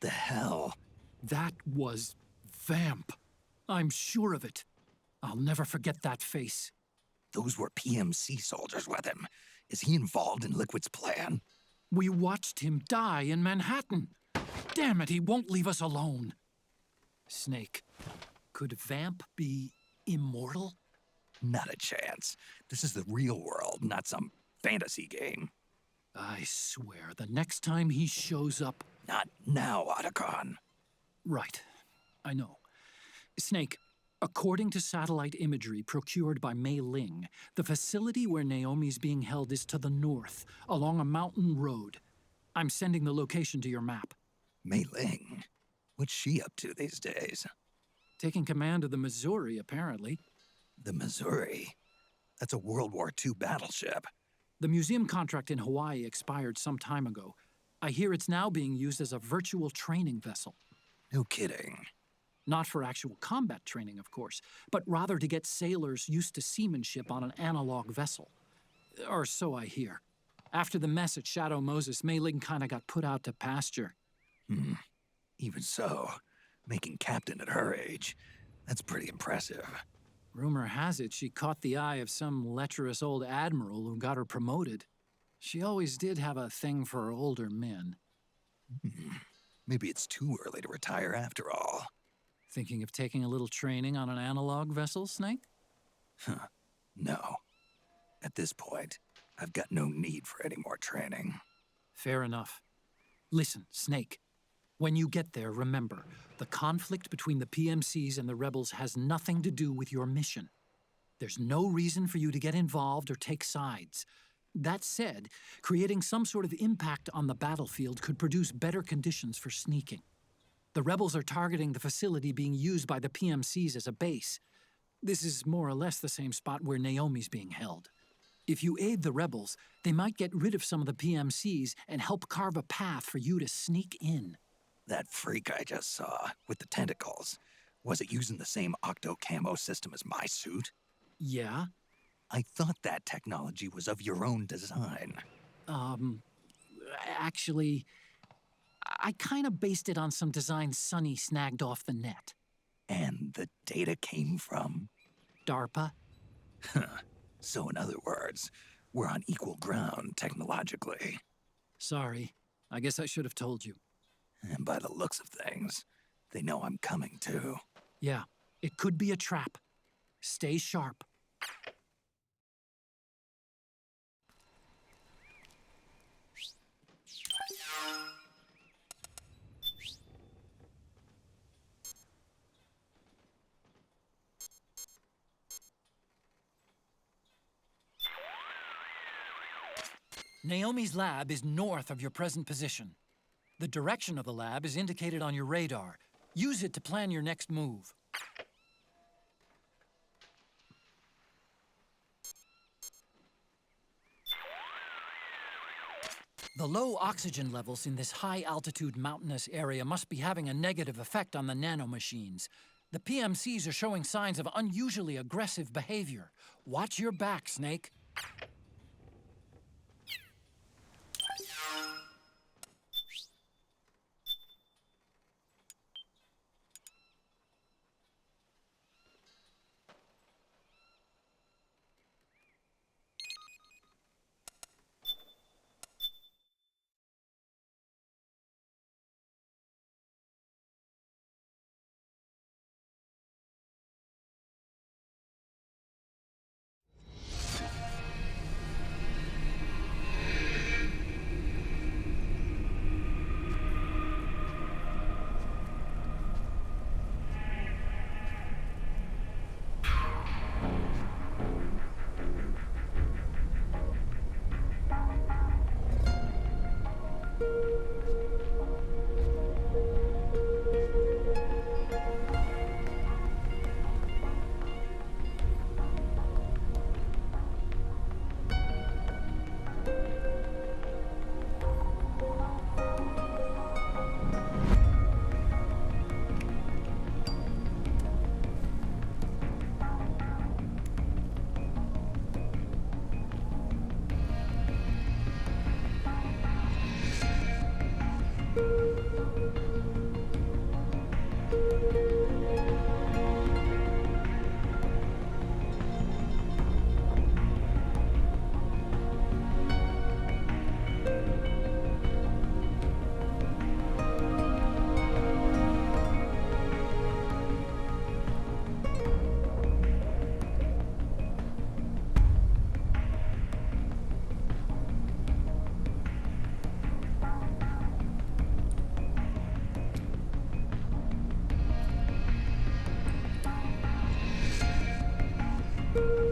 the hell? That was Vamp. I'm sure of it. I'll never forget that face. Those were PMC soldiers with him. Is he involved in Liquid's plan? We watched him die in Manhattan. Damn it, he won't leave us alone. Snake, could Vamp be immortal? Not a chance. This is the real world, not some fantasy game. I swear, the next time he shows up... Not now, Otacon. Right. I know. Snake, according to satellite imagery procured by Mei Ling, the facility where Naomi's being held is to the north, along a mountain road. I'm sending the location to your map. Mei Ling? What's she up to these days? Taking command of the Missouri, apparently. The Missouri? That's a World War II battleship. The museum contract in Hawaii expired some time ago. I hear it's now being used as a virtual training vessel. No kidding. Not for actual combat training, of course, but rather to get sailors used to seamanship on an analog vessel. Or so I hear. After the mess at Shadow Moses, Mei Ling kinda got put out to pasture. Even so, making captain at her age, that's pretty impressive. Rumor has it she caught the eye of some lecherous old admiral who got her promoted. She always did have a thing for older men. Maybe it's too early to retire after all. Thinking of taking a little training on an analog vessel, Snake? No. At this point, I've got no need for any more training. Fair enough. Listen, Snake. When you get there, remember, the conflict between the PMCs and the rebels has nothing to do with your mission. There's no reason for you to get involved or take sides. That said, creating some sort of impact on the battlefield could produce better conditions for sneaking. The rebels are targeting the facility being used by the PMCs as a base. This is more or less the same spot where Naomi's being held. If you aid the rebels, they might get rid of some of the PMCs and help carve a path for you to sneak in. That freak I just saw, with the tentacles, was it using the same octo-camo system as my suit? Yeah? I thought that technology was of your own design. Actually, I kinda based it on some designs Sonny snagged off the net. And the data came from? DARPA. So in other words, we're on equal ground technologically. Sorry. I guess I should have told you. And by the looks of things, they know I'm coming too. Yeah, it could be a trap. Stay sharp. Naomi's lab is north of your present position. The direction of the lab is indicated on your radar. Use it to plan your next move. The low oxygen levels in this high-altitude mountainous area must be having a negative effect on the nanomachines. The PMCs are showing signs of unusually aggressive behavior. Watch your back, Snake. Bye.